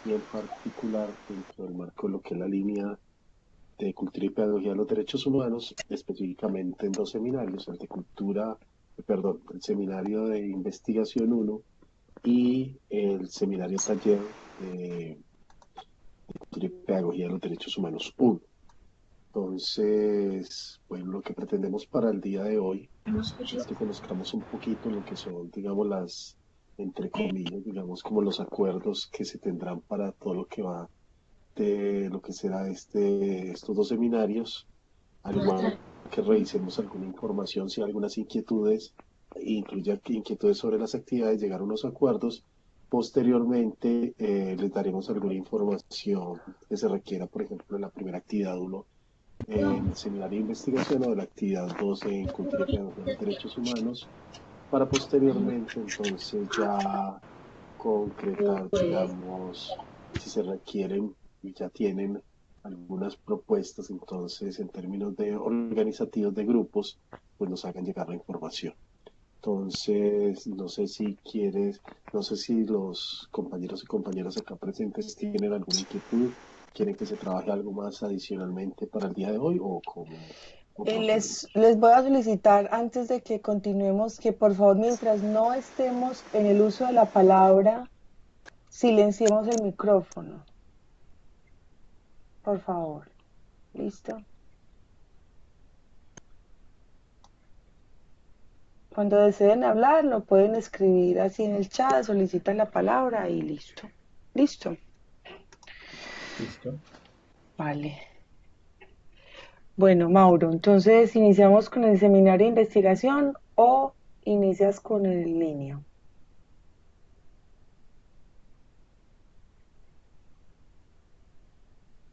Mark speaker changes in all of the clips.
Speaker 1: y en particular dentro del marco de lo que es la línea de cultura y pedagogía de los derechos humanos, específicamente en dos seminarios, el de cultura, perdón, el seminario de investigación uno y el seminario taller de cultura y pedagogía de los derechos humanos uno. Entonces, bueno, lo que pretendemos para el día de hoy es que conozcamos un poquito lo que son, digamos, las, entre comillas, digamos, como los acuerdos que se tendrán para todo lo que va de lo que será estos dos seminarios, al igual que revisemos alguna información, si hay algunas inquietudes, incluya inquietudes sobre las actividades, llegar a unos acuerdos. Posteriormente, les daremos alguna información que se requiera, por ejemplo, en la primera actividad uno en el seminario de investigación o de la actividad 2 en cultura y pedagogía de los derechos humanos, para posteriormente entonces ya concretar, digamos, si se requieren y ya tienen algunas propuestas, entonces en términos de organizativos de grupos, pues nos hagan llegar la información. Entonces, no sé si quieres, no sé si los compañeros y compañeras acá presentes tienen alguna inquietud, quieren que se trabaje algo más adicionalmente para el día de hoy o cómo procedemos.
Speaker 2: Les voy a solicitar antes de que continuemos que por favor mientras no estemos en el uso de la palabra, silenciemos el micrófono, por favor. ¿Listo? Cuando deseen hablar, lo pueden escribir así en el chat, solicitan la palabra y listo. Listo.
Speaker 3: Listo.
Speaker 2: Vale. Bueno, Mauro, entonces iniciamos con el seminario de investigación o inicias con el línea.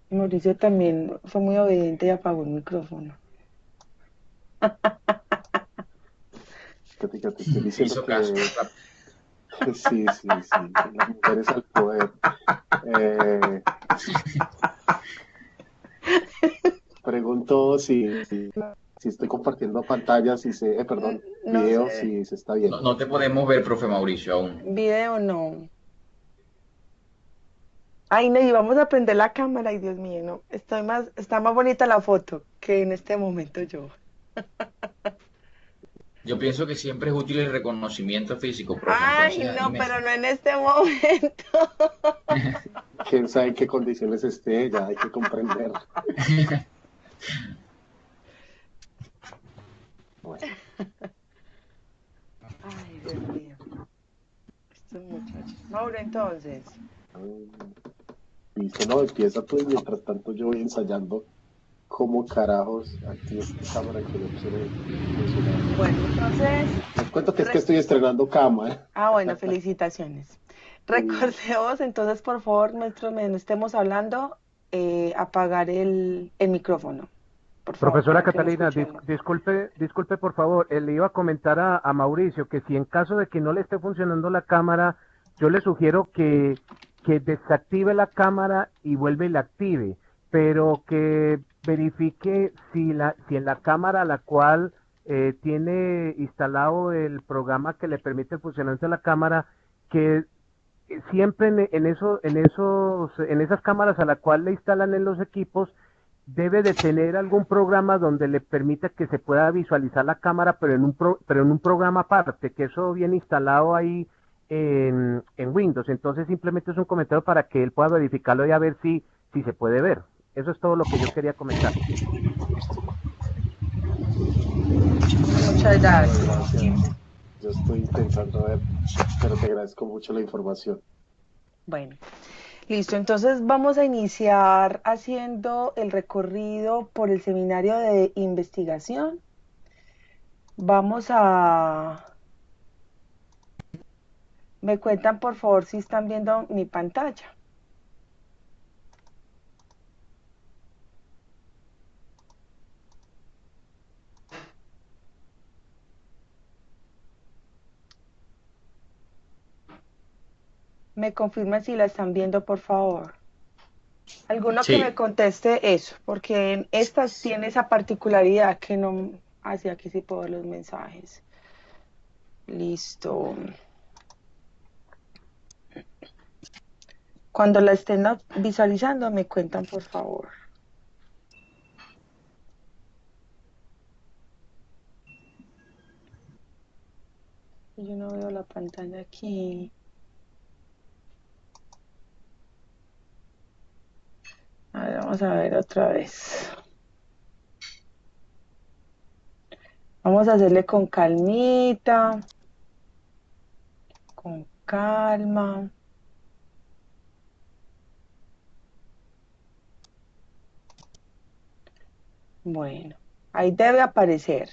Speaker 2: Mauricio también fue muy obediente y apagó el micrófono.
Speaker 1: Te estoy diciendo
Speaker 3: Hizo caso.
Speaker 1: que sí, sí, sí, las mujeres al poder. Eh, Pregunto si estoy compartiendo pantalla, si se, perdón,
Speaker 2: No
Speaker 1: video,
Speaker 2: sé,
Speaker 1: si se está
Speaker 3: No,
Speaker 1: viendo.
Speaker 3: no te podemos ver, profe Mauricio, aún.
Speaker 2: video no. Ay, no, y vamos a prender la cámara, ay Dios mío, no. Está más bonita la foto que en este momento yo.
Speaker 3: Yo pienso que siempre es útil el reconocimiento físico, profe,
Speaker 2: Ay,
Speaker 3: entonces
Speaker 2: no, pero
Speaker 3: anímese.
Speaker 2: no en este momento.
Speaker 1: Quién sabe en qué condiciones esté, ya hay que comprender. Bueno,
Speaker 2: Ay, Dios mío, estos muchachos. Mauro, entonces.
Speaker 1: listo, no, empieza tú y mientras tanto yo voy ensayando cómo carajos activo esta cámara que no quiere funcionar.
Speaker 2: Bueno, entonces.
Speaker 1: Les cuento que es que
Speaker 2: re-
Speaker 1: estoy estrenando cámara.
Speaker 2: Ah, bueno, felicitaciones.
Speaker 1: Y
Speaker 2: Recordemos entonces, por favor, mientras no estemos hablando, apagar el micrófono, por favor,
Speaker 4: Profesora
Speaker 2: para que lo
Speaker 4: Catalina,
Speaker 2: escuchemos.
Speaker 4: disculpe por favor, le iba a comentar a Mauricio que si en caso de que no le esté funcionando la cámara, yo le sugiero que desactive la cámara y vuelve y la active, pero que verifique si en la cámara a la cual tiene instalado el programa que le permite el funcionamiento de la cámara, que siempre en esas cámaras a la cual le instalan en los equipos, debe de tener algún programa donde le permita que se pueda visualizar la cámara, pero en un programa aparte, que eso viene instalado ahí en Windows. Entonces simplemente es un comentario para que él pueda verificarlo y a ver si se puede ver. Eso es todo lo que yo quería comentar.
Speaker 2: Muchas
Speaker 1: no,
Speaker 2: gracias.
Speaker 1: gracias. Yo estoy intentando ver, pero te agradezco mucho la información.
Speaker 2: Bueno, listo. Entonces vamos a iniciar haciendo el recorrido por el seminario de investigación. Vamos a... Me cuentan por favor si están viendo mi pantalla. Me confirman si la están viendo, por favor. Alguno que me
Speaker 3: Sí,
Speaker 2: conteste eso, porque en estas tiene esa particularidad que no... Así aquí sí puedo ver los mensajes. Listo. Cuando la estén visualizando, me cuentan, por favor. Yo no veo la pantalla aquí. A ver, vamos a ver otra vez. Vamos a hacerle con calmita, con calma. Bueno, ahí debe aparecer.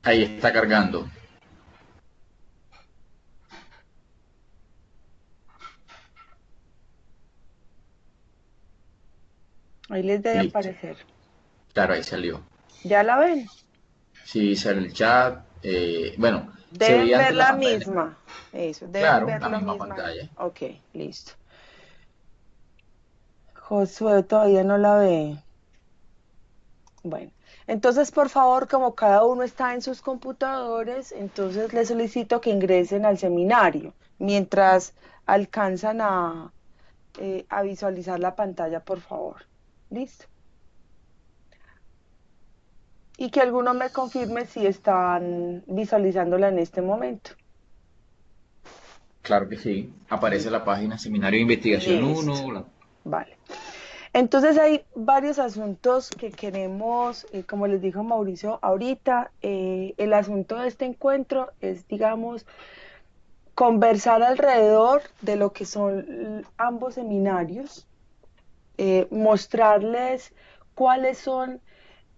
Speaker 3: Ahí está cargando.
Speaker 2: Ahí les debe
Speaker 3: Listo.
Speaker 2: aparecer.
Speaker 3: Claro, ahí salió.
Speaker 2: ¿Ya la ven?
Speaker 3: Sí, sale el chat. Bueno, se
Speaker 2: Deben
Speaker 3: veía
Speaker 2: ver
Speaker 3: antes la
Speaker 2: la
Speaker 3: pantalla.
Speaker 2: misma. Eso, deben
Speaker 3: Claro,
Speaker 2: ver
Speaker 3: la
Speaker 2: la
Speaker 3: misma
Speaker 2: misma.
Speaker 3: pantalla.
Speaker 2: Ok, listo. Josué todavía no la ve. Bueno, entonces por favor, como cada uno está en sus computadores, entonces les solicito que ingresen al seminario mientras alcanzan a visualizar la pantalla, por favor. ¿Listo? Y que alguno me confirme si están visualizándola en este momento.
Speaker 3: Claro que sí. Aparece
Speaker 2: Listo.
Speaker 3: la página Seminario de Investigación
Speaker 2: Listo.
Speaker 3: 1.
Speaker 2: Vale. Entonces hay varios asuntos que queremos, como les dijo Mauricio ahorita, el asunto de este encuentro es, digamos, conversar alrededor de lo que son ambos seminarios, mostrarles cuáles son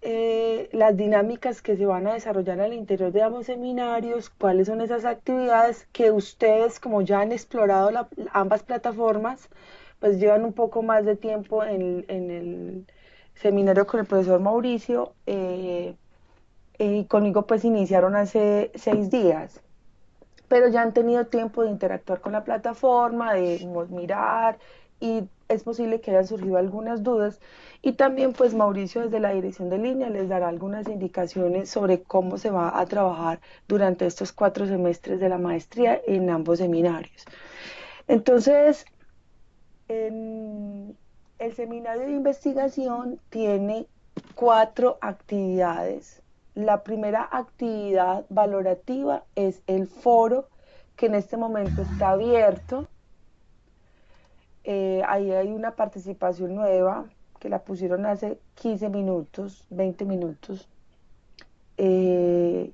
Speaker 2: las dinámicas que se van a desarrollar al interior de ambos seminarios, cuáles son esas actividades que ustedes, como ya han explorado ambas plataformas, pues llevan un poco más de tiempo en el seminario con el profesor Mauricio, y conmigo pues iniciaron hace 6 días, pero ya han tenido tiempo de interactuar con la plataforma, de mirar, y es posible que hayan surgido algunas dudas. Y también pues Mauricio desde la dirección de línea les dará algunas indicaciones sobre cómo se va a trabajar durante estos 4 semestres de la maestría en ambos seminarios. Entonces, el seminario de investigación tiene 4 actividades. La primera actividad valorativa es el foro, que en este momento está abierto. Ahí hay una participación nueva que la pusieron hace 15 minutos, 20 minutos. Eh,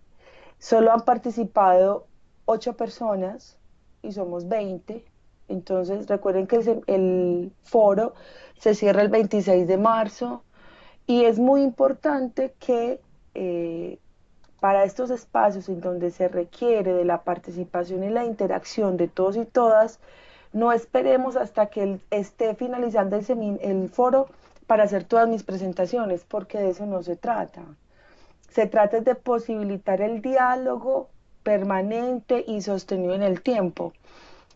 Speaker 2: Solo han participado 8 personas y somos 20. Entonces recuerden que el foro se cierra el 26 de marzo y es muy importante que para estos espacios en donde se requiere de la participación y la interacción de todos y todas, no esperemos hasta que esté finalizando el foro para hacer todas mis presentaciones, porque de eso no se trata. Se trata de posibilitar el diálogo permanente y sostenido en el tiempo,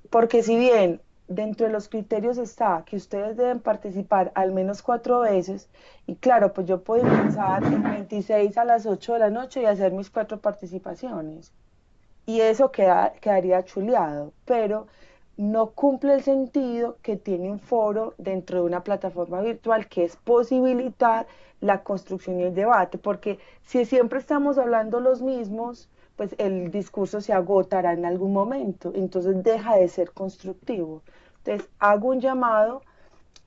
Speaker 2: porque si bien dentro de los criterios está que ustedes deben participar al menos 4 veces, y claro, pues yo puedo empezar el 26 a las 8 de la noche y hacer mis 4 participaciones, y eso quedaría chuleado, pero no cumple el sentido que tiene un foro dentro de una plataforma virtual, que es posibilitar la construcción y el debate, porque si siempre estamos hablando los mismos, pues el discurso se agotará en algún momento, entonces deja de ser constructivo. Entonces hago un llamado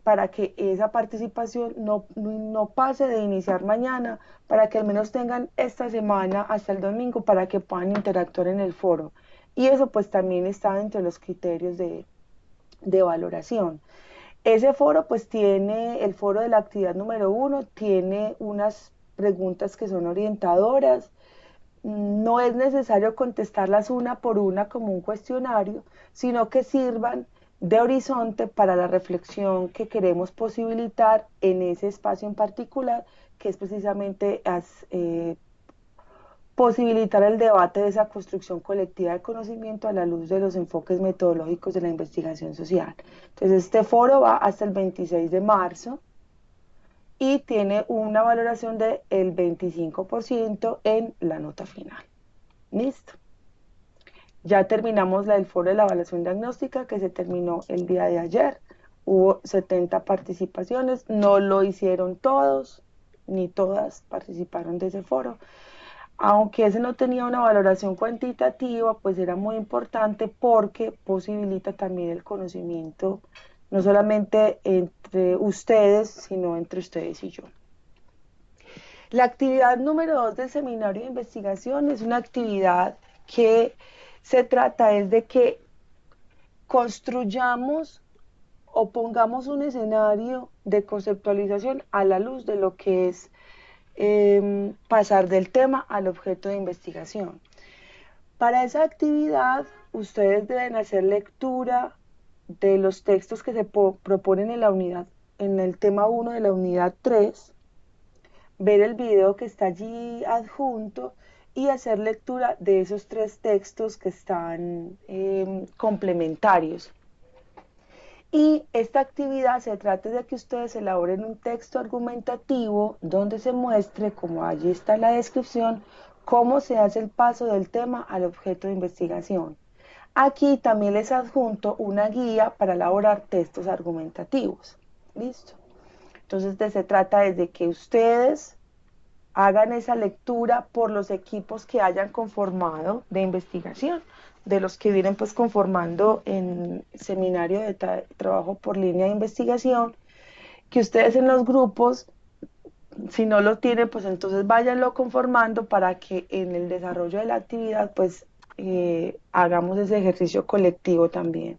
Speaker 2: para que esa participación no pase de iniciar mañana, para que al menos tengan esta semana hasta el domingo para que puedan interactuar en el foro. Y eso pues también está dentro de los criterios de valoración. Ese foro pues tiene, el foro de la actividad número 1, tiene unas preguntas que son orientadoras. No es necesario contestarlas una por una como un cuestionario, sino que sirvan de horizonte para la reflexión que queremos posibilitar en ese espacio en particular, que es precisamente posibilitar el debate de esa construcción colectiva de conocimiento a la luz de los enfoques metodológicos de la investigación social. Entonces, este foro va hasta el 26 de marzo y tiene una valoración del 25% en la nota final. Listo. Ya terminamos el foro de la evaluación diagnóstica que se terminó el día de ayer. Hubo 70 participaciones, no lo hicieron todos, ni todas participaron de ese foro. Aunque ese no tenía una valoración cuantitativa, pues era muy importante porque posibilita también el conocimiento, no solamente entre ustedes, sino entre ustedes y yo. La actividad número 2 del seminario de investigación es una actividad que se trata es de que construyamos o pongamos un escenario de conceptualización a la luz de lo que es pasar del tema al objeto de investigación. Para esa actividad, ustedes deben hacer lectura de los textos que se proponen en la unidad, en el tema 1 de la unidad 3, ver el video que está allí adjunto y hacer lectura de esos 3 textos que están complementarios. Y esta actividad se trata de que ustedes elaboren un texto argumentativo donde se muestre, como allí está en la descripción, cómo se hace el paso del tema al objeto de investigación. Aquí también les adjunto una guía para elaborar textos argumentativos. ¿Listo? Entonces se trata de que ustedes hagan esa lectura por los equipos que hayan conformado de investigación, de los que vienen pues conformando en seminario de trabajo por línea de investigación, que ustedes en los grupos, si no lo tienen, pues entonces váyanlo conformando para que en el desarrollo de la actividad pues hagamos ese ejercicio colectivo también.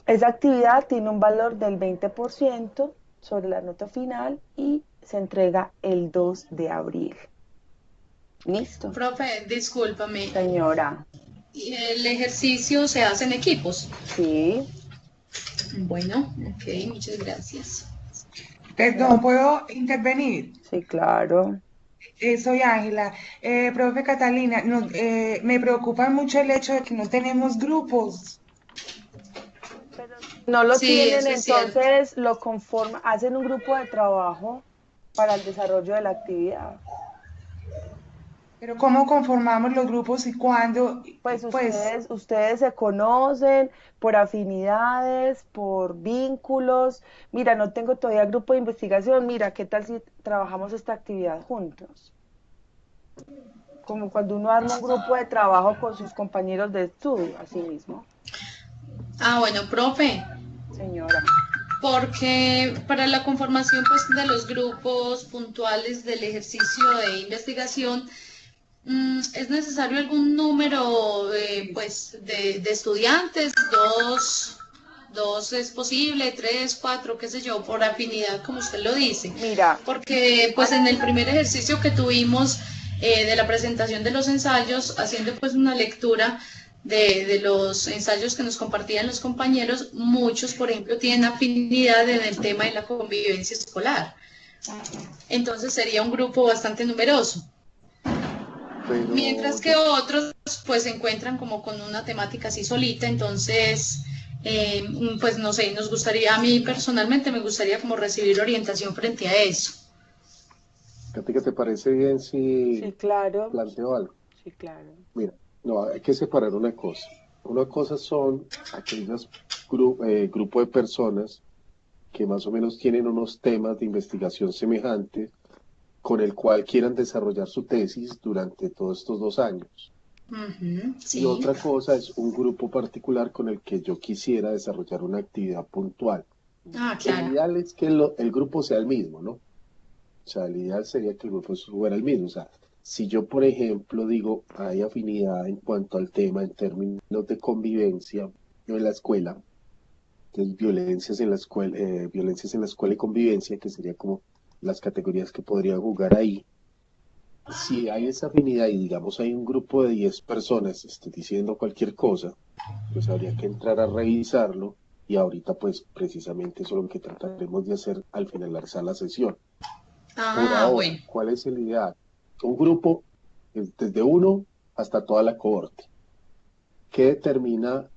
Speaker 2: Esa actividad tiene un valor del 20% sobre la nota final y se entrega el 2 de abril. ¿Listo?
Speaker 5: Profe, discúlpame.
Speaker 2: Señora.
Speaker 5: ¿El ejercicio se hace en equipos?
Speaker 2: Sí.
Speaker 5: Bueno, ok, muchas gracias.
Speaker 6: Perdón, ¿puedo intervenir?
Speaker 2: Sí, claro.
Speaker 6: Soy Ángela. Profe Catalina, me preocupa mucho el hecho de que no tenemos grupos.
Speaker 2: No lo
Speaker 5: Sí,
Speaker 2: tienen,
Speaker 5: eso es
Speaker 2: entonces lo conforman, hacen un grupo de trabajo para el desarrollo de la actividad.
Speaker 6: Pero ¿cómo conformamos los grupos y cuándo?
Speaker 2: Pues ustedes se conocen por afinidades, por vínculos. Mira, no tengo todavía grupo de investigación. Mira, ¿qué tal si trabajamos esta actividad juntos? Como cuando uno arma un grupo de trabajo con sus compañeros de estudio, así mismo.
Speaker 5: Ah, bueno, profe.
Speaker 2: Señora.
Speaker 5: Porque para la conformación pues, de los grupos puntuales del ejercicio de investigación, ¿es necesario algún número pues, de estudiantes? ¿Dos es posible? ¿Tres, cuatro, qué sé yo, por afinidad, como usted lo dice?
Speaker 2: Mira.
Speaker 5: Porque pues en el primer ejercicio que tuvimos de la presentación de los ensayos, haciendo pues una lectura de los ensayos que nos compartían los compañeros, muchos, por ejemplo, tienen afinidad en el tema de la convivencia escolar. Entonces sería un grupo bastante numeroso. Pero... Mientras que otros pues se encuentran como con una temática así solita, entonces pues no sé, nos gustaría, a mí personalmente me gustaría como recibir orientación frente a eso.
Speaker 1: ¿Qué te parece bien si
Speaker 2: sí, claro.
Speaker 1: planteo algo?
Speaker 2: Sí, claro.
Speaker 1: Mira, no, hay que separar una cosa. Una cosa son aquellos grupos de personas que más o menos tienen unos temas de investigación semejantes con el cual quieran desarrollar su tesis durante todos estos 2 años.
Speaker 5: Sí.
Speaker 1: Y otra cosa es un grupo particular con el que yo quisiera desarrollar una actividad puntual.
Speaker 5: Ah, claro.
Speaker 1: Lo ideal es que el grupo sea el mismo, ¿no? O sea, el ideal sería que el grupo fuera el mismo. O sea, si yo, por ejemplo, digo, hay afinidad en cuanto al tema en términos de convivencia en la escuela, entonces violencias en la escuela y convivencia, que sería como las categorías que podría jugar ahí. Si hay esa afinidad y digamos hay un grupo de 10 personas diciendo cualquier cosa, pues habría que entrar a revisarlo y ahorita pues precisamente eso es lo que trataremos de hacer al finalizar la sesión. Por ahora, bueno. ¿Cuál es el ideal? Un grupo desde 1 hasta toda la cohorte que determina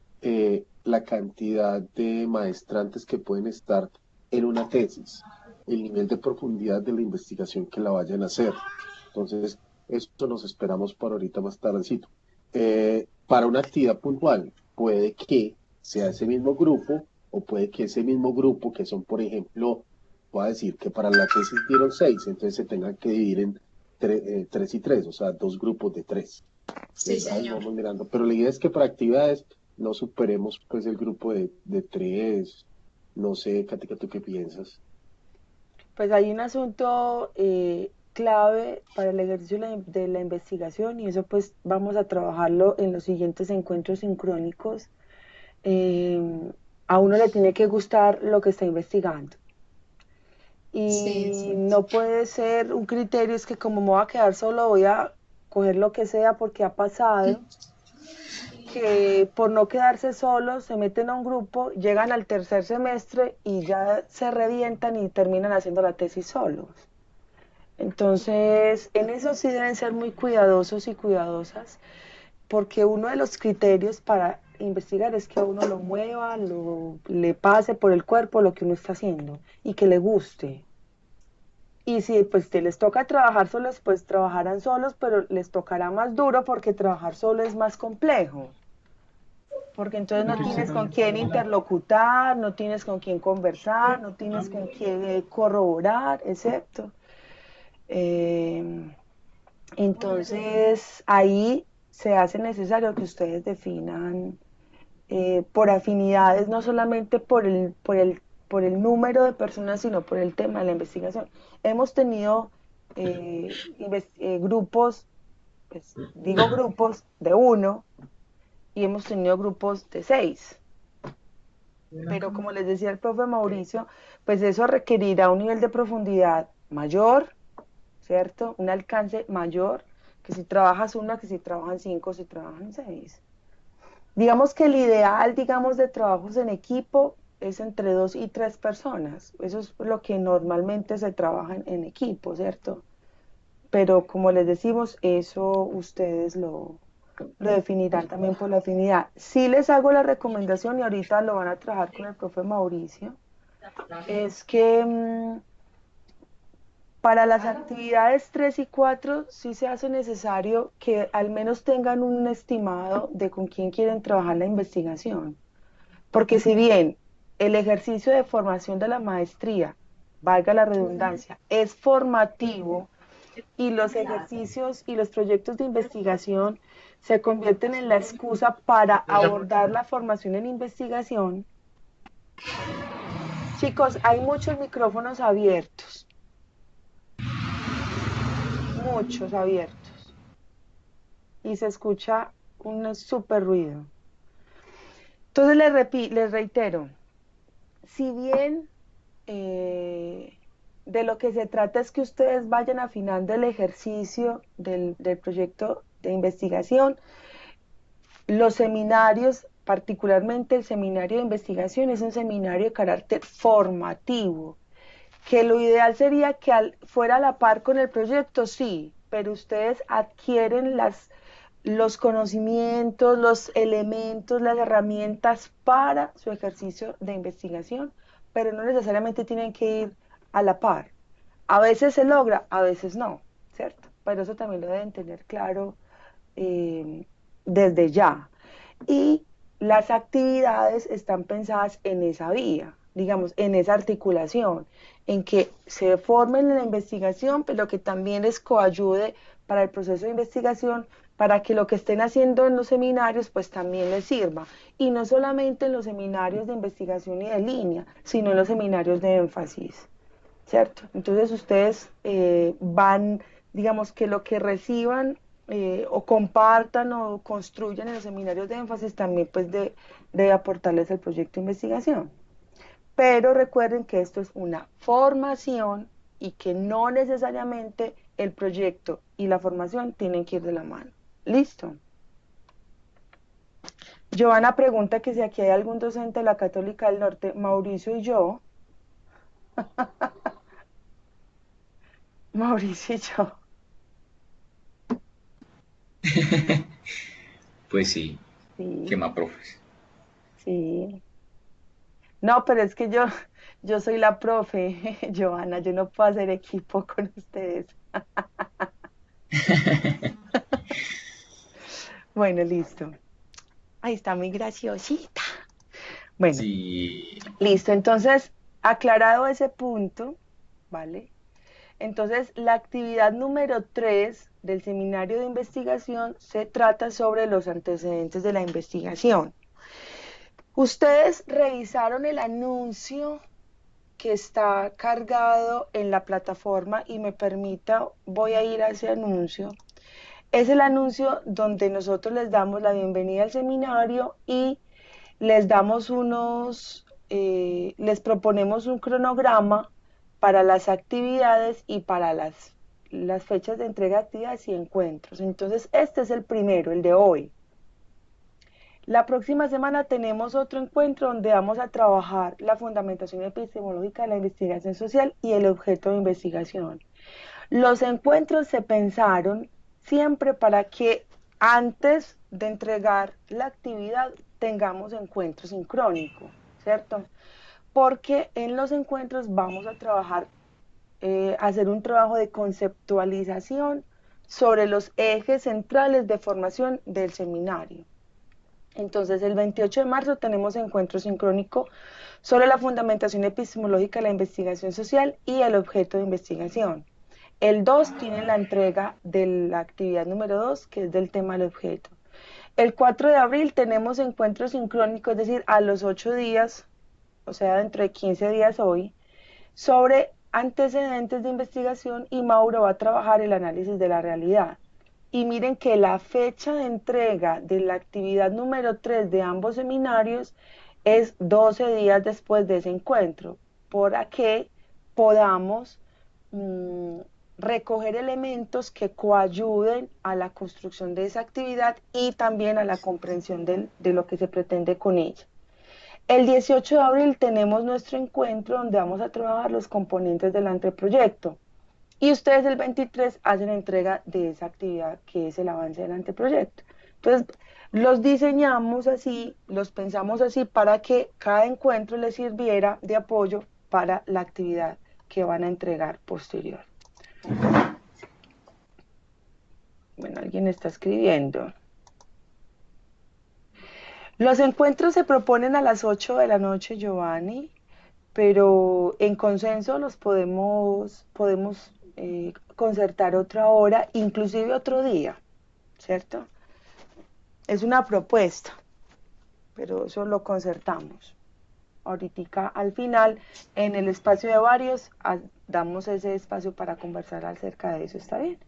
Speaker 1: la cantidad de maestrantes que pueden estar en una tesis, el nivel de profundidad de la investigación que la vayan a hacer. Entonces, esto nos esperamos para ahorita más tardecito. para una actividad puntual. Puede que sea ese mismo grupo o puede que ese mismo grupo, que son, por ejemplo, voy a decir que para la tesis dieron 6, entonces se tengan que dividir en 3 y 3, o sea, 2 grupos de 3.
Speaker 5: Sí,
Speaker 1: Ahí
Speaker 5: señor.
Speaker 1: vamos mirando, pero la idea es que para actividades no superemos pues el grupo de 3. No sé, Katica, ¿tú qué piensas?
Speaker 2: Pues hay un asunto clave para el ejercicio de la investigación y eso pues vamos a trabajarlo en los siguientes encuentros sincrónicos. Eh, a uno le tiene que gustar lo que está investigando
Speaker 5: Sí,
Speaker 2: y
Speaker 5: sí.
Speaker 2: no puede ser un criterio es que como me voy a quedar solo voy a coger lo que sea porque ha pasado que por no quedarse solos se meten a un grupo, llegan al tercer semestre y ya se revientan y terminan haciendo la tesis solos. Entonces, en eso sí deben ser muy cuidadosos y cuidadosas, porque uno de los criterios para investigar es que a uno lo mueva, le pase por el cuerpo lo que uno está haciendo y que le guste. Y si pues te les toca trabajar solos, pues trabajarán solos, pero les tocará más duro porque trabajar solo es más complejo. Porque entonces no tienes con quién interlocutar, no tienes con quién conversar, no tienes con quién corroborar, excepto. Eh, entonces, ahí se hace necesario que ustedes definan por afinidades, no solamente por el número de personas, sino por el tema de la investigación. Hemos tenido grupos, pues, digo grupos de uno, y hemos tenido grupos de 6. Pero como les decía el profe Mauricio, pues eso requerirá un nivel de profundidad mayor, ¿cierto? Un alcance mayor que si trabajas una, que si trabajan 5, si trabajan 6. Digamos que el ideal, digamos, de trabajos en equipo es entre 2 y 3 personas. Eso es lo que normalmente se trabaja en equipo, ¿cierto? Pero como les decimos, eso ustedes lo definirán también por la afinidad. Sí les hago la recomendación y ahorita lo van a trabajar con el profe Mauricio, es que para las actividades 3 y 4 sí se hace necesario que al menos tengan un estimado de con quién quieren trabajar la investigación. Porque si bien el ejercicio de formación de la maestría, valga la redundancia, es formativo y los ejercicios y los proyectos de investigación se convierten en la excusa para abordar la formación en investigación, chicos, hay muchos micrófonos abiertos, muchos abiertos, y se escucha un súper ruido. Entonces les reitero, si bien de lo que se trata es que ustedes vayan afinando el ejercicio del proyecto de investigación, los seminarios, particularmente el seminario de investigación, es un seminario de carácter formativo, que lo ideal sería que fuera a la par con el proyecto, sí, pero ustedes adquieren los conocimientos, los elementos, las herramientas para su ejercicio de investigación, pero no necesariamente tienen que ir a la par. A veces se logra, a veces no, ¿cierto? Pero eso también lo deben tener claro eh, desde ya. Y las actividades están pensadas en esa vía, digamos, en esa articulación, en que se formen en la investigación, pero que también les coayude para el proceso de investigación, para que lo que estén haciendo en los seminarios, pues también les sirva. Y no solamente en los seminarios de investigación y de línea, sino en los seminarios de énfasis, ¿cierto? Entonces ustedes van, digamos que lo que reciban o compartan o construyan en los seminarios de énfasis también pues de aportarles el proyecto de investigación. Pero recuerden que esto es una formación y que no necesariamente el proyecto y la formación tienen que ir de la mano. ¿Listo? Giovanna pregunta que si aquí hay algún docente de la Católica del Norte, Mauricio y yo. Mauricio y yo.
Speaker 3: Pues sí, ¿qué
Speaker 2: Sí,
Speaker 3: más, profes?
Speaker 2: sí. No, pero es que yo soy la profe, Giovanna, yo no puedo hacer equipo con ustedes. Bueno, listo. Ahí está muy graciosita. Bueno,
Speaker 3: Sí,
Speaker 2: listo. Entonces, aclarado ese punto, ¿vale? Entonces, la actividad número 3 del seminario de investigación se trata sobre los antecedentes de la investigación. Ustedes revisaron el anuncio que está cargado en la plataforma y me permita, voy a ir a ese anuncio. Es el anuncio donde nosotros les damos la bienvenida al seminario y les damos les proponemos un cronograma para las actividades y para las fechas de entrega de actividades y encuentros. Entonces, este es el primero, el de hoy. La próxima semana tenemos otro encuentro donde vamos a trabajar la fundamentación epistemológica de la investigación social y el objeto de investigación. Los encuentros se pensaron siempre para que antes de entregar la actividad tengamos encuentro sincrónico, ¿cierto? Porque en los encuentros vamos a trabajar, hacer un trabajo de conceptualización sobre los ejes centrales de formación del seminario. Entonces, el 28 de marzo tenemos encuentro sincrónico sobre la fundamentación epistemológica de la investigación social y el objeto de investigación. El 2 tiene la entrega de la actividad número 2, que es del tema del objeto. El 4 de abril tenemos encuentro sincrónico, es decir, a los 8 días, o sea, dentro de 15 días hoy, sobre antecedentes de investigación y Mauro va a trabajar el análisis de la realidad. Y miren que la fecha de entrega de la actividad número 3 de ambos seminarios es 12 días después de ese encuentro, para que podamos recoger elementos que coayuden a la construcción de esa actividad y también a la comprensión de lo que se pretende con ella. El 18 de abril tenemos nuestro encuentro donde vamos a trabajar los componentes del anteproyecto. Y ustedes el 23 hacen entrega de esa actividad que es el avance del anteproyecto. Entonces, los diseñamos así, los pensamos así para que cada encuentro les sirviera de apoyo para la actividad que van a entregar posterior. Bueno, alguien está escribiendo. Los encuentros se proponen a las 8 de la noche, Giovanni, pero en consenso los podemos concertar otra hora, inclusive otro día, ¿cierto? Es una propuesta, pero eso lo concertamos. Ahorita al final, en el espacio de varios, damos ese espacio para conversar acerca de eso, ¿está bien?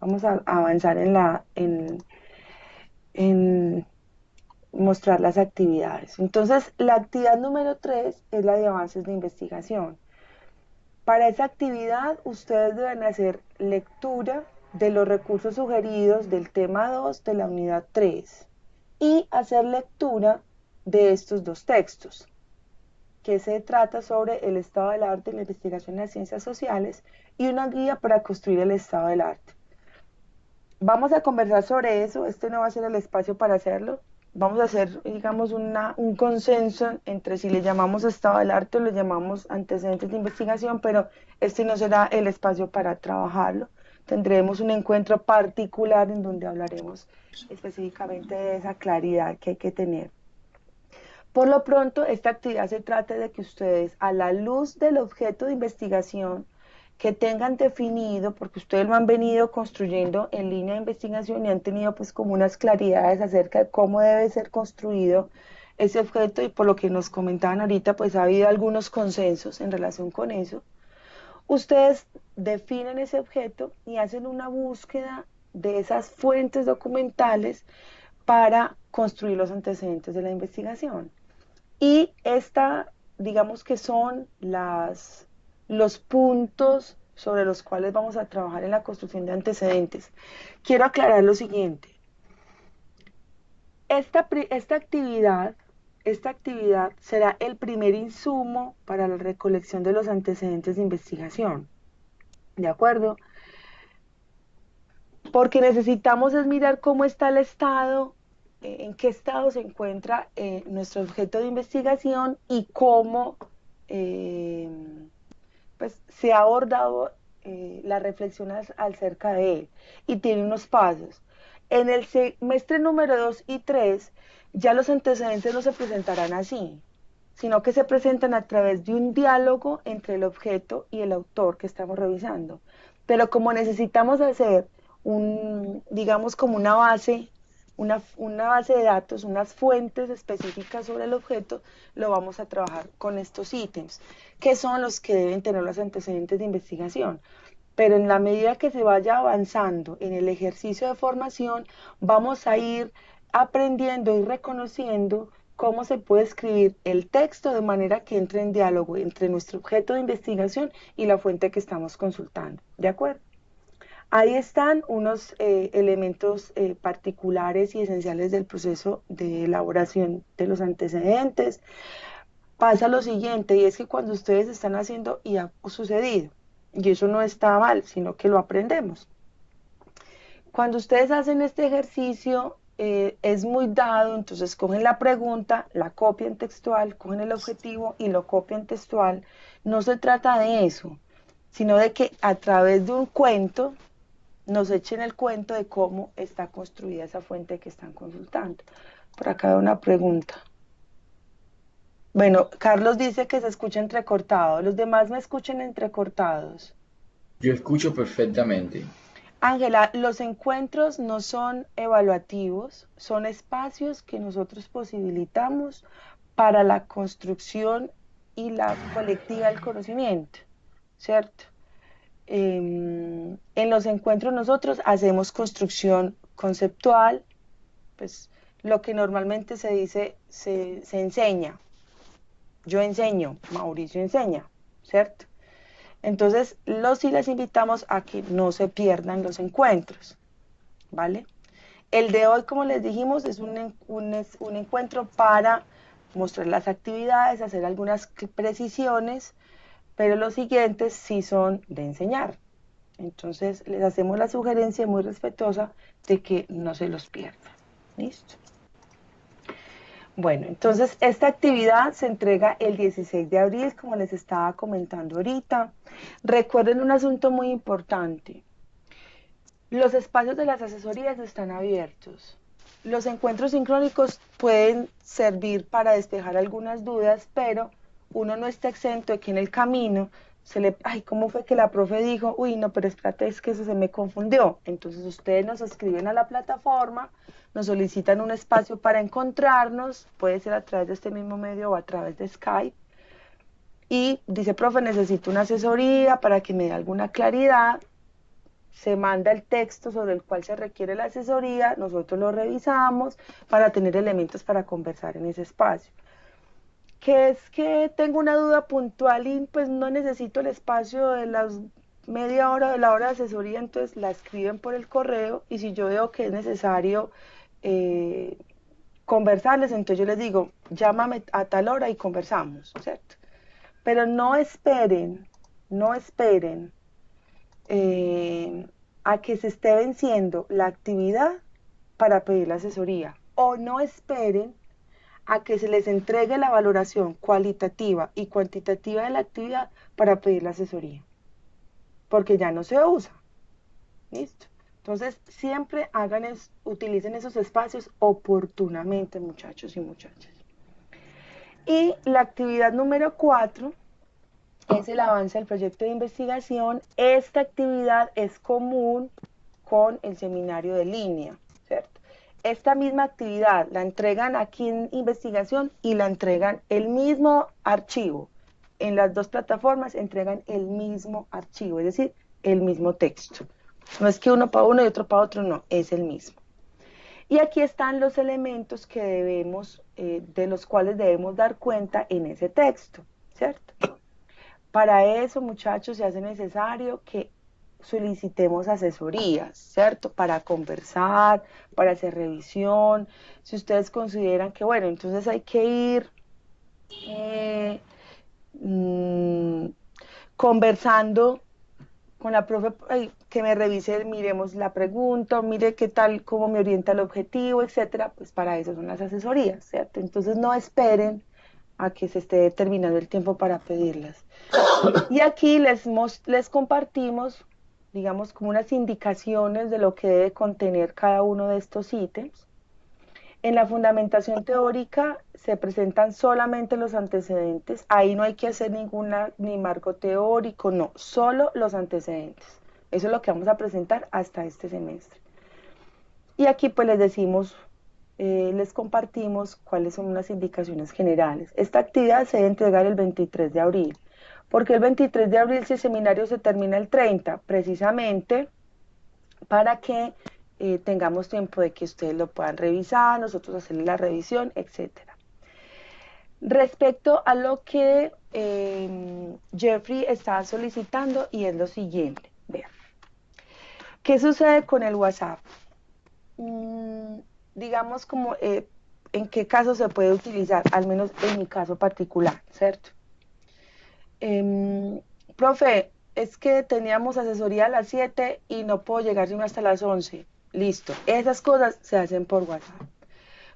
Speaker 2: Vamos a avanzar en mostrar las actividades. Entonces, la actividad número 3 es la de avances de investigación. Para esa actividad, ustedes deben hacer lectura de los recursos sugeridos del tema 2 de la unidad 3 y hacer lectura de estos dos textos, que se trata sobre el estado del arte en la investigación en las ciencias sociales y una guía para construir el estado del arte. Vamos a conversar sobre eso, este no va a ser el espacio para hacerlo. Vamos a hacer, digamos, un consenso entre si le llamamos estado del arte o le llamamos antecedentes de investigación, pero este no será el espacio para trabajarlo. Tendremos un encuentro particular en donde hablaremos específicamente de esa claridad que hay que tener. Por lo pronto, esta actividad se trata de que ustedes, a la luz del objeto de investigación que tengan definido, porque ustedes lo han venido construyendo en línea de investigación y han tenido pues como unas claridades acerca de cómo debe ser construido ese objeto, y por lo que nos comentaban ahorita, pues ha habido algunos consensos en relación con eso. Ustedes definen ese objeto y hacen una búsqueda de esas fuentes documentales para construir los antecedentes de la investigación. Y digamos que son los puntos sobre los cuales vamos a trabajar en la construcción de antecedentes. Quiero aclarar lo siguiente. Esta actividad será el primer insumo para la recolección de los antecedentes de investigación. ¿De acuerdo? Porque necesitamos es mirar cómo está el estado, en qué estado se encuentra nuestro objeto de investigación y cómo pues, se ha abordado la reflexión acerca de él. Y tiene unos pasos. En el semestre número 2 y 3, ya los antecedentes no se presentarán así, sino que se presentan a través de un diálogo entre el objeto y el autor que estamos revisando. Pero como necesitamos hacer digamos como una base de datos, unas fuentes específicas sobre el objeto, lo vamos a trabajar con estos ítems, que son los que deben tener los antecedentes de investigación. Pero en la medida que se vaya avanzando en el ejercicio de formación, vamos a ir aprendiendo y reconociendo cómo se puede escribir el texto de manera que entre en diálogo entre nuestro objeto de investigación y la fuente que estamos consultando. ¿De acuerdo? Ahí están unos elementos particulares y esenciales del proceso de elaboración de los antecedentes. Pasa lo siguiente, y es que cuando ustedes están haciendo, y ha sucedido, y eso no está mal, sino que lo aprendemos. Cuando ustedes hacen este ejercicio, es muy dado, entonces cogen la pregunta, la copian textual, cogen el objetivo y lo copian textual. No se trata de eso, sino de que a través de un cuento nos echen el cuento de cómo está construida esa fuente que están consultando. Por acá hay una pregunta. Bueno, Carlos dice que se escucha entrecortado. Los demás me escuchan entrecortados.
Speaker 3: Yo escucho perfectamente.
Speaker 2: Ángela, los encuentros no son evaluativos, son espacios que nosotros posibilitamos para la construcción y la colectiva del conocimiento, ¿cierto? En los encuentros nosotros hacemos construcción conceptual, pues lo que normalmente se dice, se enseña. Yo enseño, Mauricio enseña, ¿cierto? Entonces, los y las invitamos a que no se pierdan los encuentros, ¿vale? El de hoy, como les dijimos, es un encuentro para mostrar las actividades, hacer algunas precisiones, pero los siguientes sí son de enseñar. Entonces, les hacemos la sugerencia muy respetuosa de que no se los pierdan. ¿Listo? Bueno, entonces esta actividad se entrega el 16 de abril, como les estaba comentando ahorita. Recuerden un asunto muy importante. Los espacios de las asesorías están abiertos. Los encuentros sincrónicos pueden servir para despejar algunas dudas, pero uno no está exento de que en el camino ay, ¿cómo fue que la profe dijo? Uy, no, pero espérate, es que eso se me confundió. Entonces ustedes nos escriben a la plataforma, nos solicitan un espacio para encontrarnos, puede ser a través de este mismo medio o a través de Skype, y dice, profe, necesito una asesoría para que me dé alguna claridad. Se manda el texto sobre el cual se requiere la asesoría, nosotros lo revisamos para tener elementos para conversar en ese espacio. Que es que tengo una duda puntual y pues no necesito el espacio de las media hora de la hora de asesoría, entonces la escriben por el correo, y si yo veo que es necesario conversarles, entonces yo les digo, llámame a tal hora y conversamos, ¿cierto? Pero no esperen a que se esté venciendo la actividad para pedir la asesoría, o no esperen a que se les entregue la valoración cualitativa y cuantitativa de la actividad para pedir la asesoría, porque ya no se usa. ¿Listo? Entonces, siempre utilicen esos espacios oportunamente, muchachos y muchachas. Y la actividad número 4 es el avance del proyecto de investigación. Esta actividad es común con el seminario de línea, ¿cierto? Esta misma actividad la entregan aquí en investigación y la entregan el mismo archivo. En las dos plataformas entregan el mismo archivo, es decir, el mismo texto. No es que uno para uno y otro para otro, no, es el mismo. Y aquí están los elementos que de los cuales debemos dar cuenta en ese texto, ¿cierto? Para eso, muchachos, se hace necesario que solicitemos asesorías, ¿cierto? Para conversar, para hacer revisión. Si ustedes consideran que, bueno, entonces hay que ir conversando con la profe, que me revise, miremos la pregunta, mire qué tal, cómo me orienta el objetivo, etcétera, pues para eso son las asesorías, ¿cierto? Entonces no esperen a que se esté determinando el tiempo para pedirlas. Y aquí les compartimos digamos, como unas indicaciones de lo que debe contener cada uno de estos ítems. En la fundamentación teórica se presentan solamente los antecedentes, ahí no hay que hacer ni marco teórico, no, solo los antecedentes. Eso es lo que vamos a presentar hasta este semestre. Y aquí pues les decimos, les compartimos cuáles son unas indicaciones generales. Esta actividad se debe entregar el 23 de abril. Porque el 23 de abril si el seminario se termina el 30, precisamente para que tengamos tiempo de que ustedes lo puedan revisar, nosotros hacerle la revisión, etcétera. Respecto a lo que Jeffrey está solicitando, y es lo siguiente, vean. ¿Qué sucede con el WhatsApp? Digamos como en qué caso se puede utilizar, al menos en mi caso particular, ¿cierto? Profe, es que teníamos asesoría a las 7 y no puedo llegar sino hasta las 11. Listo, esas cosas se hacen por WhatsApp.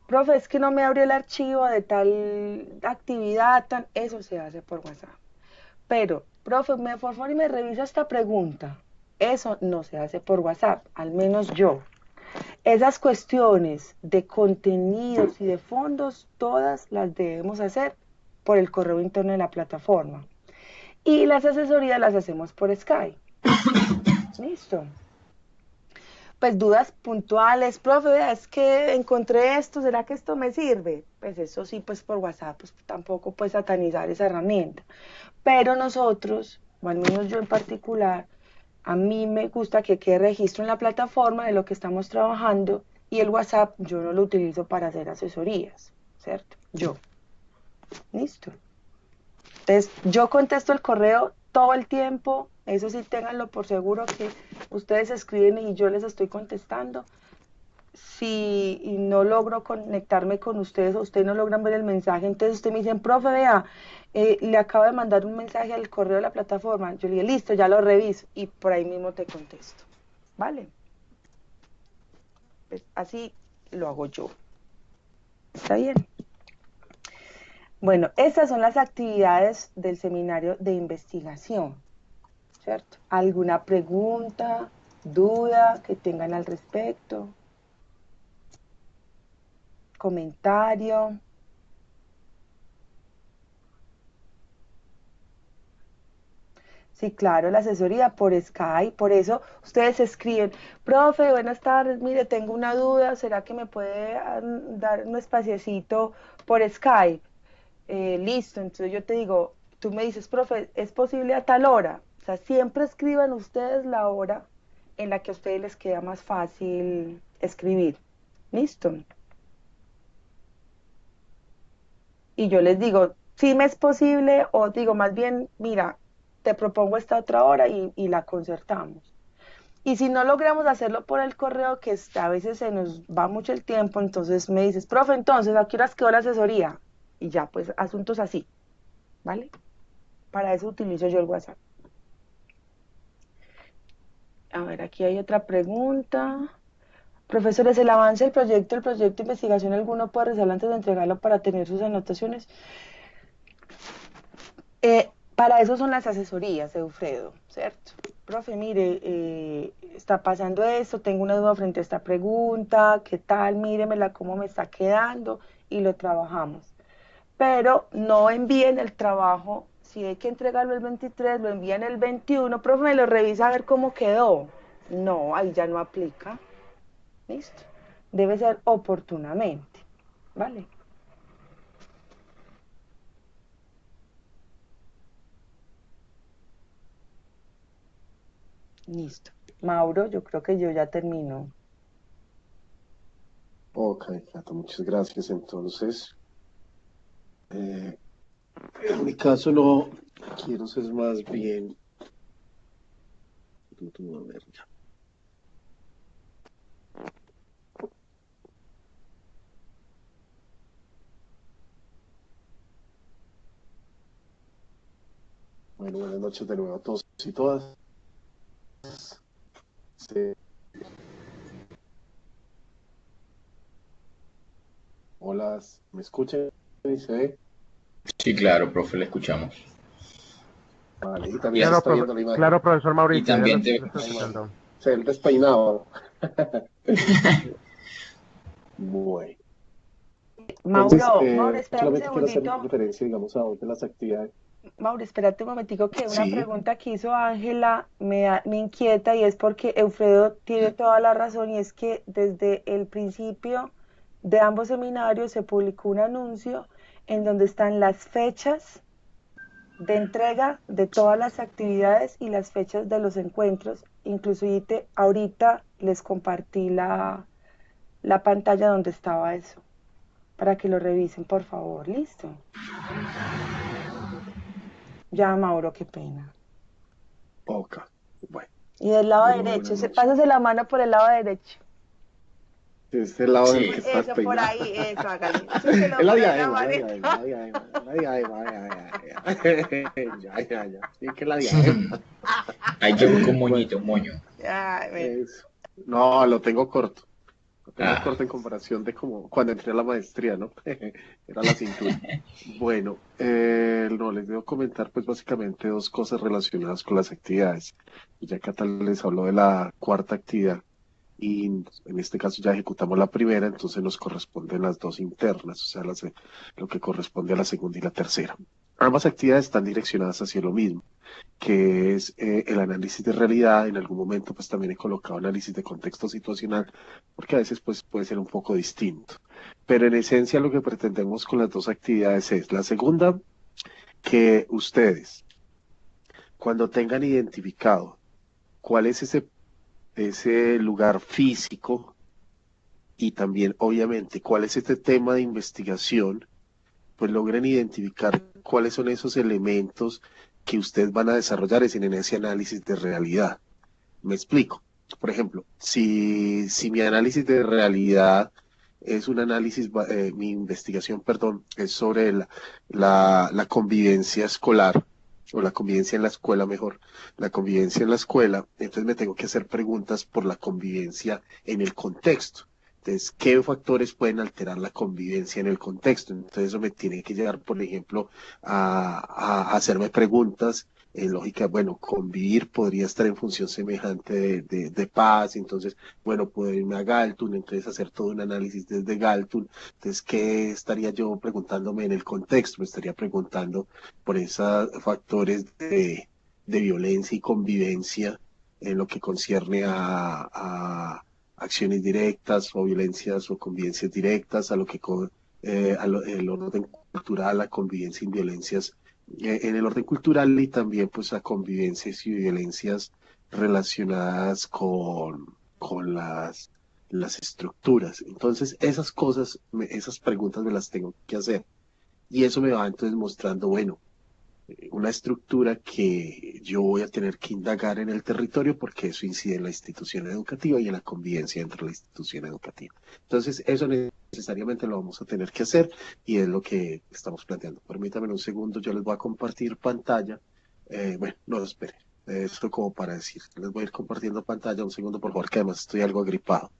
Speaker 2: Profe, es que no me abrió el archivo de tal actividad, eso se hace por WhatsApp. Pero, profe, por favor y me revisa esta pregunta. Eso no se hace por WhatsApp, al menos yo. Esas cuestiones de contenidos y de fondos, todas las debemos hacer por el correo interno de la plataforma. Y las asesorías las hacemos por Skype. Listo. Pues dudas puntuales, profe, es que encontré esto, ¿será que esto me sirve? Pues eso sí, pues por WhatsApp, pues tampoco puedes satanizar esa herramienta. Pero nosotros, o al menos yo en particular, a mí me gusta que quede registro en la plataforma de lo que estamos trabajando, y el WhatsApp yo no lo utilizo para hacer asesorías, ¿cierto? Yo. Listo. Entonces, yo contesto el correo todo el tiempo, eso sí, ténganlo por seguro que ustedes escriben y yo les estoy contestando. Si no logro conectarme con ustedes o ustedes no logran ver el mensaje, entonces ustedes me dicen, profe, vea, le acabo de mandar un mensaje al correo de la plataforma. Yo le digo, listo, ya lo reviso y por ahí mismo te contesto. ¿Vale? Pues así lo hago yo. ¿Está bien? Bueno, estas son las actividades del seminario de investigación, ¿cierto? ¿Alguna pregunta, duda que tengan al respecto? ¿Comentario? Sí, claro, la asesoría por Skype, por eso ustedes escriben, profe, buenas tardes, mire, tengo una duda, ¿será que me puede dar un espaciecito por Skype? Listo, entonces yo te digo, tú me dices, profe, ¿es posible a tal hora? O sea, siempre escriban ustedes la hora en la que a ustedes les queda más fácil escribir. ¿Listo? Y yo les digo, si me es posible, o digo, más bien, mira, te propongo esta otra hora y la concertamos. Y si no logramos hacerlo por el correo, que a veces se nos va mucho el tiempo, entonces me dices, profe, entonces, ¿a qué horas quedó la asesoría? Y ya, pues, asuntos así, ¿vale? Para eso utilizo yo el WhatsApp. A ver, aquí hay otra pregunta. Profesores, ¿el avance del proyecto de investigación alguno puede realizarlo antes de entregarlo para tener sus anotaciones? Para eso son las asesorías, Eufredo, ¿cierto? Profe, mire, está pasando esto, tengo una duda frente a esta pregunta, ¿qué tal? Míremela, cómo me está quedando, y lo trabajamos. Pero no envíen el trabajo, si hay que entregarlo el 23, lo envían el 21, profe, me lo revisa a ver cómo quedó. No, ahí ya no aplica. ¿Listo? Debe ser oportunamente, ¿vale? Listo. Mauro, yo creo que yo ya termino.
Speaker 1: Ok, Cata, muchas gracias. Entonces, en mi caso no, quiero ser más bien, a ver ya. Bueno, buenas noches de nuevo a todos y todas. Sí. Hola, ¿me escuchan? ¿Se ve?
Speaker 3: Sí, claro, profe, le escuchamos.
Speaker 1: Vale, y también se está viendo la imagen.
Speaker 4: Claro, profesor
Speaker 3: Y
Speaker 4: Mauricio.
Speaker 3: también
Speaker 4: ya
Speaker 3: te...
Speaker 4: lo estoy escuchando.
Speaker 1: Se ve el despeinado. Bueno. Entonces,
Speaker 2: Mauro, espérate un
Speaker 1: solamente quiero hacer
Speaker 2: segundito.
Speaker 1: referencia, digamos, a dos de las actividades.
Speaker 2: Mauro, espérate un momentico que una
Speaker 1: Sí,
Speaker 2: pregunta que hizo Ángela me inquieta y es porque Eufredo tiene toda la razón y es que desde el principio de ambos seminarios se publicó un anuncio en donde están las fechas de entrega de todas las actividades y las fechas de los encuentros. Inclusive ahorita les compartí la pantalla donde estaba eso, para que lo revisen, por favor. ¿Listo? Ya, Mauro, qué pena.
Speaker 1: ok. Bueno,
Speaker 2: Y del lado
Speaker 1: bueno,
Speaker 2: derecho,
Speaker 1: buenas
Speaker 2: se
Speaker 1: noches.
Speaker 2: pásase la mano por el lado derecho.
Speaker 1: Es el lado del
Speaker 3: Sí.
Speaker 1: que está
Speaker 2: Eso, por
Speaker 1: despeinado.
Speaker 2: ahí, eso, hágale. Súbelo
Speaker 1: Es la
Speaker 2: por la
Speaker 1: diadema, la
Speaker 2: manito.
Speaker 1: diadema, la diadema, ya. Sí, que la diadema.
Speaker 3: Ahí yo busco un
Speaker 1: Bueno,
Speaker 3: moñito, un moño.
Speaker 2: Ay, bueno.
Speaker 1: eso. No, lo tengo corto. Lo tengo
Speaker 3: Ah,
Speaker 1: corto en comparación de como cuando entré a la maestría, ¿no? Era la cintura. Bueno, no, les debo comentar pues básicamente dos cosas relacionadas con las actividades. Ya que tal les habló de la cuarta actividad y en este caso ya ejecutamos la primera, entonces nos corresponden las dos internas, o sea, lo que corresponde a la segunda y la tercera. Ambas actividades están direccionadas hacia lo mismo, que es el análisis de realidad. En algún momento pues también he colocado análisis de contexto situacional, porque a veces pues puede ser un poco distinto. Pero en esencia lo que pretendemos con las dos actividades es la segunda, que ustedes, cuando tengan identificado cuál es ese lugar físico y también obviamente cuál es este tema de investigación, pues logren identificar cuáles son esos elementos que ustedes van a desarrollar en ese análisis de realidad. Me explico. Por ejemplo, si mi análisis de realidad es un análisis, mi investigación, perdón, es sobre la convivencia escolar, o la convivencia en la escuela, mejor, la convivencia en la escuela, entonces me tengo que hacer preguntas por la convivencia en el contexto. Entonces, ¿qué factores pueden alterar la convivencia en el contexto? Entonces, eso me tiene que llevar, por ejemplo, a hacerme preguntas en lógica. Bueno, convivir podría estar en función semejante de paz. Entonces, bueno, puedo irme a Galton, entonces hacer todo un análisis desde Galton. Entonces, ¿qué estaría yo preguntándome en el contexto? Me estaría preguntando por esos factores de violencia y convivencia en lo que concierne a acciones directas o violencias o convivencias directas, a lo que el orden cultural, la convivencia y violencias en el orden cultural, y también pues a convivencias y violencias relacionadas con las estructuras. Entonces esas cosas, esas preguntas me las tengo que hacer, y eso me va entonces mostrando, bueno, una estructura que yo voy a tener que indagar en el territorio, porque eso incide en la institución educativa y en la convivencia dentro de la institución educativa. Entonces, eso necesariamente lo vamos a tener que hacer, y es lo que estamos planteando. Permítanme un segundo, yo les voy a compartir pantalla. Bueno, no, espere. Esto como para decir, les voy a ir compartiendo pantalla un segundo, por favor, que además estoy algo agripado.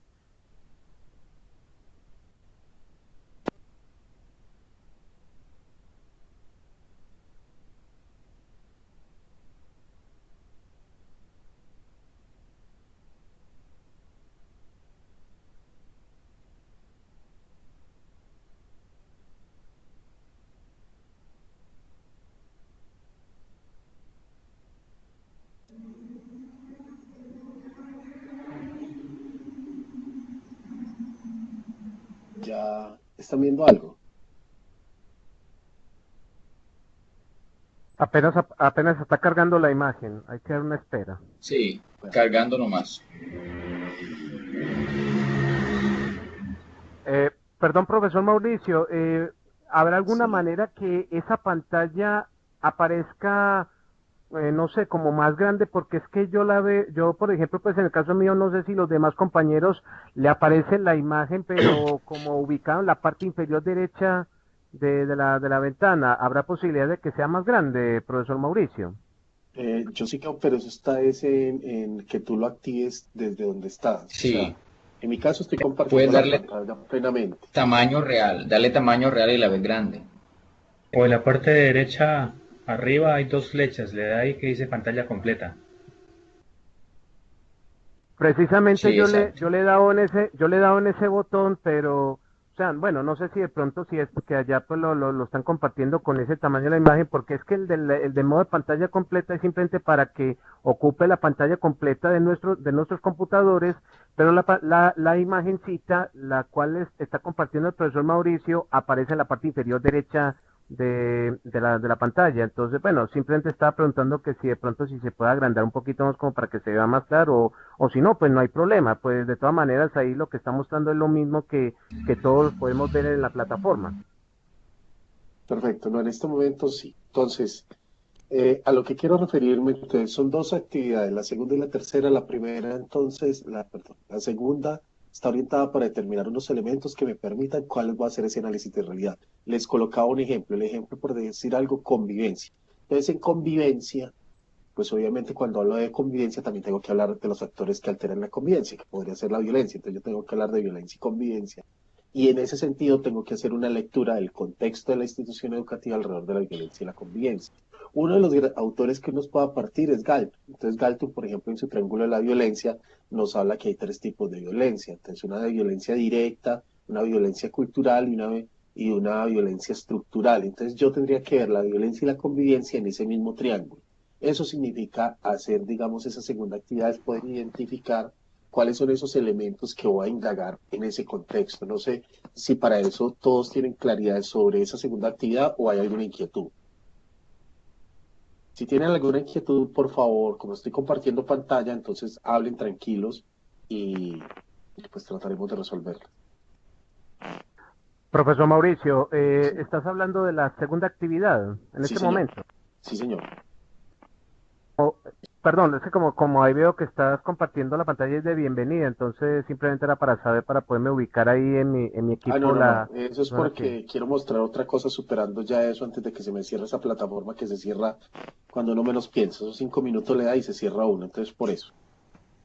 Speaker 1: ¿Ya están viendo algo?
Speaker 4: Apenas está cargando la imagen, hay que dar una espera.
Speaker 3: sí, cargando nomás.
Speaker 4: Perdón, profesor Mauricio, ¿habrá alguna
Speaker 1: Sí.
Speaker 4: manera que esa pantalla aparezca, no sé, como más grande? Porque es que yo la veo, yo por ejemplo, pues en el caso mío, no sé si los demás compañeros le aparece la imagen, pero como ubicado en la parte inferior derecha de la ventana. ¿Habrá posibilidad de que sea más grande, profesor Mauricio?
Speaker 1: Yo sí creo, pero eso está en que tú lo actives desde donde estás. O sea,
Speaker 3: Sí,
Speaker 1: en mi caso estoy
Speaker 3: puedes
Speaker 1: compartiendo la
Speaker 3: darle
Speaker 1: pantalla plenamente.
Speaker 3: tamaño real, darle tamaño real y la ves grande.
Speaker 7: O en la parte derecha Arriba hay dos flechas, le da ahí que dice pantalla completa.
Speaker 4: Precisamente
Speaker 3: Sí, exacto.
Speaker 4: yo le he dado en ese botón, pero, o sea, bueno, no sé si de pronto si es porque allá pues lo están compartiendo con ese tamaño de la imagen, porque es que el de modo de pantalla completa es simplemente para que ocupe la pantalla completa de nuestros computadores, pero la imagencita, la cual está compartiendo el profesor Mauricio, aparece en la parte inferior derecha de la pantalla. Entonces, bueno, simplemente estaba preguntando que si de pronto si se puede agrandar un poquito más como para que se vea más claro o si no, pues no hay problema, pues de todas maneras ahí lo que está mostrando es lo mismo que todos podemos ver en la plataforma.
Speaker 1: Perfecto, no, en este momento sí. Entonces, a lo que quiero referirme, entonces, son dos actividades, la segunda y la tercera. La primera, entonces, perdón, la segunda está orientada para determinar unos elementos que me permitan cuál va a ser ese análisis de realidad. Les colocaba un ejemplo, el ejemplo por decir algo, convivencia. Entonces, en convivencia, pues obviamente cuando hablo de convivencia también tengo que hablar de los factores que alteran la convivencia, que podría ser la violencia. Entonces, yo tengo que hablar de violencia y convivencia. Y en ese sentido tengo que hacer una lectura del contexto de la institución educativa alrededor de la violencia y la convivencia. Uno de los autores que nos pueda partir es Galton. Entonces Galton, por ejemplo, en su Triángulo de la Violencia, nos habla que hay tres tipos de violencia. Entonces una de violencia directa, una violencia cultural y una violencia estructural. Entonces yo tendría que ver la violencia y la convivencia en ese mismo triángulo. Eso significa hacer, digamos, esa segunda actividad, es poder identificar cuáles son esos elementos que voy a indagar en ese contexto. No sé si para eso todos tienen claridad sobre esa segunda actividad o hay alguna inquietud. Si tienen alguna inquietud, por favor, como estoy compartiendo pantalla, entonces hablen tranquilos y pues trataremos de resolverlo.
Speaker 4: Profesor Mauricio,
Speaker 1: Sí,
Speaker 4: estás hablando de la segunda actividad en
Speaker 1: sí,
Speaker 4: este
Speaker 1: señor.
Speaker 4: momento.
Speaker 1: Sí, señor.
Speaker 4: Perdón, es que como ahí veo que estás compartiendo la pantalla es de bienvenida, entonces simplemente era para saber, para poderme ubicar ahí en mi
Speaker 1: Ah, no,
Speaker 4: equipo
Speaker 1: no, no.
Speaker 4: la
Speaker 1: Eso es
Speaker 4: segunda actividad.
Speaker 1: porque quiero mostrar otra cosa superando ya eso antes de que se me cierre esa plataforma que se cierra cuando uno menos piensa. Esos 5 minutos le da y se cierra uno. Entonces, por eso.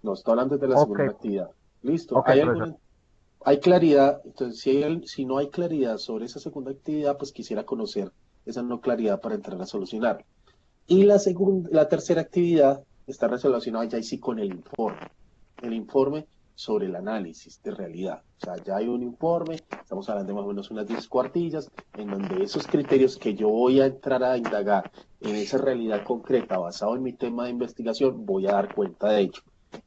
Speaker 1: No, estoy hablando de la
Speaker 4: Ok,
Speaker 1: segunda actividad. Listo.
Speaker 4: ok, profesor.
Speaker 1: ¿Hay claridad? Entonces, si no hay claridad sobre esa segunda actividad, pues quisiera conocer esa no claridad para entrar a solucionarla. Y la tercera actividad está relacionada ya sí con el informe. El informe sobre el análisis de realidad. O sea, ya hay un informe, estamos hablando de más o menos unas 10 cuartillas, en donde esos criterios que yo voy a entrar a indagar en esa realidad concreta basado en mi tema de investigación, voy a dar cuenta de ello.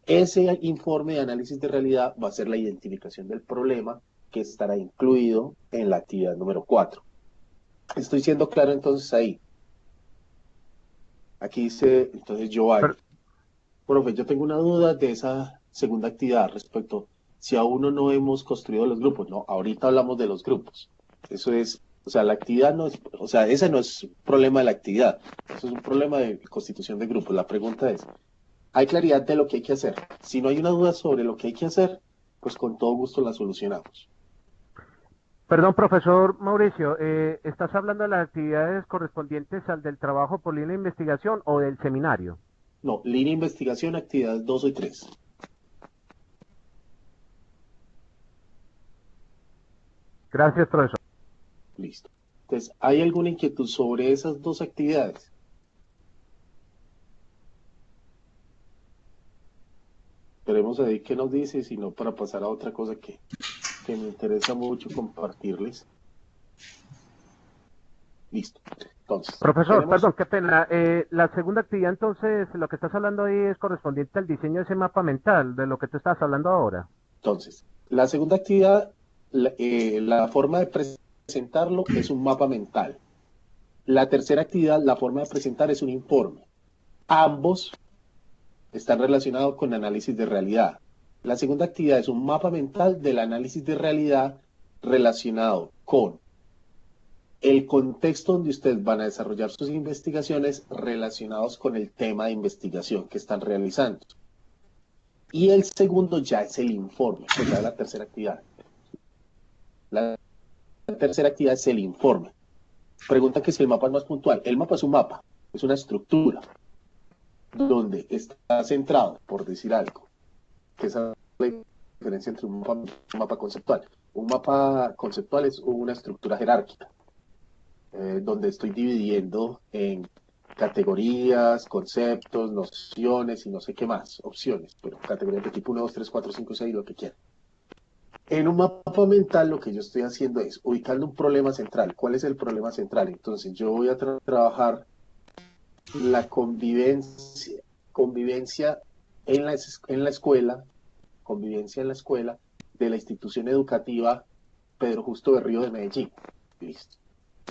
Speaker 1: Ese informe de análisis de realidad va a ser la identificación del problema que estará incluido en la actividad número 4. Estoy siendo claro entonces ahí. Aquí dice, entonces Giovanni,
Speaker 4: Per-
Speaker 1: profe, yo tengo una duda de esa segunda actividad respecto si aún no hemos construido los grupos. No, ahorita hablamos de los grupos. Eso es, o sea, la actividad no es, o sea, ese no es un problema de la actividad. Eso es un problema de constitución de grupos. La pregunta es, ¿hay claridad de lo que hay que hacer? Si no hay una duda sobre lo que hay que hacer, pues con todo gusto la solucionamos.
Speaker 4: Perdón, profesor Mauricio, ¿estás hablando de las actividades correspondientes al del trabajo por línea de investigación o del seminario?
Speaker 1: No, línea de investigación, actividades 2 y 3.
Speaker 4: Gracias, profesor.
Speaker 1: Listo. Entonces, ¿hay alguna inquietud sobre esas dos actividades? Esperemos a ver qué nos dice, si no, para pasar a otra cosa que me interesa mucho compartirles. Listo. Entonces,
Speaker 4: Profesor,
Speaker 1: tenemos,
Speaker 4: perdón, qué pena. La segunda actividad, entonces, lo que estás hablando ahí es correspondiente al diseño de ese mapa mental, de lo que tú estás hablando ahora.
Speaker 1: la segunda actividad, la forma de presentarlo es un mapa mental. La tercera actividad, la forma de presentar es un informe. Ambos están relacionados con análisis de realidad. La segunda actividad es un mapa mental del análisis de realidad relacionado con el contexto donde ustedes van a desarrollar sus investigaciones relacionados con el tema de investigación que están realizando. Y el segundo ya es el informe, pues ya es la tercera actividad. La tercera actividad es el informe. Pregunta que si el mapa es más puntual. El mapa es un mapa, es una estructura donde está centrado, por decir algo, que esa es la diferencia entre un mapa y un mapa conceptual. Un mapa conceptual es una estructura jerárquica, donde estoy dividiendo en categorías, conceptos, nociones y no sé qué más, opciones, pero categorías de tipo 1, 2, 3, 4, 5, 6, lo que quieran. En un mapa mental lo que yo estoy haciendo es ubicando un problema central. ¿Cuál es el problema central? Entonces yo voy a trabajar la convivencia en la escuela, convivencia en la escuela de la institución educativa Pedro Justo Berrío de Medellín. Listo.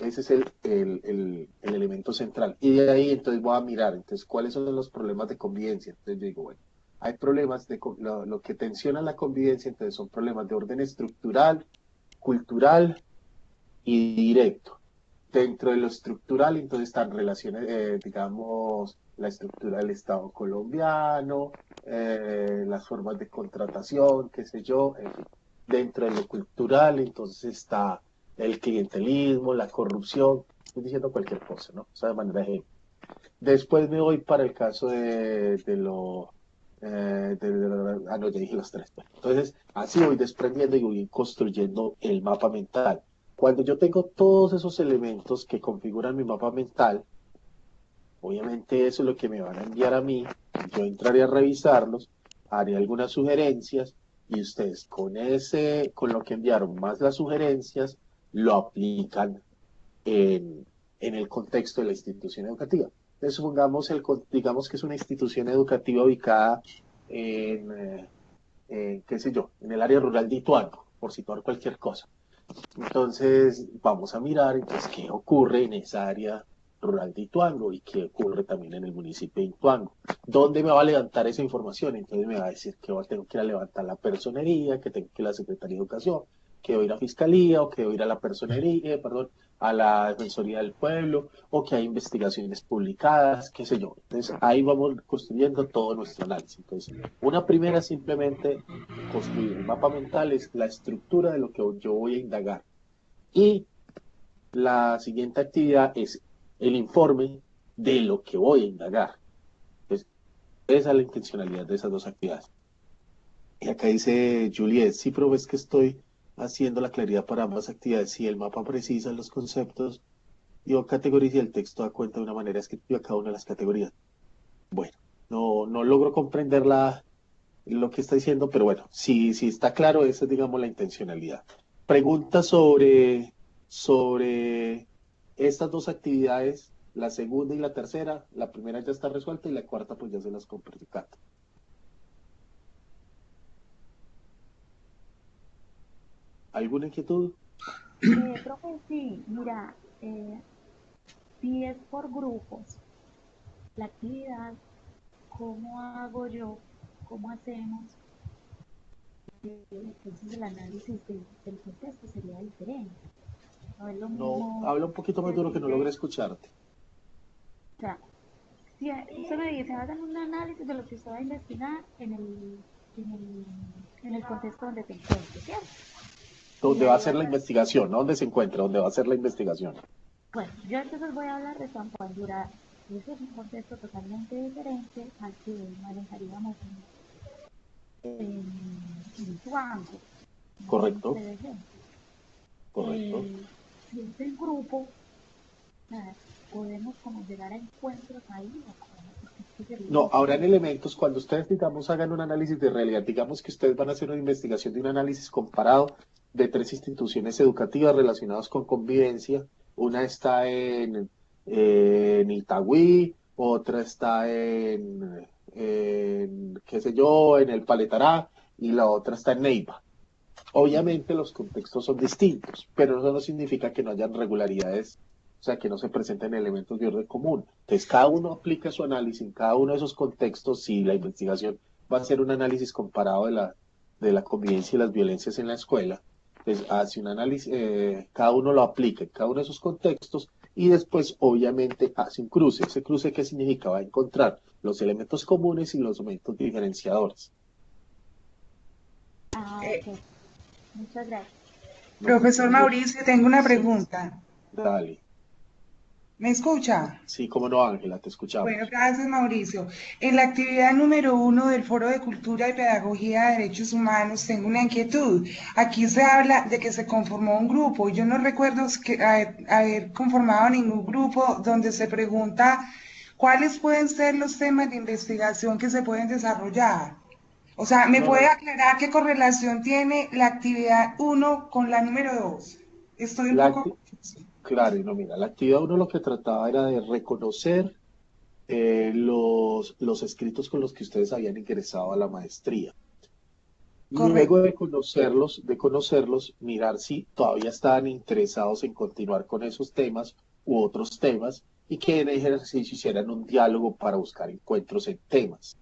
Speaker 1: Ese es el elemento central. Y de ahí entonces voy a mirar, entonces, ¿cuáles son los problemas de convivencia? Entonces yo digo, bueno, hay problemas de lo que tensiona la convivencia, entonces son problemas de orden estructural, cultural y directo. Dentro de lo estructural, entonces están relaciones, digamos, la estructura del Estado colombiano, las formas de contratación, qué sé yo, en fin. Dentro de lo cultural, entonces está el clientelismo, la corrupción, estoy diciendo cualquier cosa, ¿no? O sea, de manera de ejemplo. Después me voy para el caso no, ya dije las tres. Entonces, así voy desprendiendo y voy construyendo el mapa mental. Cuando yo tengo todos esos elementos que configuran mi mapa mental, obviamente eso es lo que me van a enviar a mí, yo entraré a revisarlos, haré algunas sugerencias y ustedes con lo que enviaron más las sugerencias, lo aplican en el contexto de la institución educativa. Entonces, supongamos, digamos que es una institución educativa ubicada qué sé yo, en el área rural de Ituango, por situar cualquier cosa. Entonces, vamos a mirar entonces qué ocurre en esa área rural de Ituango y qué ocurre también en el municipio de Ituango. ¿Dónde me va a levantar esa información? Entonces me va a decir que tengo que ir a levantar la personería, que tengo que ir a la Secretaría de Educación, que debo ir a Fiscalía o que debo ir a la personería, perdón, a la Defensoría del Pueblo, o que hay investigaciones publicadas, qué sé yo. Entonces ahí vamos construyendo todo nuestro análisis. Entonces, una primera simplemente construir el mapa mental es la estructura de lo que yo voy a indagar. Y la siguiente actividad es el informe de lo que voy a indagar. Entonces, esa es la intencionalidad de esas dos actividades. Y acá dice Juliet, sí, pero es que estoy haciendo la claridad para ambas actividades. Si el mapa precisa los conceptos, yo categorizo y el texto da cuenta de una manera escrita cada una de las categorías. Bueno, no logro comprender lo que está diciendo, pero bueno, si está claro, esa es, digamos, la intencionalidad. Pregunta sobre estas dos actividades, la segunda y la tercera. La primera ya está resuelta y la cuarta pues ya se las compartí. ¿Alguna inquietud?
Speaker 8: Profe, sí, mira, si es por grupos, la actividad, ¿cómo hago yo? ¿Cómo hacemos? Entonces el análisis del contexto sería diferente. No es lo mismo.
Speaker 1: No, habla un poquito más duro que no logre escucharte.
Speaker 8: O sea, si usted me dice, hagan un análisis de lo que usted va a investigar en el contexto donde se encuentre, ¿cierto?
Speaker 1: ¿Dónde va a ser la investigación? ¿No? ¿Dónde se encuentra? ¿Dónde va a ser la investigación?
Speaker 8: Bueno, yo entonces voy a hablar de San Juan Durazno. Ese es un contexto totalmente diferente al que manejaríamos en Ituango.
Speaker 1: Correcto. Correcto.
Speaker 8: Si es en grupo, podemos como llegar a encuentros ahí.
Speaker 1: No, ahora en elementos, cuando ustedes, digamos, hagan un análisis de realidad, digamos que ustedes van a hacer una investigación de un análisis comparado de 3 instituciones educativas relacionadas con convivencia. Una está en Itagüí, otra está qué sé yo, en el Paletará, y la otra está en Neiva. Obviamente los contextos son distintos, pero eso no significa que no hayan regularidades, o sea, que no se presenten elementos de orden común. Entonces, cada uno aplica su análisis en cada uno de esos contextos. Si la investigación va a ser un análisis comparado de la convivencia y las violencias en la escuela, pues hace un análisis, cada uno lo aplica en cada uno de esos contextos y después, obviamente, hace un cruce. ¿Ese cruce qué significa? Va a encontrar los elementos comunes y los elementos diferenciadores.
Speaker 8: Ok. Muchas gracias.
Speaker 6: Profesor Mauricio, tengo una pregunta.
Speaker 1: Dale.
Speaker 6: ¿Me escucha?
Speaker 1: Sí, cómo no, Ángela, te escuchamos.
Speaker 6: Bueno, gracias, Mauricio. En la actividad número 1 del Foro de Cultura y Pedagogía de Derechos Humanos tengo una inquietud. Aquí se habla de que se conformó un grupo. Yo no recuerdo haber conformado ningún grupo donde se pregunta ¿cuáles pueden ser los temas de investigación que se pueden desarrollar? O sea, ¿me
Speaker 1: No,
Speaker 6: puede
Speaker 1: no,
Speaker 6: aclarar qué correlación tiene la actividad uno con la número 2? Estoy un
Speaker 1: la,
Speaker 6: poco
Speaker 1: acti-
Speaker 6: confusa.
Speaker 1: claro, y no, mira, la actividad uno lo que trataba era de reconocer los escritos con los que ustedes habían ingresado a la maestría. Luego
Speaker 6: Correcto.
Speaker 1: de conocerlos, mirar si todavía estaban interesados en continuar con esos temas u otros temas y que en ejercicio hicieran un diálogo para buscar encuentros en temas.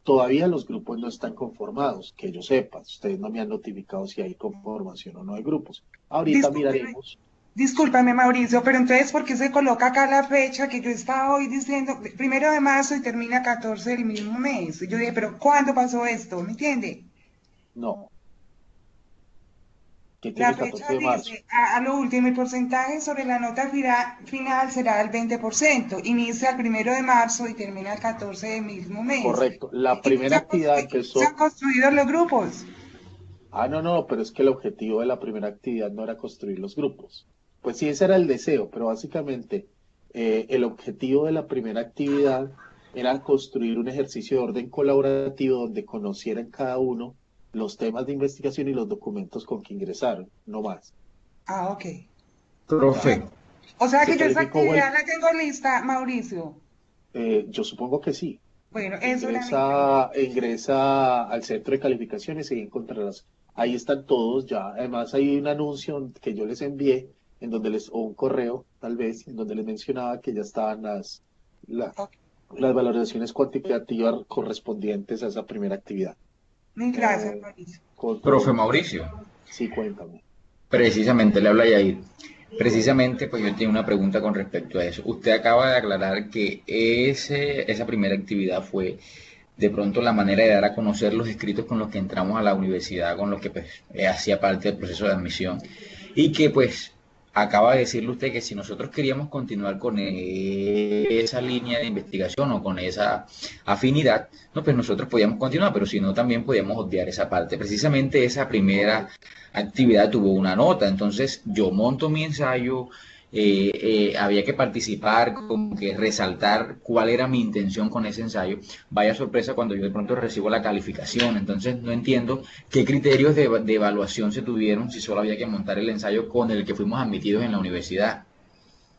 Speaker 1: Todavía los grupos no están conformados, que yo sepa. Ustedes no me han notificado si hay conformación o no de grupos. Ahorita
Speaker 6: Discúlpeme,
Speaker 1: miraremos.
Speaker 6: discúlpame, Mauricio, pero entonces, ¿por qué se coloca acá la fecha que yo estaba hoy diciendo, 1 de marzo y termina 14 del mismo mes? Y yo dije, ¿pero cuándo pasó esto? ¿Me entiende?
Speaker 1: No, que
Speaker 6: La
Speaker 1: tiene
Speaker 6: fecha
Speaker 1: 14 de marzo.
Speaker 6: dice, a lo último, el porcentaje sobre la nota final será el 20%. Inicia el 1 de marzo y termina el 14 del mismo mes.
Speaker 1: Correcto. La
Speaker 6: Y no
Speaker 1: primera actividad
Speaker 6: se han
Speaker 1: empezó.
Speaker 6: construido los grupos.
Speaker 1: Ah, no, no, pero es que el objetivo de la primera actividad no era construir los grupos. Pues sí, ese era el deseo, pero básicamente el objetivo de la primera actividad era construir un ejercicio de orden colaborativo donde conocieran cada uno los temas de investigación y los documentos con que ingresaron, no más.
Speaker 6: Ah, ok.
Speaker 3: Profe,
Speaker 6: O sea
Speaker 1: Se
Speaker 6: que yo esa
Speaker 1: calificó,
Speaker 6: actividad la tengo lista, Mauricio.
Speaker 1: yo supongo que sí.
Speaker 6: Bueno, eso era mi pregunta.
Speaker 1: Ingresa al centro de calificaciones y ahí encontrarás. Ahí están todos ya. Además, hay un anuncio que yo les envié o un correo, tal vez, en donde les mencionaba que ya estaban
Speaker 6: Ok.
Speaker 1: las valoraciones cuantitativas correspondientes a esa primera actividad.
Speaker 6: Mil gracias,
Speaker 1: Eh,
Speaker 6: Mauricio.
Speaker 1: con todo
Speaker 3: profe
Speaker 1: gusto.
Speaker 3: Mauricio,
Speaker 1: Sí, cuéntame.
Speaker 3: precisamente le habla Yair. Precisamente, pues yo tengo una pregunta con respecto a eso. Usted acaba de aclarar que esa primera actividad fue de pronto la manera de dar a conocer los escritos con los que entramos a la universidad, con los que pues hacía parte del proceso de admisión, y que pues acaba de decirle usted que si nosotros queríamos continuar con esa línea de investigación o con esa afinidad, no, pues nosotros podíamos continuar, pero si no, también podíamos obviar esa parte. Precisamente esa primera actividad tuvo una nota, entonces yo monto mi ensayo, había que participar, como que resaltar cuál era mi intención con ese ensayo. Vaya sorpresa cuando yo de pronto recibo la calificación, entonces no entiendo qué criterios de evaluación se tuvieron si solo había que montar el ensayo con el que fuimos admitidos en la universidad.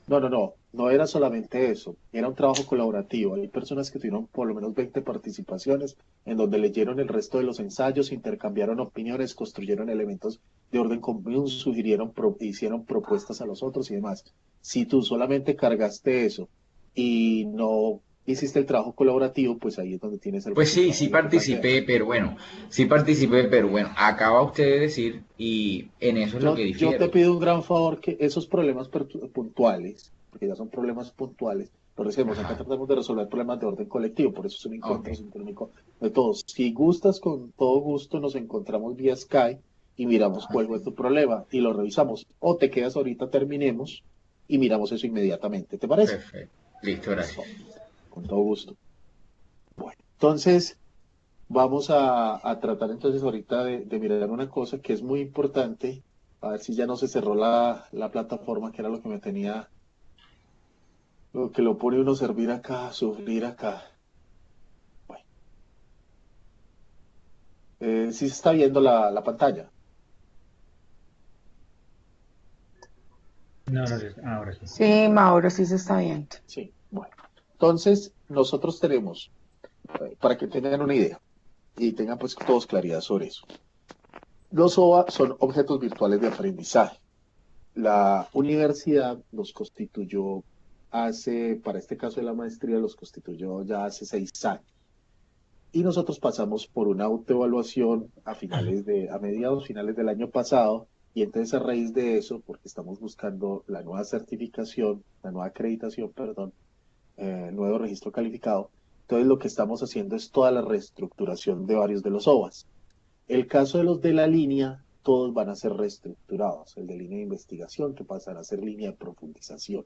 Speaker 1: No, no, no, no era solamente eso, era un trabajo colaborativo. Hay personas que tuvieron por lo menos 20 participaciones en donde leyeron el resto de los ensayos, intercambiaron opiniones, construyeron elementos de orden común, hicieron propuestas a los otros y demás. Si tú solamente cargaste eso y no hiciste el trabajo colaborativo, pues ahí es donde tienes el
Speaker 3: Pues sí,
Speaker 1: resultado
Speaker 3: sí
Speaker 1: de lo que planteas.
Speaker 3: participé, pero bueno, sí participé, pero bueno, acaba usted de decir y en eso es lo que
Speaker 1: Yo te
Speaker 3: difiero.
Speaker 1: pido un gran favor que esos problemas puntuales, porque ya son problemas puntuales, lo decimos, acá
Speaker 3: Ajá,
Speaker 1: tratamos de resolver problemas de orden colectivo, por eso es un
Speaker 3: ok,
Speaker 1: encuentro sintónico de todos. Si gustas, con todo gusto nos encontramos vía Skype y miramos
Speaker 3: ajá,
Speaker 1: cuál fue tu problema y lo revisamos. O te quedas ahorita, terminemos y miramos eso inmediatamente. ¿Te parece?
Speaker 3: perfecto, listo, gracias.
Speaker 1: Con todo gusto. Bueno, entonces vamos a tratar entonces ahorita de mirar una cosa que es muy importante, a ver si ya no se cerró la plataforma, que era lo que me tenía, lo que lo pone uno a servir acá, a sufrir acá. Bueno, sí se está viendo la pantalla.
Speaker 7: No, no sé. Ahora sí.
Speaker 2: Sí, Mauro, sí se está viendo.
Speaker 1: Sí, bueno. Entonces, nosotros tenemos, para que tengan una idea y tengan pues todos claridad sobre eso. Los OVA son objetos virtuales de aprendizaje. La universidad los constituyó para este caso de la maestría, los constituyó ya hace 6 años. Y nosotros pasamos por una autoevaluación a mediados finales del año pasado, y entonces a raíz de eso, porque estamos buscando la nueva certificación, la nueva acreditación, perdón, nuevo registro calificado, entonces lo que estamos haciendo es toda la reestructuración de varios de los OVAs. El caso de los de la línea, todos van a ser reestructurados. El de línea de investigación, que pasará a ser línea de profundización.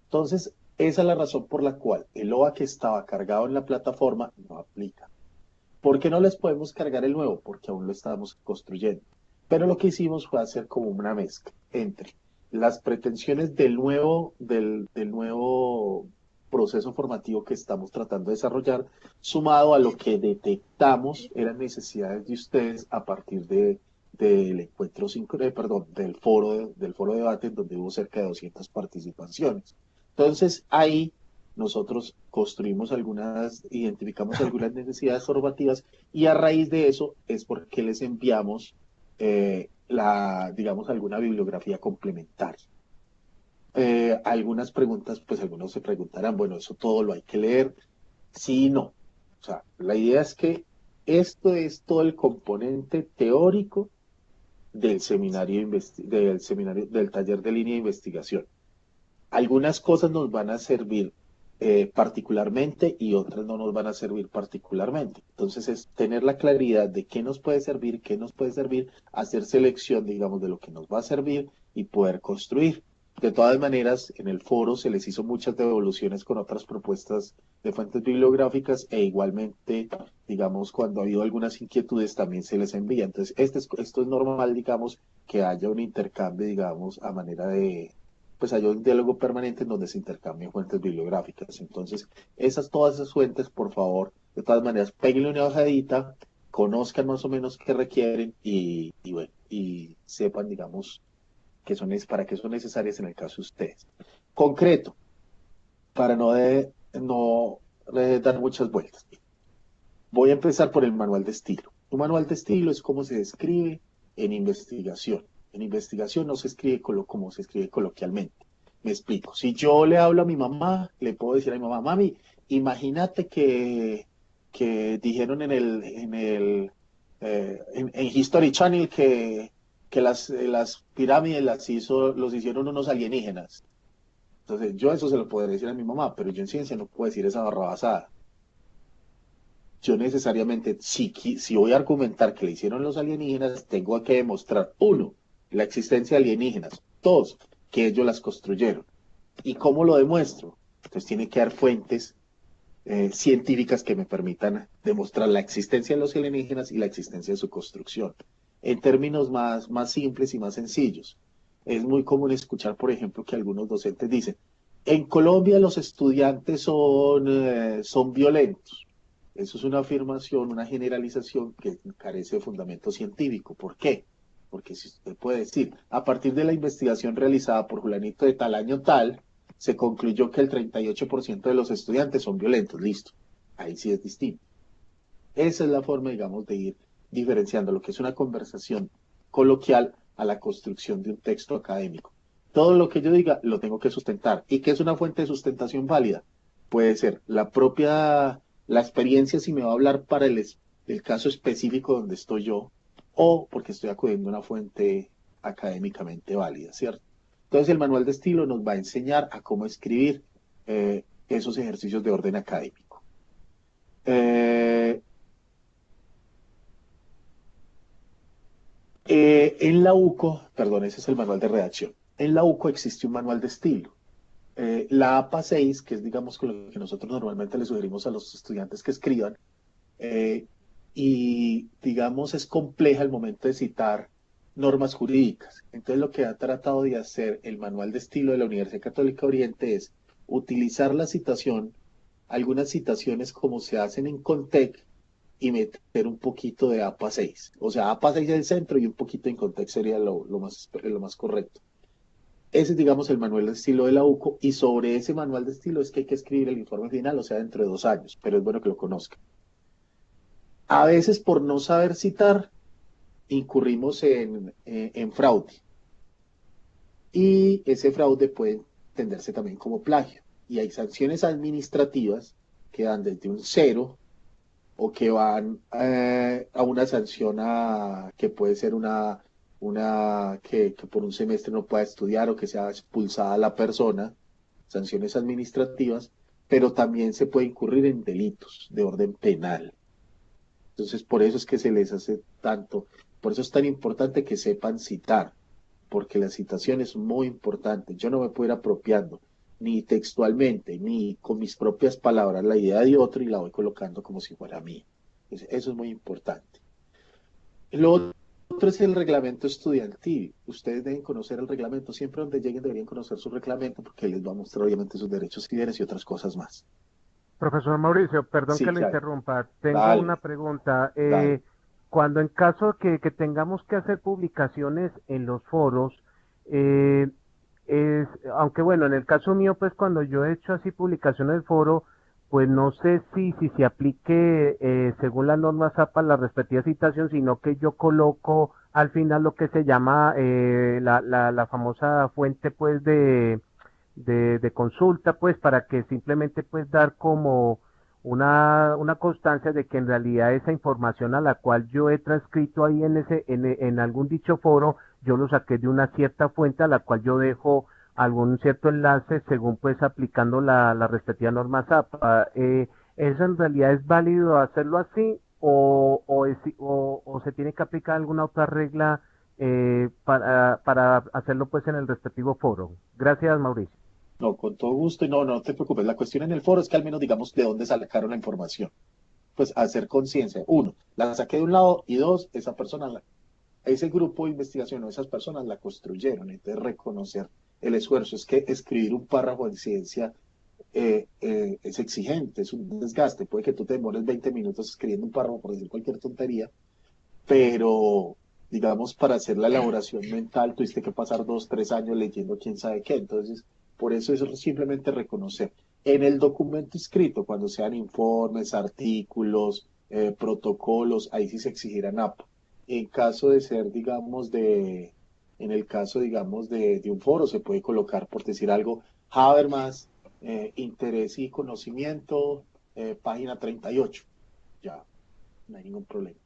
Speaker 1: Entonces, esa es la razón por la cual el OVA que estaba cargado en la plataforma no aplica. ¿Por qué no les podemos cargar el nuevo? Porque aún lo estamos construyendo. Pero lo que hicimos fue hacer como una mezcla entre las pretensiones del nuevo proceso formativo que estamos tratando de desarrollar, sumado a lo que detectamos eran necesidades de ustedes a partir del encuentro, perdón, del foro de debate, en donde hubo cerca de 200 participaciones. Entonces, ahí nosotros identificamos algunas necesidades formativas, y a raíz de eso es porque les enviamos digamos, alguna bibliografía complementaria. Algunas preguntas, pues algunos se preguntarán, bueno, ¿eso todo lo hay que leer? Sí y no. O sea, la idea es que esto es todo el componente teórico del del taller de línea de investigación. Algunas cosas nos van a servir particularmente y otras no nos van a servir particularmente. Entonces es tener la claridad de qué nos puede servir, hacer selección, digamos, de lo que nos va a servir y poder construir. De todas maneras, en el foro se les hizo muchas devoluciones con otras propuestas de fuentes bibliográficas, e igualmente, digamos, cuando ha habido algunas inquietudes también se les envía. Entonces, esto es normal, digamos, que haya un intercambio, digamos, a manera de, pues haya un diálogo permanente en donde se intercambien fuentes bibliográficas. Entonces, todas esas fuentes, por favor, de todas maneras, péguenle una hojadita, conozcan más o menos qué requieren y bueno, y sepan, digamos, para qué son necesarias en el caso de ustedes. Concreto, para no dar muchas vueltas. Voy a empezar por el manual de estilo. Un manual de estilo es cómo se describe en investigación. En investigación no se escribe como se escribe coloquialmente. Me explico. Si yo le hablo a mi mamá, le puedo decir a mi mamá, mami, imagínate que dijeron en History Channel que las pirámides los hicieron unos alienígenas. Entonces, yo eso se lo podría decir a mi mamá, pero yo en ciencia no puedo decir esa barrabasada. Yo necesariamente, si voy a argumentar que le hicieron los alienígenas, tengo que demostrar, uno, la existencia de alienígenas, dos, que ellos las construyeron. ¿Y cómo lo demuestro? Entonces tiene que haber fuentes científicas que me permitan demostrar la existencia de los alienígenas y la existencia de su construcción. En términos más simples y más sencillos, es muy común escuchar, por ejemplo, que algunos docentes dicen, en Colombia los estudiantes son violentos. Eso es una afirmación, una generalización que carece de fundamento científico. ¿Por qué? Porque si usted puede decir, a partir de la investigación realizada por Julanito de tal año tal, se concluyó que el 38% de los estudiantes son violentos. Listo. Ahí sí es distinto. Esa es la forma, digamos, de ir diferenciando lo que es una conversación coloquial a la construcción de un texto académico. Todo lo que yo diga lo tengo que sustentar. ¿Y qué es una fuente de sustentación válida? Puede ser la experiencia, si me va a hablar para el caso específico donde estoy yo, o porque estoy acudiendo a una fuente académicamente válida, ¿cierto? Entonces el manual de estilo nos va a enseñar a cómo escribir esos ejercicios de orden académico. En la UCO, perdón, ese es el manual de redacción. En la UCO existe un manual de estilo. La APA 6, que es, digamos, con lo que nosotros normalmente le sugerimos a los estudiantes que escriban, y, digamos, es compleja al momento de citar normas jurídicas. Entonces, lo que ha tratado de hacer el manual de estilo de la Universidad Católica Oriente es utilizar la citación, algunas citaciones como se hacen en Contec, y meter un poquito de APA 6. O sea, APA 6 es el centro y un poquito en Contec sería lo más correcto. Ese es, digamos, el manual de estilo de la UCO, y sobre ese manual de estilo es que hay que escribir el informe final, o sea, dentro de 2 años, pero es bueno que lo conozcan. A veces, por no saber citar, incurrimos en fraude, y ese fraude puede entenderse también como plagio, y hay sanciones administrativas que dan desde un 0 o que van a una sanción que puede ser que por un semestre no pueda estudiar o que sea expulsada la persona, sanciones administrativas, pero también se puede incurrir en delitos de orden penal. Entonces, por eso es que se les hace tanto, por eso es tan importante que sepan citar, porque la citación es muy importante. Yo no me puedo ir apropiando, ni textualmente, ni con mis propias palabras, la idea de otro y la voy colocando como si fuera mía. Eso es muy importante. Lo otro es el reglamento estudiantil. Ustedes deben conocer el reglamento. Siempre donde lleguen deberían conocer su reglamento porque les va a mostrar obviamente sus derechos y deberes y otras cosas más.
Speaker 4: Profesor Mauricio, perdón
Speaker 1: Sí,
Speaker 4: que lo
Speaker 1: claro.
Speaker 4: interrumpa. Tengo una
Speaker 1: Dale,
Speaker 4: pregunta.
Speaker 1: dale.
Speaker 4: Cuando en caso que tengamos que hacer publicaciones en los foros, eh, aunque bueno, en el caso mío, pues cuando yo he hecho así publicaciones del foro, pues no sé si se aplique según las normas APA la respectiva citación, sino que yo coloco al final lo que se llama la famosa fuente pues de consulta, pues para que simplemente pues dar como una constancia de que en realidad esa información a la cual yo he transcrito ahí en algún dicho foro, yo lo saqué de una cierta fuente a la cual yo dejo algún cierto enlace según pues aplicando la respectiva norma SAPA. ¿Eso en realidad es válido hacerlo así o se tiene que aplicar alguna otra regla para hacerlo pues en el respectivo foro? Gracias, Mauricio.
Speaker 1: No, con todo gusto y no te preocupes. La cuestión en el foro es que al menos digamos de dónde sacaron la información. Pues hacer conciencia. Uno, la saqué de un lado y dos, ese grupo de investigación o esas personas la construyeron. Entonces reconocer el esfuerzo. Es que escribir un párrafo en ciencia es exigente, es un desgaste. Puede que tú te demores 20 minutos escribiendo un párrafo por decir cualquier tontería, pero digamos, para hacer la elaboración mental tuviste que pasar 2, 3 años leyendo quién sabe qué. Entonces, por eso es simplemente reconocer. En el documento escrito, cuando sean informes, artículos, protocolos, ahí sí se exigirán APA. En caso de ser, digamos, en el caso, digamos, de un foro, se puede colocar, por decir algo, Habermas, interés y conocimiento, página 38. Ya, no hay ningún problema.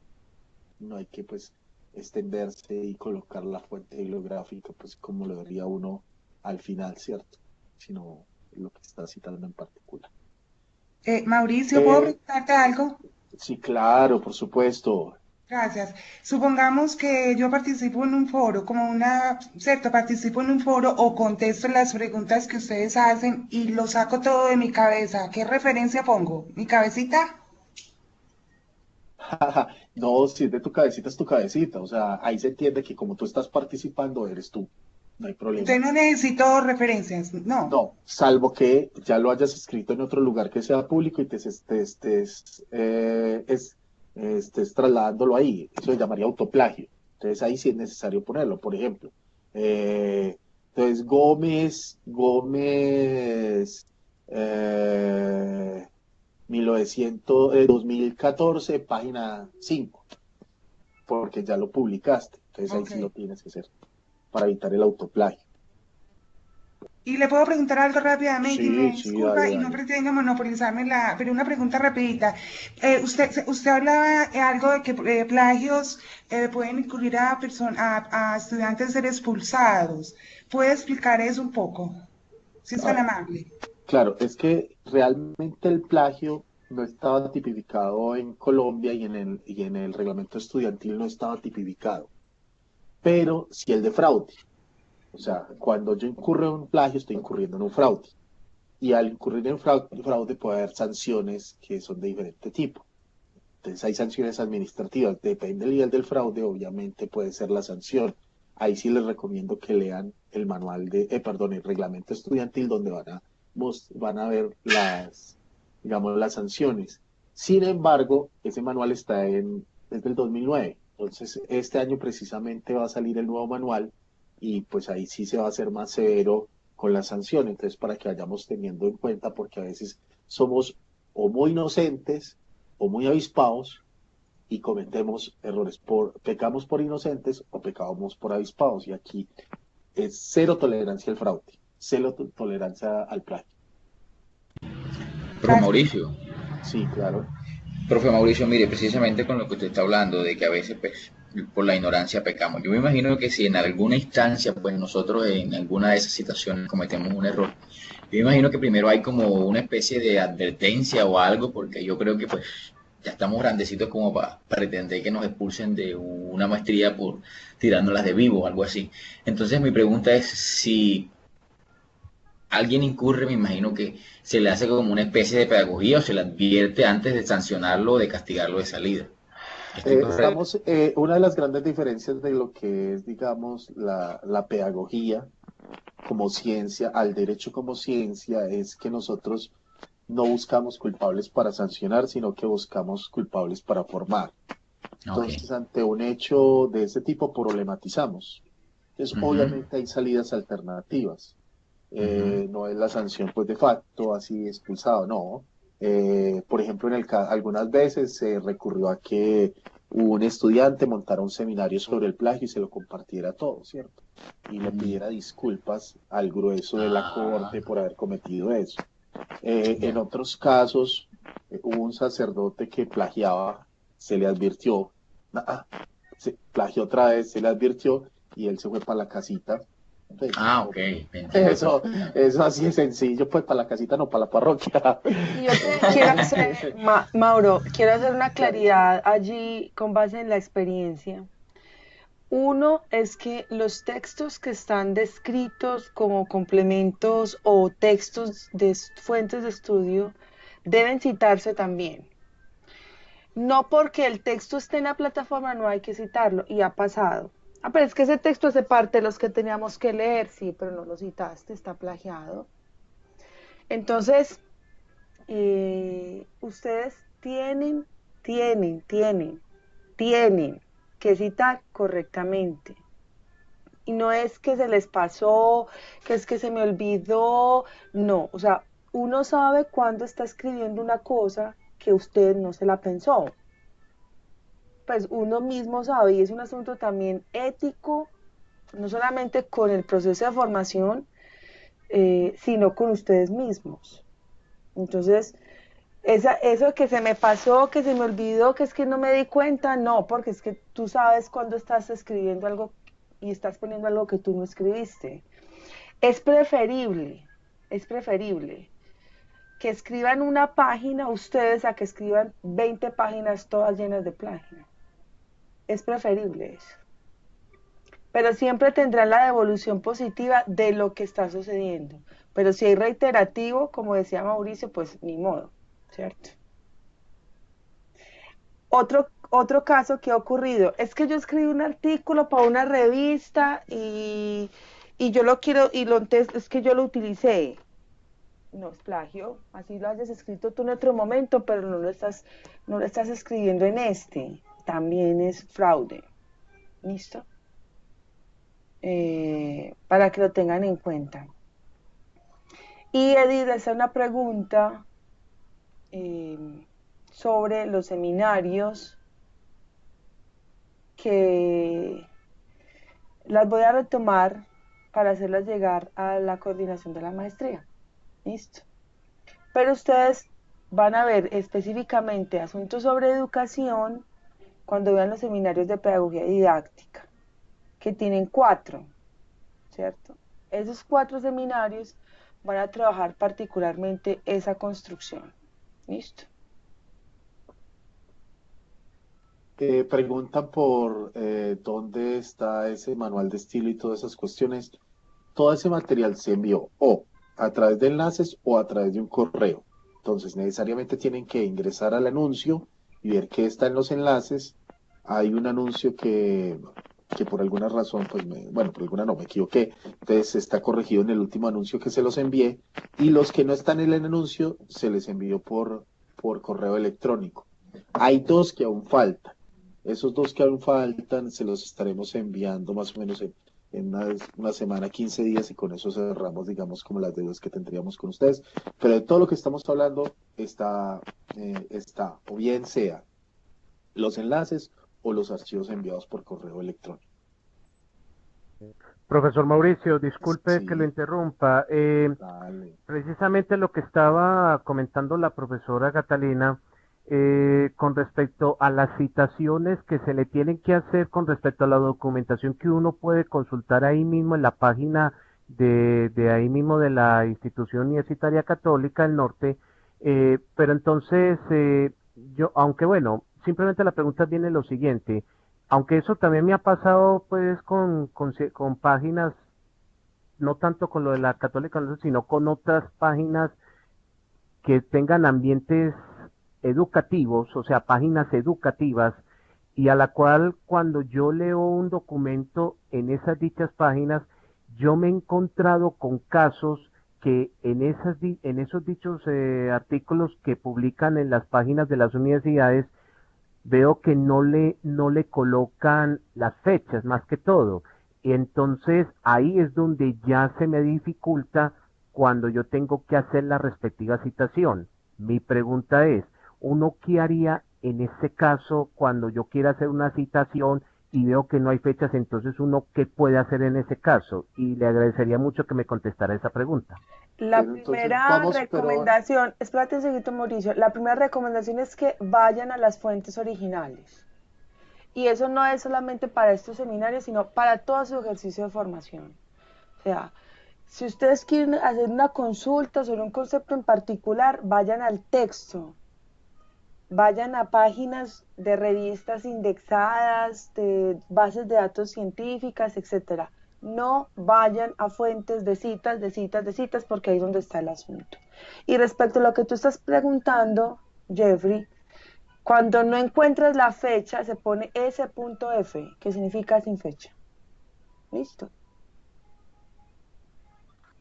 Speaker 1: No hay que, pues, extenderse y colocar la fuente bibliográfica, pues, como lo vería uno al final, ¿cierto? Sino lo que está citando en particular.
Speaker 6: Mauricio, ¿puedo
Speaker 1: Eh,
Speaker 6: preguntarte algo?
Speaker 1: sí, claro, por supuesto.
Speaker 6: Gracias. Supongamos que yo participo en un foro, ¿cierto? Participo en un foro o contesto las preguntas que ustedes hacen y lo saco todo de mi cabeza. ¿Qué referencia pongo? ¿Mi cabecita?
Speaker 1: No, si es de tu cabecita, es tu cabecita. O sea, ahí se entiende que como tú estás participando, eres tú. No hay problema.
Speaker 6: Entonces no necesito referencias, no.
Speaker 1: No, salvo que ya lo hayas escrito en otro lugar que sea público y estés trasladándolo ahí. Eso se llamaría autoplagio. Entonces ahí sí es necesario ponerlo. Por ejemplo, entonces Gómez, 2014, página 5, porque ya lo publicaste. Entonces ahí
Speaker 6: Ok.
Speaker 1: sí lo tienes que hacer para evitar el autoplagio.
Speaker 6: Y le puedo preguntar algo rápidamente y me
Speaker 1: Sí, dale,
Speaker 6: disculpa y no
Speaker 1: dale.
Speaker 6: pretendo monopolizarme pero una pregunta rapidita. Usted hablaba algo de que plagios pueden incurrir a estudiantes ser expulsados. ¿Puede explicar eso un poco? Si es tan
Speaker 1: Ah,
Speaker 6: amable.
Speaker 1: claro, es que realmente el plagio no estaba tipificado en Colombia y en el reglamento estudiantil no estaba tipificado, pero sí el de fraude. O sea, cuando yo incurro en un plagio, estoy incurriendo en un fraude. Y al incurrir en fraude puede haber sanciones que son de diferente tipo. Entonces hay sanciones administrativas. Depende del nivel del fraude, obviamente puede ser la sanción. Ahí sí les recomiendo que lean el manual el reglamento estudiantil donde van a ver digamos, las sanciones. Sin embargo, ese manual es del 2009. Entonces, este año precisamente va a salir el nuevo manual y pues ahí sí se va a hacer más severo con las sanciones. Entonces, para que vayamos teniendo en cuenta, porque a veces somos o muy inocentes o muy avispados y cometemos errores, pecamos por inocentes o pecamos por avispados. Y aquí es cero tolerancia al fraude, cero tolerancia al plagio.
Speaker 3: Profe
Speaker 6: Gracias.
Speaker 3: Mauricio,
Speaker 1: Sí, claro.
Speaker 3: profe Mauricio, mire, precisamente con lo que usted está hablando, de que a veces pues, por la ignorancia pecamos. Yo me imagino que si en alguna instancia, pues nosotros en alguna de esas situaciones cometemos un error, yo me imagino que primero hay como una especie de advertencia o algo, porque yo creo que pues ya estamos grandecitos como para pretender que nos expulsen de una maestría por tirándolas de vivo o algo así. Entonces mi pregunta es si alguien incurre, me imagino que se le hace como una especie de pedagogía o se le advierte antes de sancionarlo o de castigarlo de salida. ¿Estoy correcto?
Speaker 1: Una de las grandes diferencias de lo que es, digamos, la pedagogía como ciencia, al derecho como ciencia, es que nosotros no buscamos culpables para sancionar, sino que buscamos culpables para formar.
Speaker 3: Ok.
Speaker 1: Entonces, ante un hecho de ese tipo, problematizamos. Entonces,
Speaker 3: Ujú,
Speaker 1: obviamente hay salidas alternativas.
Speaker 3: ujú.
Speaker 1: No es la sanción, pues, de facto, así expulsado, no. Por ejemplo, algunas veces se recurrió a que un estudiante montara un seminario sobre el plagio y se lo compartiera todo, ¿cierto? Y le
Speaker 3: Mm.
Speaker 1: pidiera disculpas al grueso de la
Speaker 3: Ah,
Speaker 1: corte por haber cometido eso. En
Speaker 3: ya.
Speaker 1: otros casos, hubo un sacerdote que plagiaba, se le advirtió, ah, se plagió otra vez, se le advirtió y él se fue para la casita. Pues,
Speaker 3: Ah,
Speaker 1: no,
Speaker 3: ok, entiendo.
Speaker 1: eso así de sencillo, pues para la casita, no para la parroquia.
Speaker 2: Y yo quiero hacer, Mauro, quiero hacer una
Speaker 1: Claro.
Speaker 2: claridad allí con base en la experiencia. Uno es que los textos que están descritos como complementos o textos de fuentes de estudio deben citarse también. No porque el texto esté en la plataforma no hay que citarlo, y ha pasado. Ah, pero es que ese texto hace parte de los que teníamos que leer, sí, pero no lo citaste, está plagiado. Entonces, ustedes tienen que citar correctamente. Y no es que se les pasó, que es que se me olvidó, no, o sea, uno sabe cuándo está escribiendo una cosa que usted no se la pensó. Pues uno mismo sabe y es un asunto también ético, no solamente con el proceso de formación, sino con ustedes mismos. Entonces, eso que se me pasó, que se me olvidó, que es que no me di cuenta, no, porque es que tú sabes cuando estás escribiendo algo y estás poniendo algo que tú no escribiste. Es preferible, es preferible que escriban una página ustedes a que escriban 20 páginas todas llenas de plagio. Es preferible eso. Pero siempre tendrán la devolución positiva de lo que está sucediendo. Pero si hay reiterativo, como decía Mauricio, pues ni modo, ¿cierto? Otro caso que ha ocurrido es que yo escribí un artículo para una revista y yo lo quiero, es que yo lo utilicé. No es plagio, así lo hayas escrito tú en otro momento, pero no lo estás escribiendo en este. También es fraude. ¿Listo? Para que lo tengan en cuenta. Y Edith hace una pregunta sobre los seminarios que las voy a retomar para hacerlas llegar a la coordinación de la maestría. ¿Listo? Pero ustedes van a ver específicamente asuntos sobre educación cuando vean los seminarios de pedagogía didáctica, que tienen 4, ¿cierto? Esos 4 seminarios van a trabajar particularmente esa construcción. ¿Listo?
Speaker 1: Preguntan por dónde está ese manual de estilo y todas esas cuestiones. Todo ese material se envió o a través de enlaces o a través de un correo. Entonces, necesariamente tienen que ingresar al anuncio y ver qué está en los enlaces. Hay un anuncio que por alguna razón, pues, bueno, por alguna no me equivoqué. Entonces, está corregido en el último anuncio que se los envié y los que no están en el anuncio se les envió por correo electrónico. Hay 2 que aún faltan. Esos 2 que aún faltan se los estaremos enviando más o menos en una semana, 15 días, y con eso cerramos, digamos, como las deudas que tendríamos con ustedes. Pero de todo lo que estamos hablando está, o bien sea los enlaces o los archivos enviados por correo electrónico.
Speaker 4: Profesor Mauricio, disculpe que lo
Speaker 1: Sí,
Speaker 4: interrumpa.
Speaker 1: dale.
Speaker 4: Precisamente lo que estaba comentando la profesora Catalina con respecto a las citaciones que se le tienen que hacer con respecto a la documentación que uno puede consultar ahí mismo en la página de ahí mismo de la Institución Universitaria Católica del Norte. Pero entonces, yo, aunque bueno, simplemente la pregunta viene lo siguiente. Aunque eso también me ha pasado pues con páginas, no tanto con lo de la Católica, sino con otras páginas que tengan ambientes educativos, o sea, páginas educativas, y a la cual cuando yo leo un documento en esas dichas páginas, yo me he encontrado con casos que en esos dichos artículos que publican en las páginas de las universidades, veo que no le colocan las fechas más que todo. Y entonces ahí es donde ya se me dificulta cuando yo tengo que hacer la respectiva citación. Mi pregunta es, ¿uno qué haría en ese caso cuando yo quiera hacer una citación y veo que no hay fechas? Entonces, ¿uno qué puede hacer en ese caso? Y le agradecería mucho que me contestara esa pregunta.
Speaker 2: La
Speaker 1: Pero entonces
Speaker 2: primera
Speaker 1: vamos, pero
Speaker 2: recomendación, espérate un segundo, Mauricio, la primera recomendación es que vayan a las fuentes originales. Y eso no es solamente para estos seminarios, sino para todo su ejercicio de formación. O sea, si ustedes quieren hacer una consulta sobre un concepto en particular, vayan al texto, vayan a páginas de revistas indexadas, de bases de datos científicas, etcétera. No vayan a fuentes de citas, de citas, de citas, porque ahí es donde está el asunto. Y respecto a lo que tú estás preguntando, Jeffrey, cuando no encuentras la fecha, se pone S.F, que significa sin fecha. ¿Listo?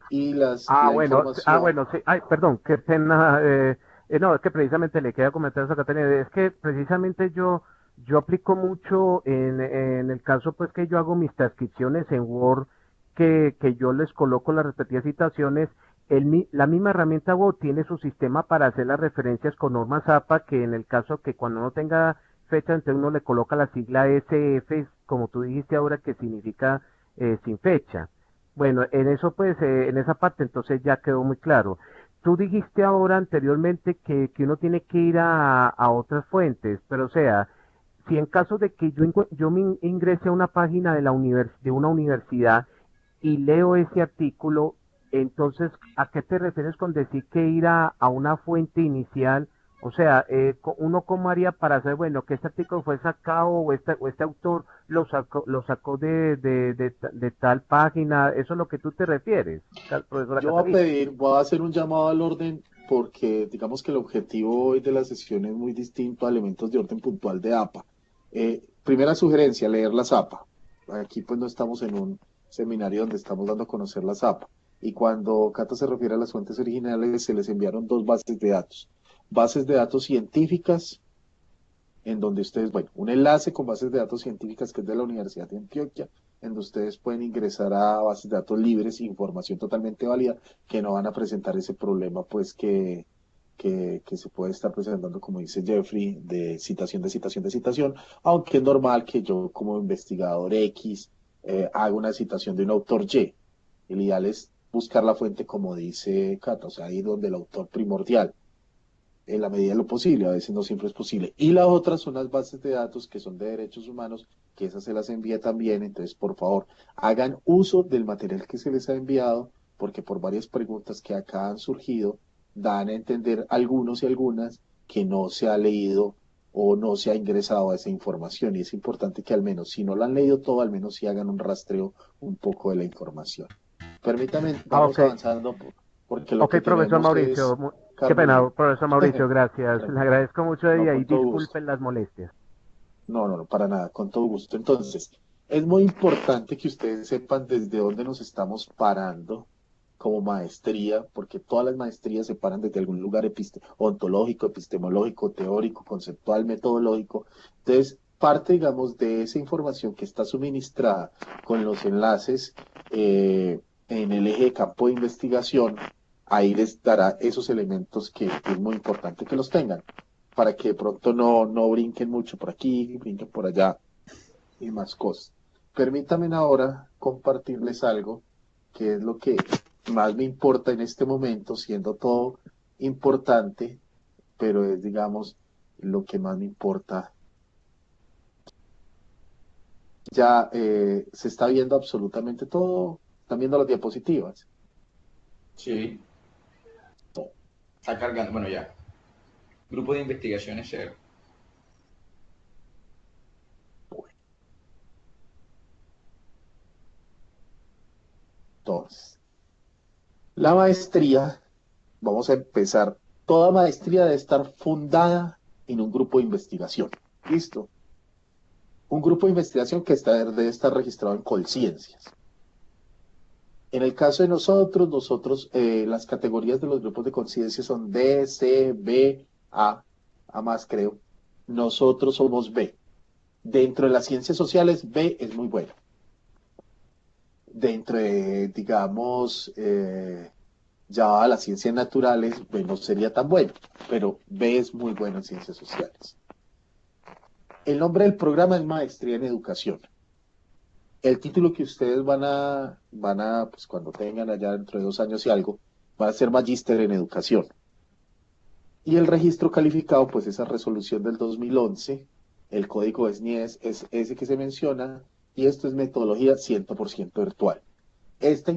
Speaker 1: y la información,
Speaker 4: Bueno, sí. Ay, perdón, qué pena. No, es que precisamente le quería comentar eso a Caterina. Es que precisamente yo aplico mucho en el caso, pues, que yo hago mis transcripciones en Word, que yo les coloco las respectivas citaciones. La misma herramienta Word tiene su sistema para hacer las referencias con normas APA, que en el caso que cuando no tenga fecha, entonces uno le coloca la sigla SF, como tú dijiste ahora, que significa sin fecha. Bueno, en eso pues, en esa parte entonces ya quedó muy claro. Tú dijiste ahora anteriormente que uno tiene que ir a otras fuentes, pero o sea, si en caso de que yo me ingrese a una página de de una universidad y leo ese artículo, entonces, ¿a qué te refieres con decir que ir a una fuente inicial? O sea, uno cómo haría para saber, bueno, que este artículo fue sacado o este autor lo sacó de tal página. ¿Eso es lo que tú te refieres, profesora
Speaker 1: yo voy a
Speaker 4: Catalina?
Speaker 1: pedir, voy a hacer un llamado al orden porque digamos que el objetivo hoy de la sesión es muy distinto a elementos de orden puntual de APA. Primera sugerencia, leer las APA. Aquí pues no estamos en un seminario donde estamos dando a conocer las APA. Y cuando Cata se refiere a las fuentes originales, se les enviaron dos bases de datos. Bases de datos científicas, en donde ustedes, bueno, un enlace con bases de datos científicas que es de la Universidad de Antioquia, en donde ustedes pueden ingresar a bases de datos libres, información totalmente válida, que no van a presentar ese problema, pues que se puede estar presentando, como dice Jeffrey, de citación, de citación, de citación, aunque es normal que yo como investigador X haga una citación de un autor Y. El ideal es buscar la fuente como dice Cata, o sea, ahí donde el autor primordial en la medida de lo posible, a veces no siempre es posible. Y la otra son las bases de datos que son de derechos humanos, que esas se las envía también, entonces por favor, hagan uso del material que se les ha enviado, porque por varias preguntas que acá han surgido, dan a entender algunos y algunas que no se ha leído o no se ha ingresado a esa información, y es importante que al menos, si no lo han leído todo, al menos sí hagan un rastreo un poco de la información. Permítame, vamos
Speaker 4: Ok,
Speaker 1: avanzando, porque lo
Speaker 4: ok,
Speaker 1: que
Speaker 4: profesor
Speaker 1: tenemos es,
Speaker 4: Mauricio. Qué pena,
Speaker 1: Carmen,
Speaker 4: profesor Mauricio, gracias. Le agradezco mucho
Speaker 1: no,
Speaker 4: y ahí
Speaker 1: con todo gusto.
Speaker 4: disculpen las molestias.
Speaker 1: No, no, no, para nada, con todo gusto. Entonces, es muy importante que ustedes sepan desde dónde nos estamos parando como maestría, porque todas las maestrías se paran desde algún lugar ontológico, epistemológico, teórico, conceptual, metodológico. Entonces, parte, digamos, de esa información que está suministrada con los enlaces en el eje de campo de investigación, ahí les dará esos elementos que es muy importante que los tengan para que de pronto no brinquen mucho por aquí, brinquen por allá y más cosas. Permítanme ahora compartirles algo que es lo que más me importa en este momento, siendo todo importante, pero es, digamos, lo que más me importa. Ya se está viendo absolutamente todo, están viendo las diapositivas.
Speaker 3: Sí, está cargando. Bueno, ya. Grupo de investigaciones cero.
Speaker 1: Entonces, la maestría, vamos a empezar, toda maestría debe estar fundada en un grupo de investigación. ¿Listo? Un grupo de investigación que debe estar registrado en Colciencias. En el caso de nosotros, las categorías de los grupos de conciencia son D, C, B, A más creo. Nosotros somos B. Dentro de las ciencias sociales, B es muy bueno. Dentro de, digamos, ya las ciencias naturales, B no sería tan bueno, pero B es muy bueno en ciencias sociales. El nombre del programa es Maestría en Educación. El título que ustedes van a, pues cuando tengan allá dentro de 2 años y algo, van a ser Magíster en Educación. Y el registro calificado, pues esa resolución del 2011, el código SNIES es ese que se menciona, y esto es metodología 100% virtual. Esta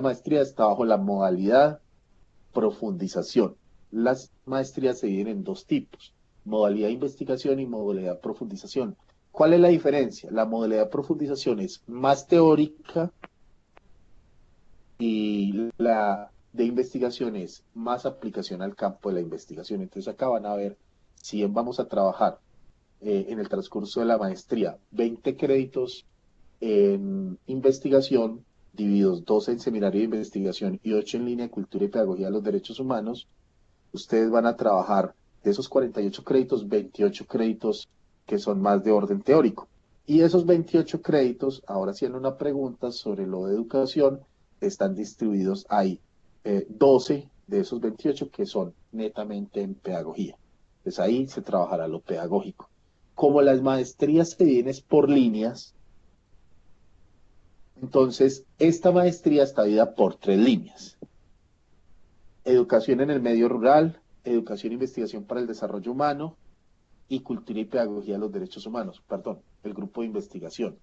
Speaker 1: maestría está bajo la modalidad profundización. Las maestrías se dividen en 2 tipos, modalidad investigación y modalidad profundización. ¿Cuál es la diferencia? La modalidad de profundización es más teórica y la de investigación es más aplicación al campo de la investigación. Entonces acá van a ver si vamos a trabajar en el transcurso de la maestría 20 créditos en investigación, divididos 12 en seminario de investigación y 8 en línea de cultura y pedagogía de los derechos humanos. Ustedes van a trabajar de esos 48 créditos, 28 créditos que son más de orden teórico. Y esos 28 créditos, ahora haciendo una pregunta sobre lo de educación, están distribuidos ahí. 12 de esos 28 que son netamente en pedagogía. Entonces ahí se trabajará lo pedagógico. Como las maestrías se dividen por líneas, entonces esta maestría está dividida por 3 líneas. Educación en el medio rural, educación e investigación para el desarrollo humano, y cultura y pedagogía de los derechos humanos, el grupo de investigación.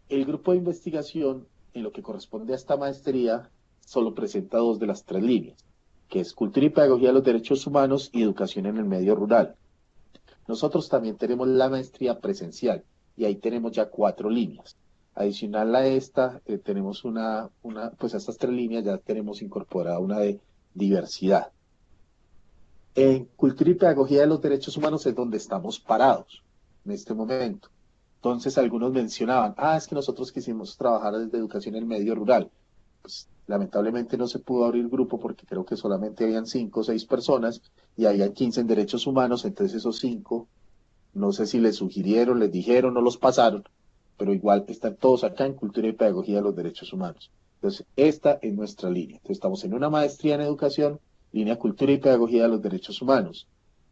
Speaker 1: El grupo de investigación, en lo que corresponde a esta maestría, solo presenta 2 de las 3 líneas, que es cultura y pedagogía de los derechos humanos y educación en el medio rural. Nosotros también tenemos la maestría presencial, y ahí tenemos ya 4 líneas. Adicional a esta, tenemos pues a estas 3 líneas ya tenemos incorporada una de diversidad. En cultura y pedagogía de los derechos humanos es donde estamos parados en este momento. Entonces algunos mencionaban, es que nosotros quisimos trabajar desde educación en el medio rural. Pues lamentablemente no se pudo abrir grupo porque creo que solamente habían 5 o 6 personas y habían 15 en derechos humanos, entonces esos 5, no sé si les sugirieron, les dijeron, no los pasaron, pero igual están todos acá en cultura y pedagogía de los derechos humanos. Entonces esta es nuestra línea. Entonces estamos en una maestría en educación, línea cultura y pedagogía de los derechos humanos.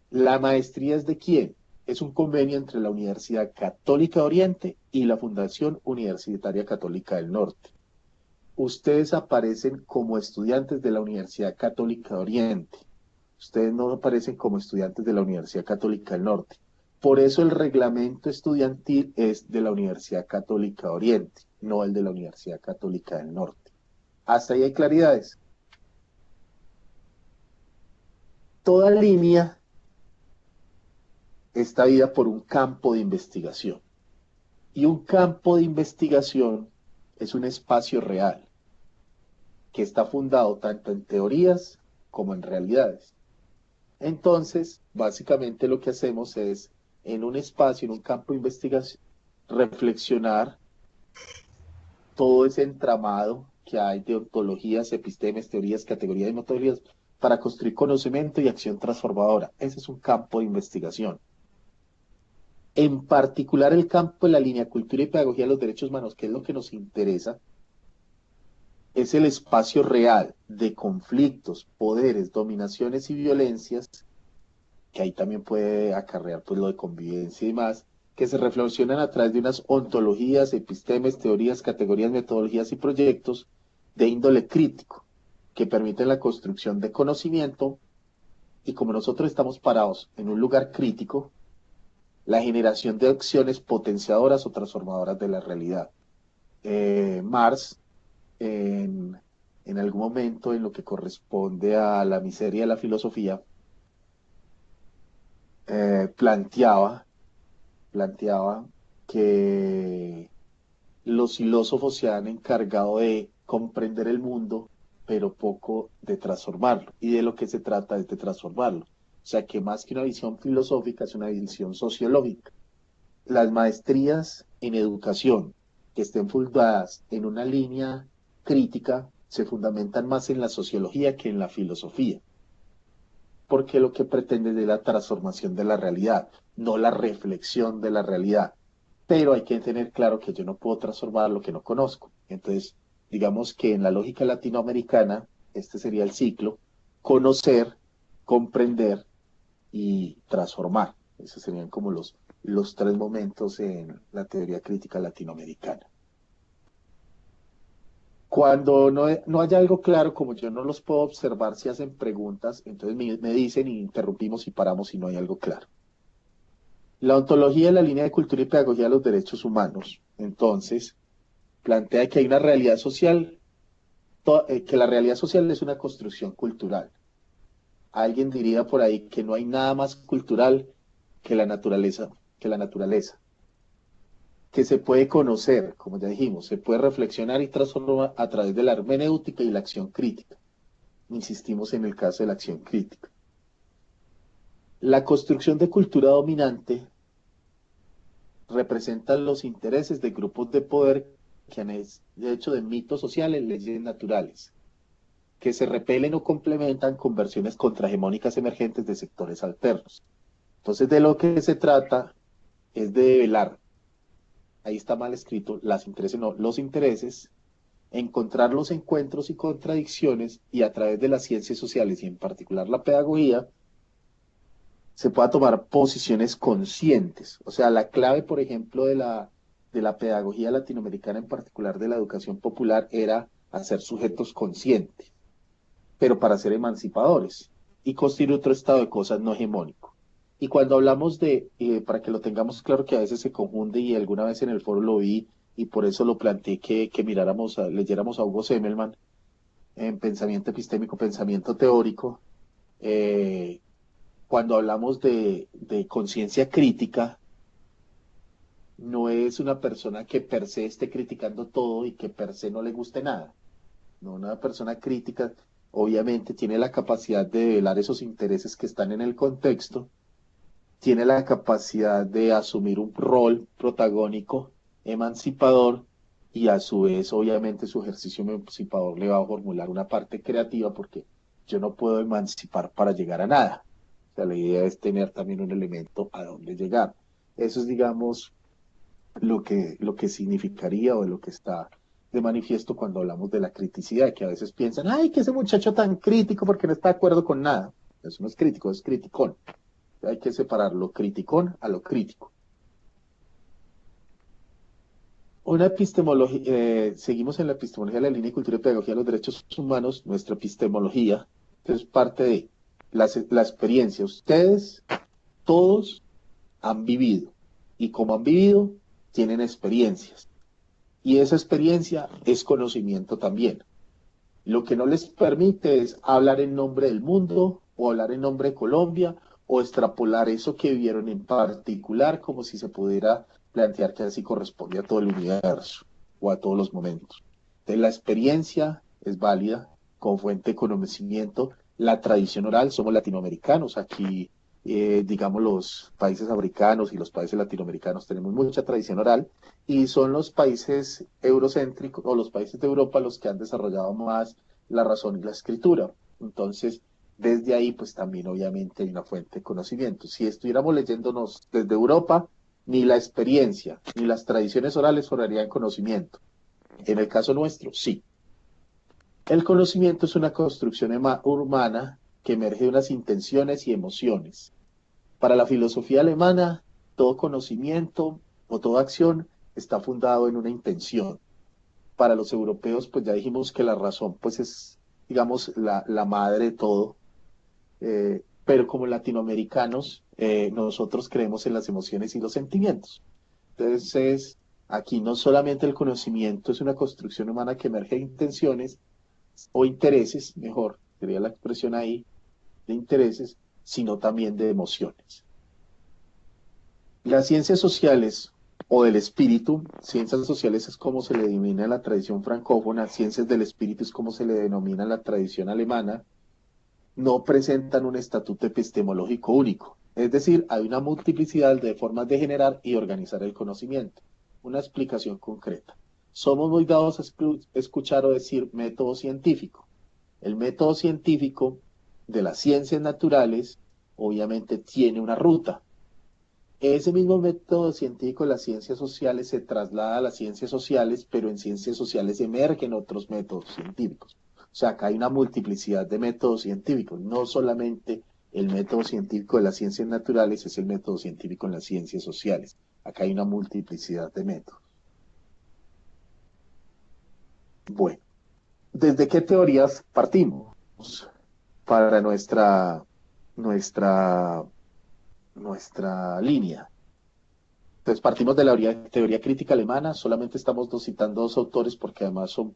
Speaker 1: ¿La maestría es de quién? Es un convenio entre la Universidad Católica de Oriente y la Fundación Universitaria Católica del Norte. Ustedes aparecen como estudiantes de la Universidad Católica de Oriente. Ustedes no aparecen como estudiantes de la Universidad Católica del Norte. Por eso el reglamento estudiantil es de la Universidad Católica de Oriente, no el de la Universidad Católica del Norte. ¿Hasta ahí hay claridades? Toda línea está vida por un campo de investigación. Y un campo de investigación es un espacio real, que está fundado tanto en teorías como en realidades. Entonces, básicamente lo que hacemos es, en un espacio, en un campo de investigación, reflexionar todo ese entramado que hay de ontologías, epistemes, teorías, categorías y metodologías para construir conocimiento y acción transformadora. Ese es un campo de investigación. En particular el campo de la línea cultura y pedagogía de los derechos humanos, que es lo que nos interesa, es el espacio real de conflictos, poderes, dominaciones y violencias, que ahí también puede acarrear pues lo de convivencia y más, que se reflexionan a través de unas ontologías, epistemes, teorías, categorías, metodologías y proyectos de índole crítico, que permiten la construcción de conocimiento, y como nosotros estamos parados en un lugar crítico, la generación de acciones potenciadoras o transformadoras de la realidad. Marx, en algún momento en lo que corresponde a la miseria de la filosofía, planteaba que los filósofos se han encargado de comprender el mundo, pero poco de transformarlo. Y de lo que se trata es de transformarlo. sea que más que una visión filosófica es una visión sociológica. Las maestrías en educación que estén fundadas en una línea crítica se fundamentan más en la sociología que en la filosofía, porque lo que pretende es la transformación de la realidad, no la reflexión de la realidad. Pero hay que tener claro que yo no puedo transformar lo que no conozco. Entonces, digamos que en la lógica latinoamericana, este sería el ciclo: conocer, comprender y transformar. Esos serían como los tres momentos en la teoría crítica latinoamericana. Cuando no haya algo claro, como yo no los puedo observar si hacen preguntas, entonces me dicen y interrumpimos y paramos si no hay algo claro. La ontología de la línea de cultura y pedagogía de los derechos humanos, entonces, plantea que hay una realidad social, que la realidad social es una construcción cultural. Alguien diría por ahí que no hay nada más cultural que la naturaleza, que se puede conocer, como ya dijimos, se puede reflexionar y transformar a través de la hermenéutica y la acción crítica. Insistimos en el caso de la acción crítica. La construcción de cultura dominante representa los intereses de grupos de poder que han hecho de mitos sociales leyes naturales, que se repelen o complementan con versiones contrahegemónicas emergentes de sectores alternos. Entonces, de lo que se trata es de velar, ahí está mal escrito, los intereses, encontrar los encuentros y contradicciones, y a través de las ciencias sociales y en particular la pedagogía, se pueda tomar posiciones conscientes. O sea, la clave, por ejemplo, de la pedagogía latinoamericana, en particular de la educación popular, era hacer sujetos conscientes, pero para ser emancipadores y construir otro estado de cosas no hegemónico. Y cuando hablamos para que lo tengamos claro, que a veces se confunde, y alguna vez en el foro lo vi, y por eso lo planteé que leyéramos a Hugo Semmelmann en Pensamiento Epistémico, Pensamiento Teórico. Cuando hablamos de conciencia crítica, no es una persona que per se esté criticando todo y que per se no le guste nada. No, una persona crítica obviamente tiene la capacidad de velar esos intereses que están en el contexto, tiene la capacidad de asumir un rol protagónico, emancipador, y a su vez, obviamente, su ejercicio emancipador le va a formular una parte creativa, porque yo no puedo emancipar para llegar a nada. O sea, la idea es tener también un elemento a dónde llegar. Eso es, digamos, lo que significaría, o lo que está de manifiesto cuando hablamos de la criticidad, que a veces piensan, ay, que ese muchacho tan crítico porque no está de acuerdo con nada. Eso no es crítico, es criticón. Hay que separar lo criticón a lo crítico. Una epistemología, seguimos en la epistemología de la línea de cultura y pedagogía de los derechos humanos. Nuestra epistemología es parte de la experiencia. Ustedes, todos, han vivido, y como han vivido, tienen experiencias. Y esa experiencia es conocimiento también. Lo que no les permite es hablar en nombre del mundo, o hablar en nombre de Colombia, o extrapolar eso que vivieron en particular, como si se pudiera plantear que así corresponde a todo el universo o a todos los momentos. Entonces, la experiencia es válida como fuente de conocimiento. La tradición oral, somos latinoamericanos, aquí digamos los países africanos y los países latinoamericanos tenemos mucha tradición oral, y son los países eurocéntricos o los países de Europa los que han desarrollado más la razón y la escritura. Entonces, desde ahí, pues también obviamente hay una fuente de conocimiento. Si estuviéramos leyéndonos desde Europa, ni la experiencia ni las tradiciones orales formarían conocimiento. En el caso nuestro, sí. El conocimiento es una construcción humana que emerge de unas intenciones y emociones. Para la filosofía alemana, todo conocimiento o toda acción está fundado en una intención. Para los europeos, pues ya dijimos que la razón pues es, digamos, la madre de todo. Pero como latinoamericanos, nosotros creemos en las emociones y los sentimientos. Entonces, aquí no solamente el conocimiento es una construcción humana que emerge de intenciones o intereses, mejor, sería la expresión ahí, de intereses, sino también de emociones. Las ciencias sociales o del espíritu, ciencias sociales es como se le denomina en la tradición francófona, ciencias del espíritu es como se le denomina en la tradición alemana, no presentan un estatuto epistemológico único. Es decir, hay una multiplicidad de formas de generar y organizar el conocimiento. Una explicación concreta. Somos muy dados a escuchar o decir método científico. El método científico de las ciencias naturales obviamente tiene una ruta. Ese mismo método científico de las ciencias sociales se traslada a las ciencias sociales, pero en ciencias sociales emergen otros métodos científicos. O sea, acá hay una multiplicidad de métodos científicos, no solamente el método científico de las ciencias naturales es el método científico en las ciencias sociales. Acá hay una multiplicidad de métodos. Bueno, ¿desde qué teorías partimos para nuestra línea? Entonces partimos de la teoría crítica alemana, solamente estamos citando dos autores porque además son,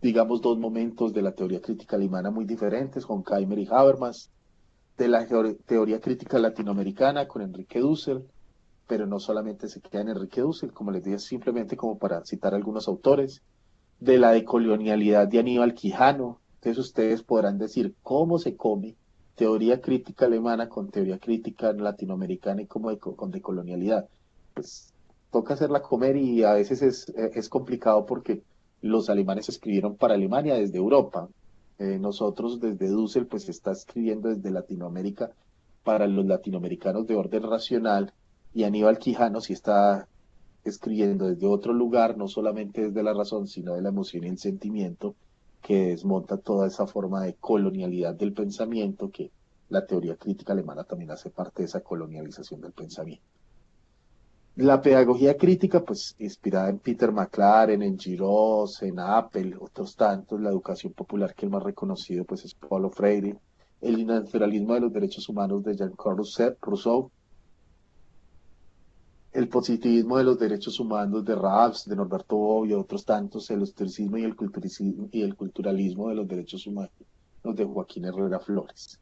Speaker 1: digamos, dos momentos de la teoría crítica alemana muy diferentes, Horkheimer y Habermas, de la teoría crítica latinoamericana con Enrique Dussel, pero no solamente se queda en Enrique Dussel, como les dije, simplemente como para citar algunos autores, de la decolonialidad de Aníbal Quijano. Entonces ustedes podrán decir cómo se come teoría crítica alemana con teoría crítica latinoamericana y como con decolonialidad. Pues toca hacerla comer y a veces es complicado porque los alemanes escribieron para Alemania desde Europa. Nosotros desde Dussel pues está escribiendo desde Latinoamérica para los latinoamericanos de orden racional y Aníbal Quijano sí está escribiendo desde otro lugar, no solamente desde la razón, sino de la emoción y el sentimiento, que desmonta toda esa forma de colonialidad del pensamiento, que la teoría crítica alemana también hace parte de esa colonialización del pensamiento. La pedagogía crítica, pues inspirada en Peter McLaren, en Giraud, en Apple, otros tantos, la educación popular que el más reconocido pues es Paulo Freire, el naturalismo de los derechos humanos de Jean-Claude Rousseau, el positivismo de los derechos humanos de Rawls, de Norberto Bobbio, otros tantos, el historicismo y el culturalismo de los derechos humanos de Joaquín Herrera Flores.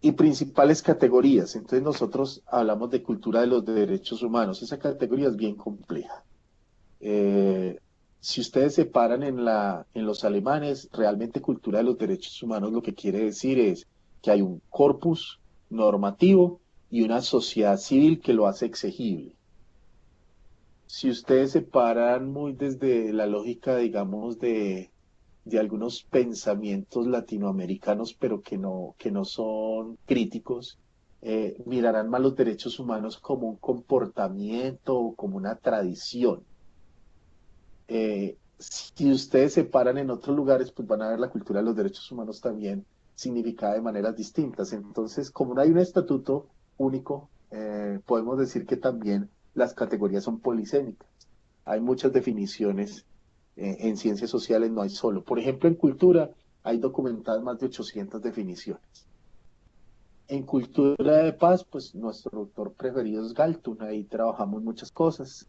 Speaker 1: Y principales categorías. Entonces nosotros hablamos de cultura de los derechos humanos. Esa categoría es bien compleja. Si ustedes se paran en los alemanes, realmente cultura de los derechos humanos lo que quiere decir es que hay un corpus normativo y una sociedad civil que lo hace exigible. Si ustedes se paran muy desde la lógica, digamos, de algunos pensamientos latinoamericanos, pero que no son críticos, mirarán más los derechos humanos como un comportamiento o como una tradición. Si ustedes se paran en otros lugares, pues van a ver la cultura de los derechos humanos también significada de maneras distintas. Entonces, como no hay un estatuto único, podemos decir que también las categorías son polisémicas. Hay muchas definiciones, en ciencias sociales no hay solo. Por ejemplo, en cultura hay documentadas más de 800 definiciones. En cultura de paz, pues nuestro autor preferido es Galton, ahí trabajamos muchas cosas.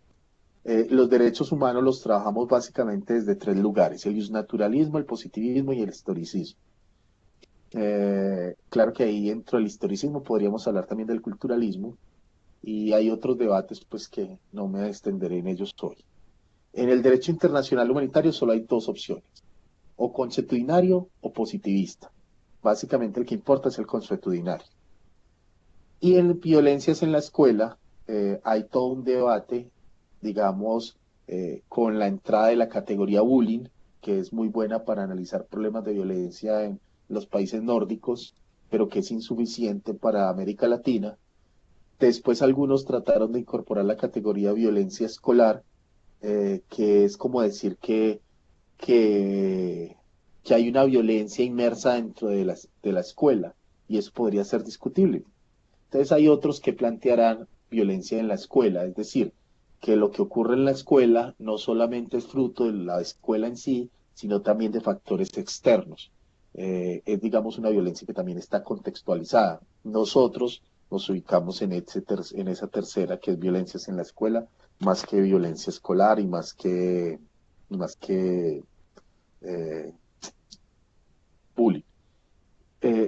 Speaker 1: Los derechos humanos los trabajamos básicamente desde tres lugares: el naturalismo, el positivismo y el historicismo. Claro que ahí dentro del historicismo podríamos hablar también del culturalismo, y hay otros debates pues que no me extenderé en ellos hoy. En el derecho internacional humanitario solo hay dos opciones: o consuetudinario o positivista. Básicamente el que importa es el consuetudinario. Y en violencias en la escuela hay todo un debate, digamos, con la entrada de la categoría bullying, que es muy buena para analizar problemas de violencia en los países nórdicos, pero que es insuficiente para América Latina. Después algunos trataron de incorporar la categoría violencia escolar, que es como decir que hay una violencia inmersa dentro de la escuela, y eso podría ser discutible. Entonces hay otros que plantearán violencia en la escuela, es decir, que lo que ocurre en la escuela no solamente es fruto de la escuela en sí, sino también de factores externos. Es, digamos, una violencia que también está contextualizada. Nosotros nos ubicamos en esa tercera, que es violencias en la escuela, más que violencia escolar y más que bullying.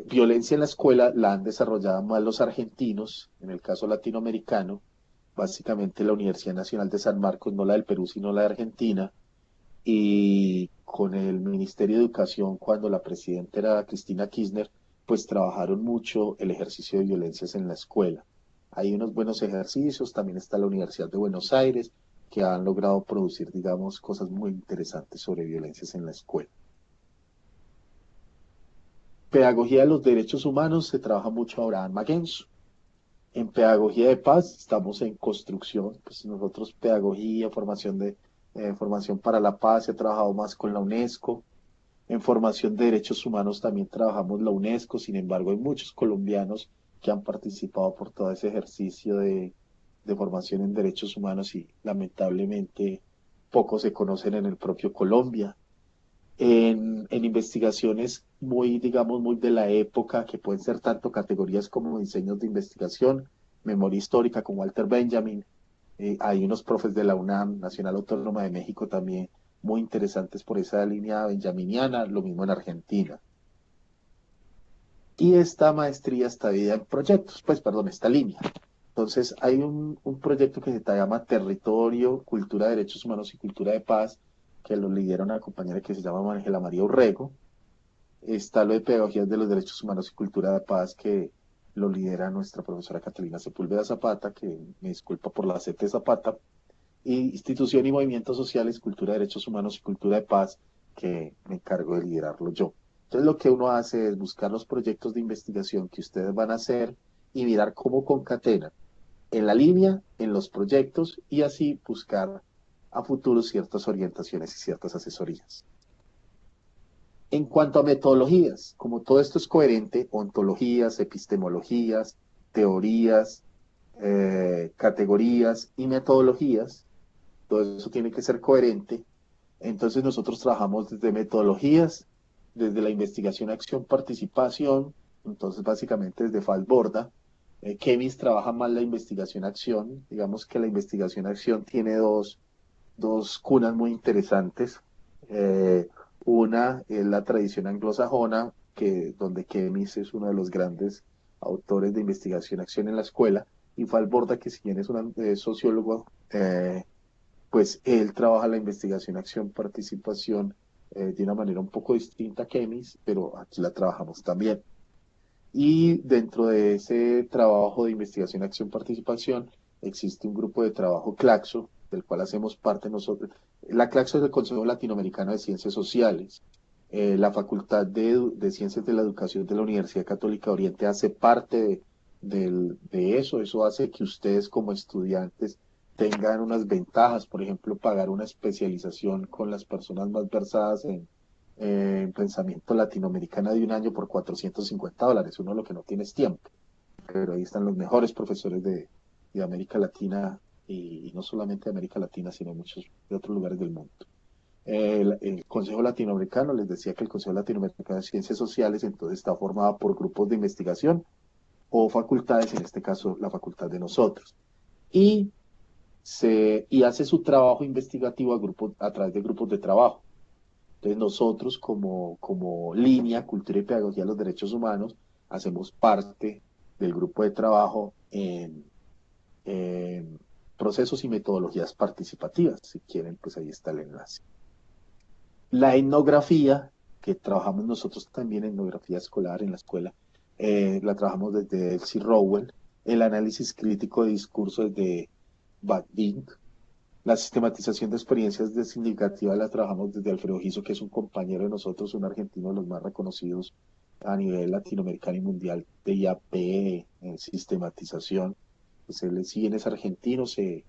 Speaker 1: Violencia en la escuela la han desarrollado más los argentinos, en el caso latinoamericano, básicamente la Universidad Nacional de San Marcos, no la del Perú, sino la de Argentina, y con el Ministerio de Educación, cuando la presidenta era Cristina Kirchner, pues trabajaron mucho el ejercicio de violencias en la escuela. Hay unos buenos ejercicios, también está la Universidad de Buenos Aires, que han logrado producir, digamos, cosas muy interesantes sobre violencias en la escuela. Pedagogía de los derechos humanos, se trabaja mucho ahora en Magenzo. En pedagogía de paz estamos en construcción, pues nosotros pedagogía, formación para la paz, se ha trabajado más con la UNESCO. En formación de derechos humanos también trabajamos la UNESCO, sin embargo hay muchos colombianos que han participado por todo ese ejercicio de formación en derechos humanos y lamentablemente pocos se conocen en el propio Colombia. En investigaciones muy, digamos, muy de la época, que pueden ser tanto categorías como diseños de investigación, memoria histórica con Walter Benjamin. Hay unos profes de la UNAM, Nacional Autónoma de México, también muy interesantes por esa línea benjaminiana, lo mismo en Argentina. Y esta maestría está dividida en proyectos, pues perdón, esta línea. Entonces hay un proyecto que se llama Territorio, Cultura de Derechos Humanos y Cultura de Paz, que lo lidera una compañera que se llama Ángela María Urrego. Está lo de Pedagogías de los Derechos Humanos y Cultura de Paz, que lo lidera nuestra profesora Catalina Sepúlveda Zapata, que me disculpa por la CT Zapata. Y Institución y Movimientos Sociales, Cultura de Derechos Humanos y Cultura de Paz, que me encargo de liderarlo yo. Entonces lo que uno hace es buscar los proyectos de investigación que ustedes van a hacer y mirar cómo concatenan en la línea, en los proyectos, y así buscar a futuro ciertas orientaciones y ciertas asesorías. En cuanto a metodologías, como todo esto es coherente, ontologías, epistemologías, teorías, categorías y metodologías, todo eso tiene que ser coherente. Entonces nosotros trabajamos desde metodologías, desde la investigación, acción, participación, entonces básicamente desde Falborda. Kemis trabaja más la investigación-acción, digamos que la investigación-acción tiene dos cunas muy interesantes. Una es la tradición anglosajona, donde Kemis es uno de los grandes autores de investigación-acción en la escuela, y Falborda, que si bien es un sociólogo, pues él trabaja la investigación, acción, participación de una manera un poco distinta a Kemis, pero aquí la trabajamos también. Y dentro de ese trabajo de investigación, acción, participación, existe un grupo de trabajo CLACSO, del cual hacemos parte nosotros. La CLACSO es el Consejo Latinoamericano de Ciencias Sociales. La Facultad de Ciencias de la Educación de la Universidad Católica Oriente hace parte de eso. Eso hace que ustedes como estudiantes tengan unas ventajas, por ejemplo, pagar una especialización con las personas más versadas en pensamiento latinoamericano de un año por $450. Uno lo que no tiene es tiempo, pero ahí están los mejores profesores de América Latina, y no solamente de América Latina, sino muchos de otros lugares del mundo. El Consejo Latinoamericano, les decía que el Consejo Latinoamericano de Ciencias Sociales entonces está formado por grupos de investigación o facultades, en este caso la facultad de nosotros, y hace su trabajo investigativo a través de grupos de trabajo. Entonces nosotros como línea Cultura y Pedagogía de los Derechos Humanos hacemos parte del grupo de trabajo en procesos y metodologías participativas. Si quieren, pues ahí está el enlace. La etnografía, que trabajamos nosotros también, etnografía escolar en la escuela, la trabajamos desde Elsie Rowell. El análisis crítico de discurso desde Bading. La sistematización de experiencias significativas la trabajamos desde Alfredo Giso, que es un compañero de nosotros, un argentino de los más reconocidos a nivel latinoamericano y mundial de IAP en sistematización. Pues él, si bien es argentino, se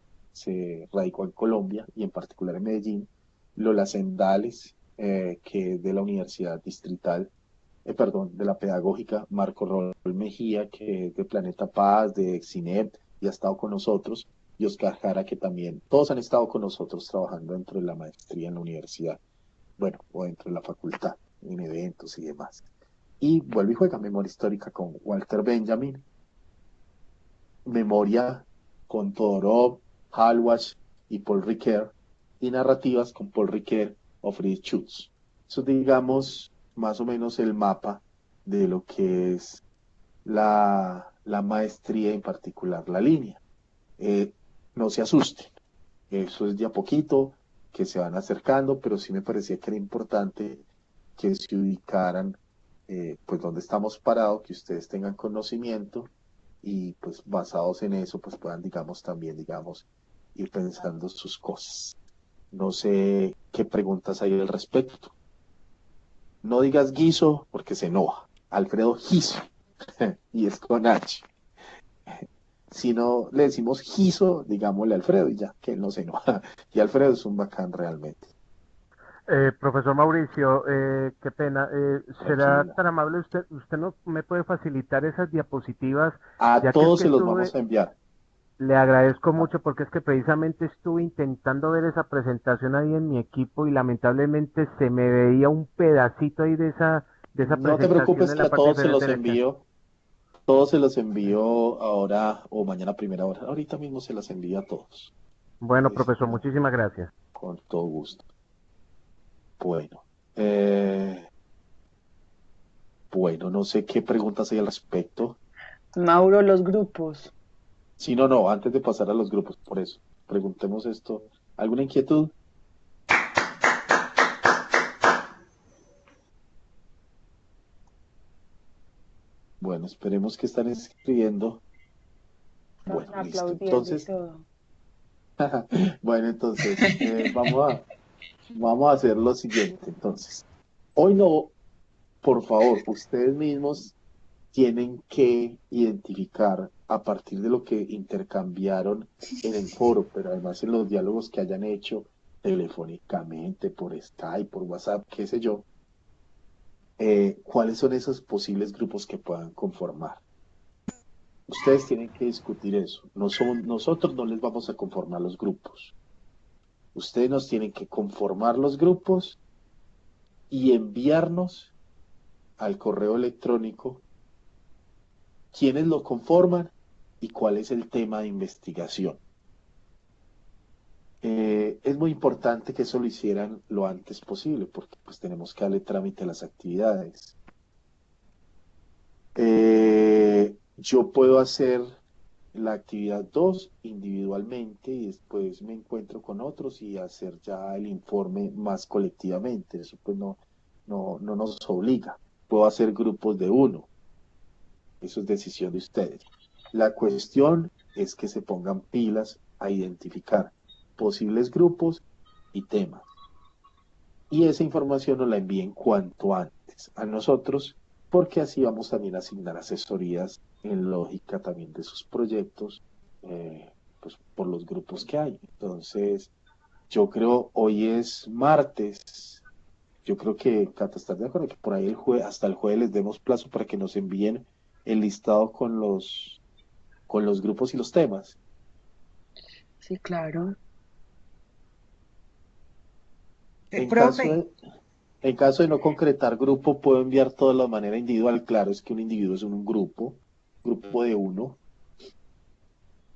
Speaker 1: radicó en Colombia y en particular en Medellín. Lola Sendales, que es de la Universidad Distrital, de la Pedagógica. Marco Rol Mejía, que es de Planeta Paz, de Exinep, y ha estado con nosotros. Y Oscar Jara, que también, todos han estado con nosotros trabajando dentro de la maestría en la universidad, bueno, o dentro de la facultad, en eventos y demás. Y vuelve y juega memoria histórica con Walter Benjamin, memoria con Todorov, Halwash y Paul Ricoeur, y narrativas con Paul Ricoeur o Fritz Schutz. Eso, digamos, más o menos el mapa de lo que es la maestría, en particular la línea. No se asusten, eso es de a poquito. que se van acercando, pero sí me parecía que era importante que se ubicaran pues donde estamos parados, que ustedes tengan conocimiento y pues basados en eso pues puedan digamos ir pensando sus cosas. No sé qué preguntas hay al respecto. No digas guiso porque se enoja. Alfredo Giso y es con H. Si no le decimos Giso, digámosle Alfredo y ya, que él no se enoja. Y Alfredo es un bacán realmente.
Speaker 4: Profesor Mauricio, qué pena. ¿Será
Speaker 1: Tranquilo.
Speaker 4: tan amable usted no me puede facilitar esas diapositivas?
Speaker 1: A
Speaker 4: Ya que es
Speaker 1: todos
Speaker 4: que
Speaker 1: se los vamos
Speaker 4: estuve,
Speaker 1: a enviar.
Speaker 4: le agradezco mucho porque es que precisamente estuve intentando ver esa presentación ahí en mi equipo y lamentablemente se me veía un pedacito ahí de esa
Speaker 1: No te
Speaker 4: presentación
Speaker 1: preocupes
Speaker 4: en
Speaker 1: que
Speaker 4: la
Speaker 1: a
Speaker 4: parte
Speaker 1: todos se
Speaker 4: inferior
Speaker 1: los
Speaker 4: derecha.
Speaker 1: envío. Todos se los envío ahora o mañana a primera hora. Ahorita mismo se las envío a todos.
Speaker 4: Bueno, profesor,
Speaker 1: Este,
Speaker 4: muchísimas gracias.
Speaker 1: con todo gusto. Bueno. eh, bueno, no sé qué preguntas hay al respecto.
Speaker 2: Mauro, los grupos.
Speaker 1: Sí, no, antes de pasar a los grupos, por eso. Preguntemos esto. ¿Alguna inquietud? Bueno, esperemos que están escribiendo.
Speaker 2: Estaban
Speaker 1: Bueno, listo.
Speaker 2: aplaudiendo y
Speaker 1: Entonces,
Speaker 2: todo.
Speaker 1: bueno, entonces, vamos a hacer lo siguiente. Entonces, hoy no, por favor, ustedes mismos tienen que identificar a partir de lo que intercambiaron en el foro, pero además en los diálogos que hayan hecho telefónicamente, por Skype, por WhatsApp, qué sé yo, cuáles son esos posibles grupos que puedan conformar. Ustedes tienen que discutir eso. Nosotros no les vamos a conformar los grupos. Ustedes nos tienen que conformar los grupos y enviarnos al correo electrónico quiénes lo conforman y cuál es el tema de investigación. Es muy importante que eso lo hicieran lo antes posible porque pues tenemos que darle trámite a las actividades. Yo puedo hacer la actividad 2 individualmente y después me encuentro con otros y hacer ya el informe más colectivamente. Eso pues no nos obliga. Puedo hacer grupos de 1. Eso es decisión de ustedes. La cuestión es que se pongan pilas a identificar posibles grupos y temas. Y esa información nos la envíen cuanto antes a nosotros, porque así vamos también a asignar asesorías en lógica también de sus proyectos, pues por los grupos que hay. Entonces, yo creo, hoy es martes, yo creo que, Cata, ¿estás de acuerdo? Que por ahí hasta el jueves les demos plazo para que nos envíen el listado con los grupos y los temas.
Speaker 2: Sí, claro.
Speaker 1: En caso
Speaker 6: Profe,
Speaker 1: de, en caso de no concretar grupo, puedo enviar todo de la manera individual. Claro, es que un individuo es un grupo de 1,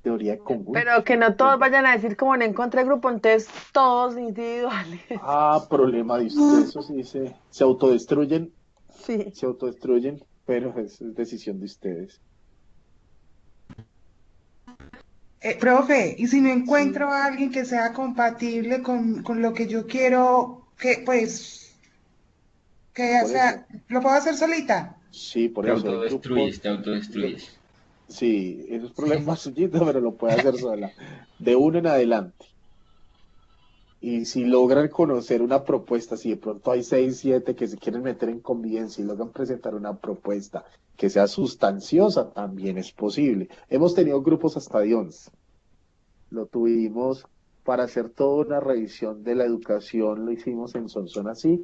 Speaker 1: teoría de
Speaker 2: Pero
Speaker 1: conjuntos.
Speaker 2: que no todos vayan a decir como no encontré grupo, entonces todos individuales.
Speaker 1: Problema de ustedes, eso sí se autodestruyen,
Speaker 2: Sí.
Speaker 1: pero es decisión de ustedes.
Speaker 6: profe, y si no
Speaker 1: Sí,
Speaker 6: encuentro a alguien que sea compatible con lo que yo quiero, que pues, que
Speaker 1: por eso,
Speaker 6: sea, lo puedo hacer solita.
Speaker 1: sí, por
Speaker 3: Te
Speaker 1: eso hay grupos,
Speaker 3: autodestruyes, te autodestruyes.
Speaker 1: sí, esos problemas suyitos, pero lo puede hacer sola, de 1 en adelante. Y si logran conocer una propuesta, si de pronto hay 6, 7 que se quieren meter en convivencia y logran presentar una propuesta que sea sustanciosa, también es posible. Hemos tenido grupos hasta de 11. Lo tuvimos para hacer toda una revisión de la educación, lo hicimos en Sonsón así,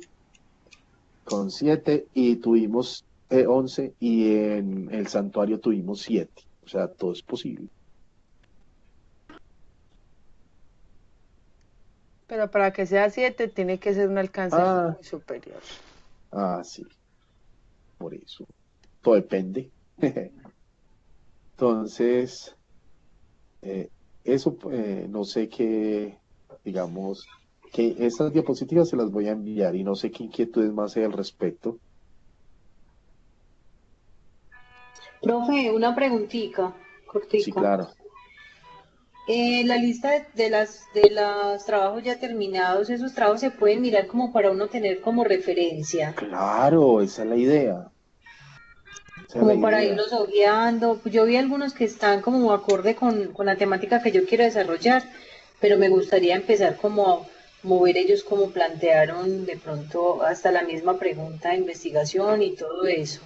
Speaker 1: con 7, y tuvimos 11, y en el santuario tuvimos 7. O sea, todo es posible.
Speaker 2: Pero para que sea 7 tiene que ser un alcance
Speaker 1: Ah,
Speaker 2: muy superior.
Speaker 1: sí, por eso. Todo depende. Entonces, eh, eso, no sé qué, digamos, que esas diapositivas se las voy a enviar y no sé qué inquietudes más hay al respecto.
Speaker 9: Profe, una preguntita
Speaker 1: Sí,
Speaker 9: cortica.
Speaker 1: claro.
Speaker 9: La lista de los trabajos ya terminados, esos trabajos se pueden mirar como para uno tener como referencia,
Speaker 1: Claro, esa es la idea. Esa es la
Speaker 9: como para
Speaker 1: idea.
Speaker 9: irlos hojeando. Pues yo vi algunos que están como acorde con la temática que yo quiero desarrollar, pero me gustaría empezar como a mover ellos como plantearon de pronto hasta la misma pregunta de investigación y todo eso.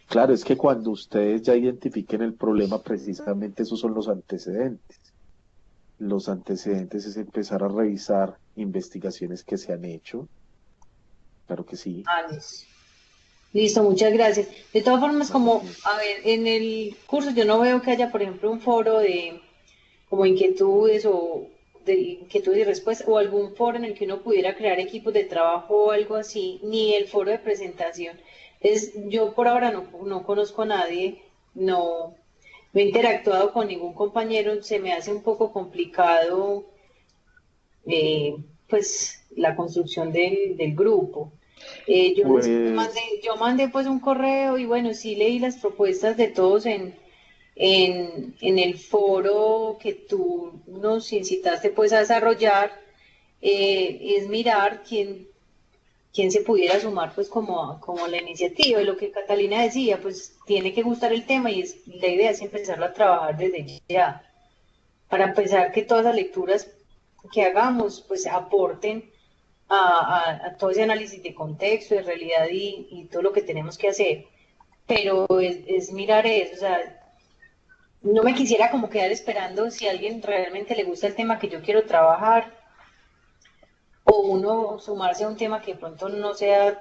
Speaker 1: Claro, es que cuando ustedes ya identifiquen el problema, precisamente esos son los antecedentes. Los antecedentes es empezar a revisar investigaciones que se han hecho. Claro que sí.
Speaker 9: Ah, listo, muchas gracias. De todas formas, como, a ver, en el curso yo no veo que haya, por ejemplo, un foro de como inquietudes o de inquietudes y respuestas, o algún foro en el que uno pudiera crear equipos de trabajo o algo así, ni el foro de presentación. Yo por ahora no conozco a nadie, no he interactuado con ningún compañero, se me hace un poco complicado eh, pues la construcción del grupo.
Speaker 1: Pues,
Speaker 9: Yo mandé pues un correo y bueno, sí leí las propuestas de todos en el foro que tú nos incitaste pues a desarrollar, es mirar quién se pudiera sumar pues como a la iniciativa. Y lo que Catalina decía, pues tiene que gustar el tema y la idea es empezarlo a trabajar desde ya, para empezar que todas las lecturas que hagamos pues aporten a todo ese análisis de contexto, de realidad y todo lo que tenemos que hacer. Pero es mirar eso, o sea, no me quisiera como quedar esperando si a alguien realmente le gusta el tema que yo quiero trabajar o uno sumarse a un tema que de pronto no sea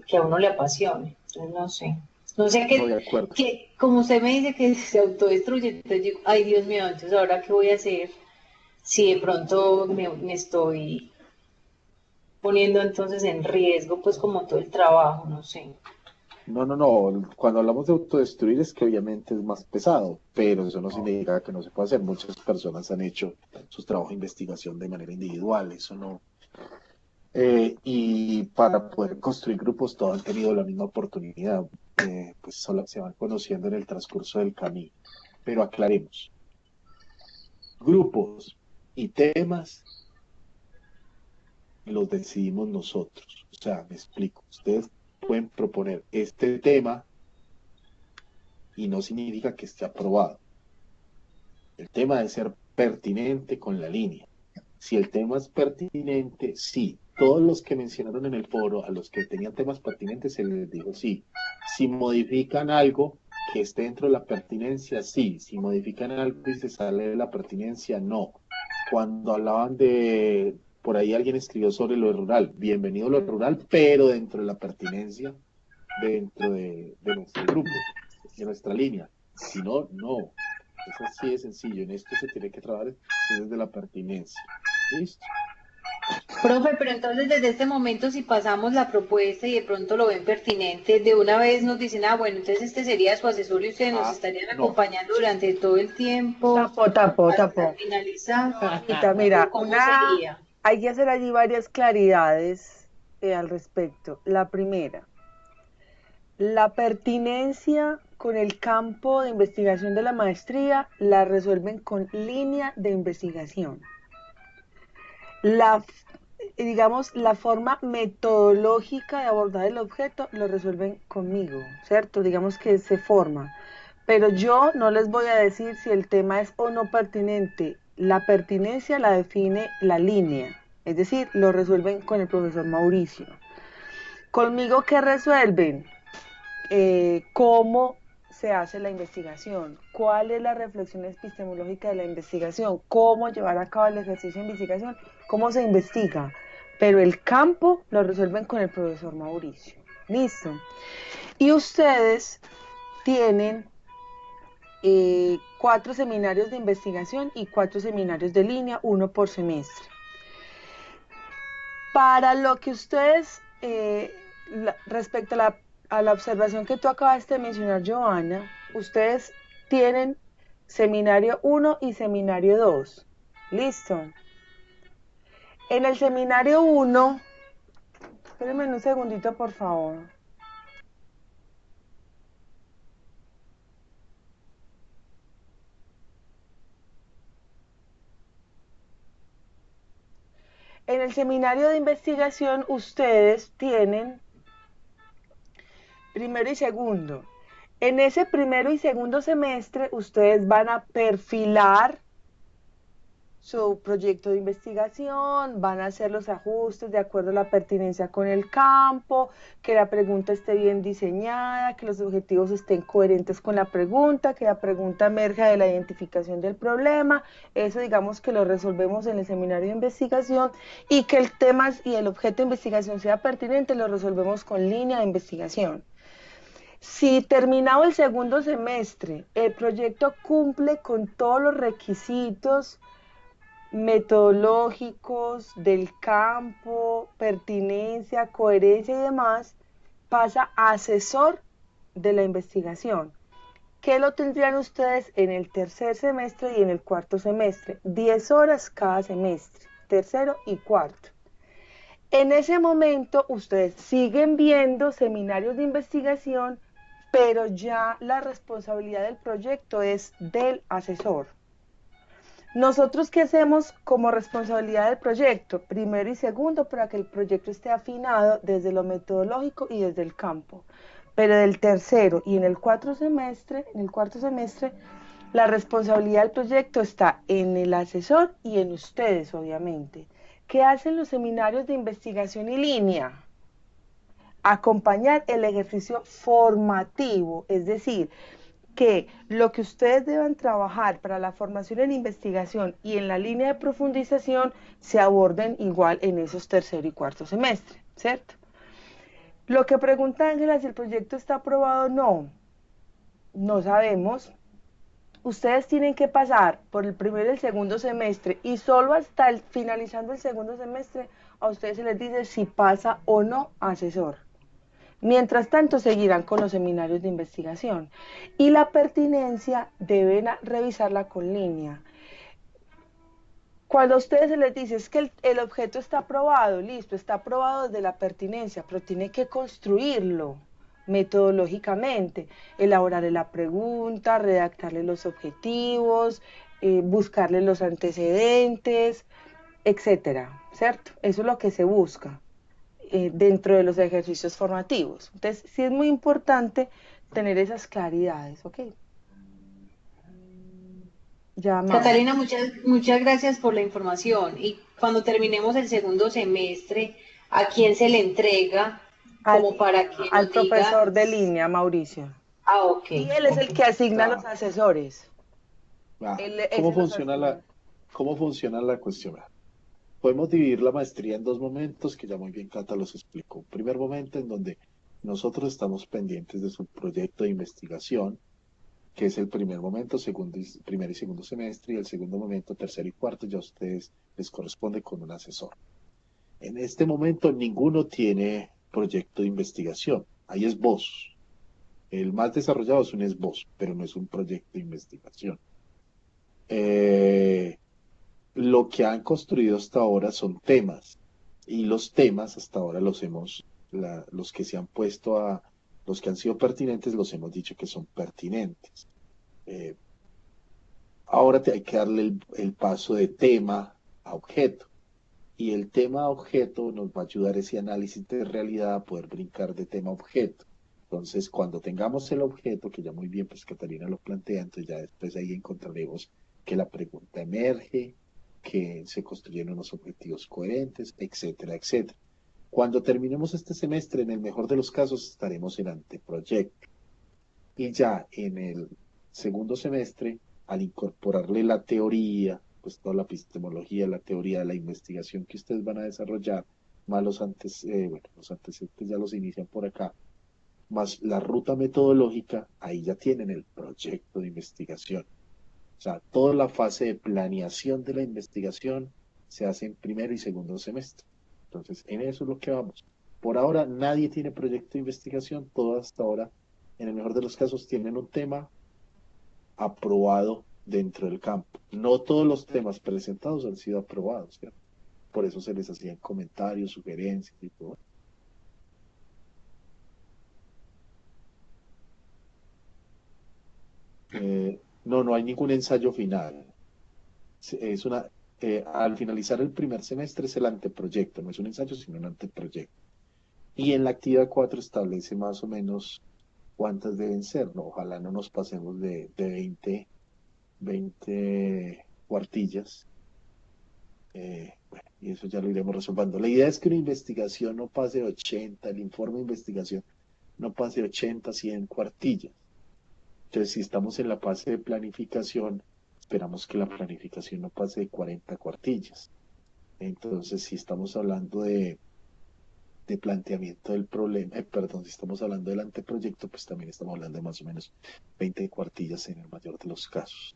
Speaker 9: que a uno le apasione. Entonces, no sé. No sé
Speaker 1: no, de acuerdo.
Speaker 9: como usted me dice que se autodestruye, entonces digo, ay Dios mío, entonces ahora qué voy a hacer si de pronto me estoy poniendo entonces en riesgo pues como todo el trabajo, no sé.
Speaker 1: No, no, no. Cuando hablamos de autodestruir es que obviamente es más pesado, pero eso no significa que no se pueda hacer. Muchas personas han hecho sus trabajos de investigación de manera individual, eso no. Y para poder construir grupos, todos han tenido la misma oportunidad, pues solo se van conociendo en el transcurso del camino. Pero aclaremos, grupos y temas los decidimos nosotros. O sea, me explico, ustedes pueden proponer este tema y no significa que esté aprobado. El tema debe ser pertinente con la línea. Si el tema es pertinente, sí. Todos los que mencionaron en el foro, a los que tenían temas pertinentes, se les dijo sí. Si modifican algo que esté dentro de la pertinencia, sí. Si modifican algo y se sale de la pertinencia, no. Cuando hablaban de, por ahí alguien escribió sobre lo rural, bienvenido a lo rural, pero dentro de la pertinencia, dentro de nuestro grupo, de nuestra línea. Si no, no. Es así de sencillo. En esto se tiene que trabajar desde la pertinencia. ¿Listo?
Speaker 9: Profe, pero entonces desde este momento si pasamos la propuesta y de pronto lo ven pertinente, de una vez nos dicen, ah, bueno, entonces este sería su asesor y ustedes nos
Speaker 1: Ah,
Speaker 9: estarían
Speaker 1: no.
Speaker 9: acompañando durante todo el tiempo hasta
Speaker 2: Tapo.
Speaker 9: finalizar,
Speaker 2: Mamita,
Speaker 9: o
Speaker 2: mira,
Speaker 9: cómo sería.
Speaker 2: hay que hacer allí varias claridades al respecto. La primera, la pertinencia con el campo de investigación de la maestría la resuelven con línea de investigación. La, digamos, la forma metodológica de abordar el objeto lo resuelven conmigo, ¿cierto? Digamos que se forma. Pero yo no les voy a decir si el tema es o no pertinente. La pertinencia la define la línea, es decir, lo resuelven con el profesor Mauricio. Conmigo, ¿qué resuelven? ¿Cómo se hace la investigación? ¿Cuál es la reflexión epistemológica de la investigación? ¿Cómo llevar a cabo el ejercicio de investigación? ¿Cómo se investiga? Pero el campo lo resuelven con el profesor Mauricio. Listo. Y ustedes tienen 4 seminarios de investigación y 4 seminarios de línea, 1 por semestre. Para lo que ustedes, respecto a la observación que tú acabaste de mencionar, Joana, ustedes tienen seminario 1 y seminario 2. ¿Listo? En el seminario 1, espérenme un segundito, por favor. En el seminario de investigación ustedes tienen primero y segundo. En ese primero y segundo semestre ustedes van a perfilar su proyecto de investigación, van a hacer los ajustes de acuerdo a la pertinencia con el campo, que la pregunta esté bien diseñada, que los objetivos estén coherentes con la pregunta, que la pregunta emerja de la identificación del problema. Eso digamos que lo resolvemos en el seminario de investigación, y que el tema y el objeto de investigación sea pertinente, lo resolvemos con línea de investigación. Si terminado el segundo semestre el proyecto cumple con todos los requisitos metodológicos del campo, pertinencia, coherencia y demás, pasa a asesor de la investigación. ¿Qué lo tendrían ustedes en el tercer semestre y en el cuarto semestre? 10 horas cada semestre, tercero y cuarto. En ese momento ustedes siguen viendo seminarios de investigación, pero ya la responsabilidad del proyecto es del asesor. Nosotros, ¿qué hacemos como responsabilidad del proyecto? Primero y segundo, para que el proyecto esté afinado desde lo metodológico y desde el campo. Pero del tercero y en el cuarto semestre, la responsabilidad del proyecto está en el asesor y en ustedes, obviamente. ¿Qué hacen los seminarios de investigación en línea? Acompañar el ejercicio formativo, es decir, que lo que ustedes deban trabajar para la formación en investigación y en la línea de profundización se aborden igual en esos tercer y cuarto semestre, ¿cierto? Lo que pregunta Ángela, si el proyecto está aprobado, no sabemos. Ustedes tienen que pasar por el primero y el segundo semestre, y solo hasta finalizando el segundo semestre a ustedes se les dice si pasa o no asesor. Mientras tanto, seguirán con los seminarios de investigación. Y la pertinencia deben revisarla con línea. Cuando a ustedes se les dice es que el objeto está aprobado, listo, está aprobado desde la pertinencia, pero tiene que construirlo metodológicamente, elaborarle la pregunta, redactarle los objetivos, buscarle los antecedentes, etcétera, ¿cierto? Eso es lo que se busca dentro de los ejercicios formativos. Entonces, sí es muy importante tener esas claridades, ¿ok? Ya,
Speaker 9: Catalina, muchas gracias por la información. Y cuando terminemos el segundo semestre, ¿a quién se le entrega como para que
Speaker 2: al
Speaker 9: nos diga?
Speaker 2: profesor de línea, Mauricio.
Speaker 9: Ah, ok.
Speaker 2: Y él es el que asigna los asesores.
Speaker 1: ¿Cómo funciona la cuestión? Podemos dividir la maestría en dos momentos que ya muy bien Cata los explicó. Un primer momento en donde nosotros estamos pendientes de su proyecto de investigación, que es el primer momento, primer y segundo semestre, y el segundo momento, tercero y cuarto, ya a ustedes les corresponde con un asesor. En este momento ninguno tiene proyecto de investigación, hay esbozos. El más desarrollado es un esbozo, pero no es un proyecto de investigación. Lo que han construido hasta ahora son temas, y los temas hasta ahora los que se han puesto los que han sido pertinentes, los hemos dicho que son pertinentes. Ahora hay que darle el paso de tema a objeto, y el tema a objeto nos va a ayudar ese análisis de realidad a poder brincar de tema a objeto. Entonces, cuando tengamos el objeto, que ya muy bien pues Catalina lo plantea, entonces ya después ahí encontraremos que la pregunta emerge, que se construyen unos objetivos coherentes, etcétera, etcétera. Cuando terminemos este semestre, en el mejor de los casos, estaremos en anteproyecto. Y ya en el segundo semestre, al incorporarle la teoría, pues toda la epistemología, la teoría de la investigación que ustedes van a desarrollar, más los antecedentes ya los inician por acá, más la ruta metodológica, ahí ya tienen el proyecto de investigación. O sea, toda la fase de planeación de la investigación se hace en primero y segundo semestre. Entonces, en eso es lo que vamos. Por ahora, nadie tiene proyecto de investigación. Todos hasta ahora, en el mejor de los casos, tienen un tema aprobado dentro del campo. No todos los temas presentados han sido aprobados, ¿cierto? Por eso se les hacían comentarios, sugerencias y todo. No hay ningún ensayo final. al finalizar el primer semestre es el anteproyecto, no es un ensayo, sino un anteproyecto. Y en la actividad 4 establece más o menos cuántas deben ser, ¿no? Ojalá no nos pasemos de 20 cuartillas. Bueno, y eso ya lo iremos resolviendo. La idea es que una investigación no pase de 80, el informe de investigación no pase de 80, 100 cuartillas. Entonces, si estamos en la fase de planificación, esperamos que la planificación no pase de 40 cuartillas. Entonces, si estamos hablando de planteamiento del problema, perdón, si estamos hablando del anteproyecto, pues también estamos hablando de más o menos 20 cuartillas en el mayor de los casos.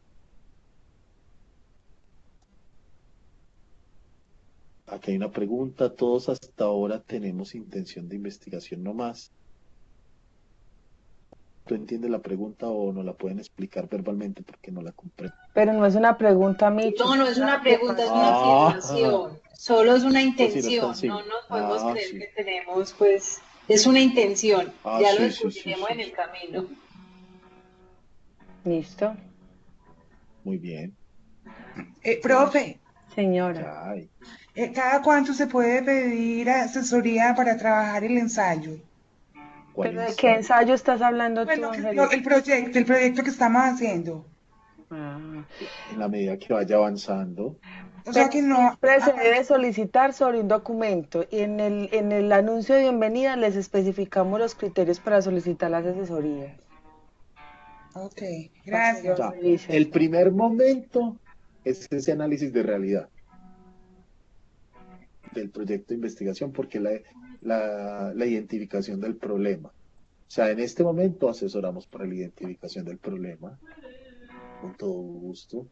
Speaker 1: Aquí hay una pregunta, todos hasta ahora tenemos intención de investigación no más. ¿Tú entiendes la pregunta o no la pueden explicar verbalmente porque no la comprendo?
Speaker 2: Pero no es una pregunta, Micho.
Speaker 9: No, no es una pregunta, es una afirmación. Solo es una
Speaker 1: Pues
Speaker 9: intención.
Speaker 1: sí,
Speaker 9: No nos podemos creer
Speaker 1: sí.
Speaker 9: que tenemos, pues, es una intención. Ya lo
Speaker 1: Sí,
Speaker 9: descubriremos en el camino.
Speaker 2: Listo.
Speaker 1: Muy bien.
Speaker 6: Profe,
Speaker 2: Señora.
Speaker 1: Ya hay.
Speaker 6: ¿cada cuánto se puede pedir asesoría para trabajar el ensayo?
Speaker 1: ¿Cuál
Speaker 2: ¿Pero de
Speaker 1: ensayo?
Speaker 2: qué ensayo estás hablando tú,
Speaker 6: Bueno,
Speaker 2: Angélica?
Speaker 6: el proyecto que estamos haciendo.
Speaker 1: En la medida que vaya avanzando.
Speaker 6: O sea que no.
Speaker 2: Siempre se debe solicitar sobre un documento y en el anuncio de bienvenida les especificamos los criterios para solicitar las asesorías.
Speaker 6: Ok, gracias.
Speaker 1: Ya, el primer momento es ese análisis de realidad del proyecto de investigación, porque la identificación del problema. O sea, en este momento asesoramos para la identificación del problema, con todo gusto.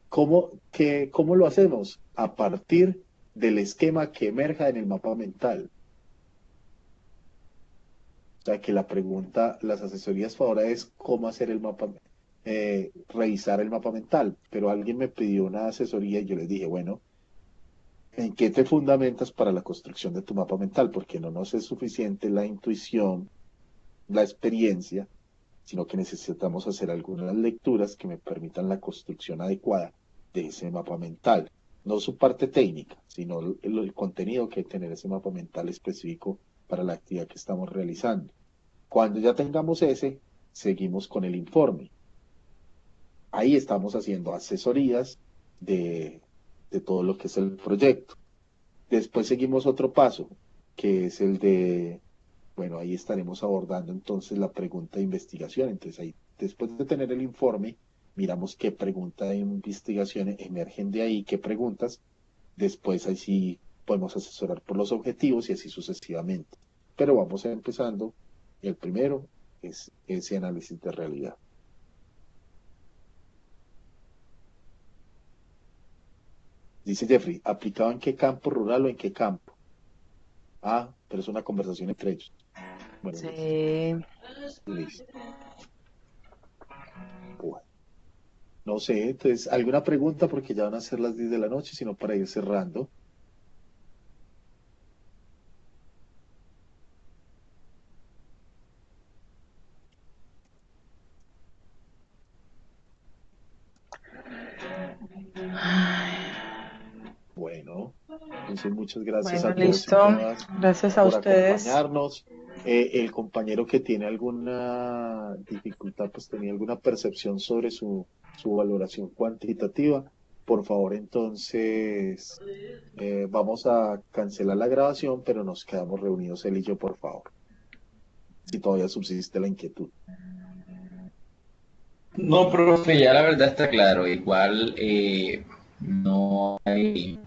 Speaker 1: ¿Cómo lo hacemos? A partir del esquema que emerja en el mapa mental. O sea, que la pregunta, las asesorías por ahora es cómo hacer el mapa, revisar el mapa mental. Pero alguien me pidió una asesoría y yo les dije, bueno, ¿en qué te fundamentas para la construcción de tu mapa mental? Porque no nos es suficiente la intuición, la experiencia, sino que necesitamos hacer algunas lecturas que me permitan la construcción adecuada de ese mapa mental. No su parte técnica, sino el contenido que hay que tener ese mapa mental específico para la actividad que estamos realizando. Cuando ya tengamos ese, seguimos con el informe. Ahí estamos haciendo asesorías de todo lo que es el proyecto. Después seguimos otro paso, que es el de, bueno, ahí estaremos abordando entonces la pregunta de investigación. Entonces ahí, después de tener el informe, miramos qué preguntas de investigación emergen de ahí, qué preguntas. Después ahí sí podemos asesorar por los objetivos y así sucesivamente. Pero vamos empezando. El primero es ese análisis de realidad. Dice Jeffrey, ¿aplicado en qué campo, rural o en qué campo? Ah, pero es una conversación entre ellos. Bueno,
Speaker 2: Sí.
Speaker 1: listo. Bueno. No sé, entonces, ¿alguna pregunta? Porque ya van a ser las 10 de la noche, sino para ir cerrando. Bueno, entonces muchas gracias
Speaker 2: Bueno,
Speaker 1: a todos y
Speaker 2: listo.
Speaker 1: todas
Speaker 2: Gracias a
Speaker 1: por
Speaker 2: ustedes.
Speaker 1: acompañarnos. El compañero que tiene alguna dificultad, pues tenía alguna percepción sobre su valoración cuantitativa, por favor, entonces vamos a cancelar la grabación, pero nos quedamos reunidos él y yo, por favor, si todavía subsiste la inquietud.
Speaker 3: No, profe, ya la verdad está claro. Igual no hay,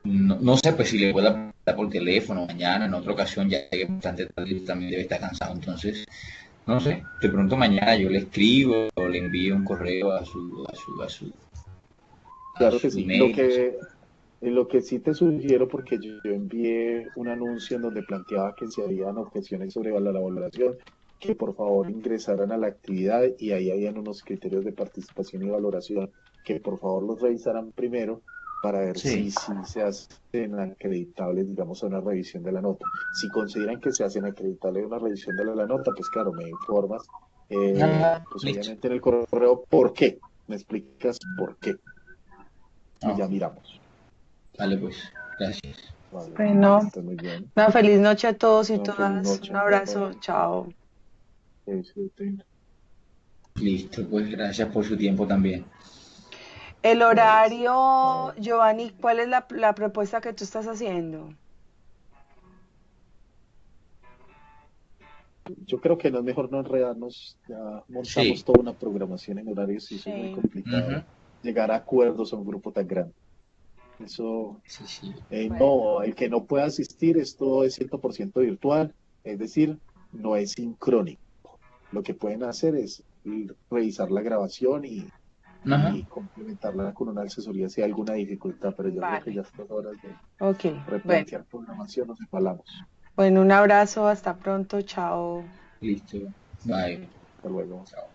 Speaker 3: no sé pues si le puedo hablar por teléfono mañana, en otra ocasión, ya que es bastante tarde y también debe estar cansado. Entonces, no sé, de pronto mañana yo le escribo o le envío un correo a su
Speaker 1: Claro que sí.
Speaker 3: email.
Speaker 1: Lo que sí te sugiero, porque yo envié un anuncio en donde planteaba que se harían objeciones sobre la valoración, que por favor ingresaran a la actividad y ahí habían unos criterios de participación y valoración, que por favor los revisaran primero para ver
Speaker 3: Sí.
Speaker 1: si se hacen acreditables, digamos, a una revisión de la nota. Si consideran que se hacen acreditables una revisión de la nota, pues claro, me informas, pues
Speaker 3: Listo.
Speaker 1: obviamente en el correo, ¿por qué? ¿Me explicas por qué? y ya
Speaker 3: Ok,
Speaker 1: miramos.
Speaker 3: vale, pues, gracias.
Speaker 1: Vale,
Speaker 2: Bueno,
Speaker 1: que esté muy bien.
Speaker 2: una feliz noche a todos y
Speaker 1: No, feliz
Speaker 2: todas. Un
Speaker 1: noche.
Speaker 2: abrazo, chao.
Speaker 1: Que disfruten.
Speaker 3: Listo, pues, gracias por su tiempo también.
Speaker 2: El
Speaker 1: Pues,
Speaker 2: horario, Giovanni, ¿cuál es la propuesta que tú estás haciendo?
Speaker 1: yo creo que no es mejor no enredarnos. Ya montamos
Speaker 3: Sí.
Speaker 1: toda una programación en horarios y eso es muy
Speaker 2: Sí.
Speaker 1: complicado.
Speaker 3: Ujú.
Speaker 1: Llegar a acuerdos a un grupo tan grande. Eso,
Speaker 3: Sí, sí.
Speaker 1: no, el que no pueda asistir, esto es 100% virtual, es decir, no es sincrónico. Lo que pueden hacer es revisar la grabación
Speaker 3: Ajá.
Speaker 1: y complementarla con una asesoría si hay alguna dificultad, pero yo creo que
Speaker 2: Vale.
Speaker 1: ya a estas horas de
Speaker 2: Ok, bueno.
Speaker 1: replantear programación nos empalamos.
Speaker 2: Bueno, un abrazo, hasta pronto, chao.
Speaker 3: Listo. Bye.
Speaker 1: Hasta luego.
Speaker 3: Chao.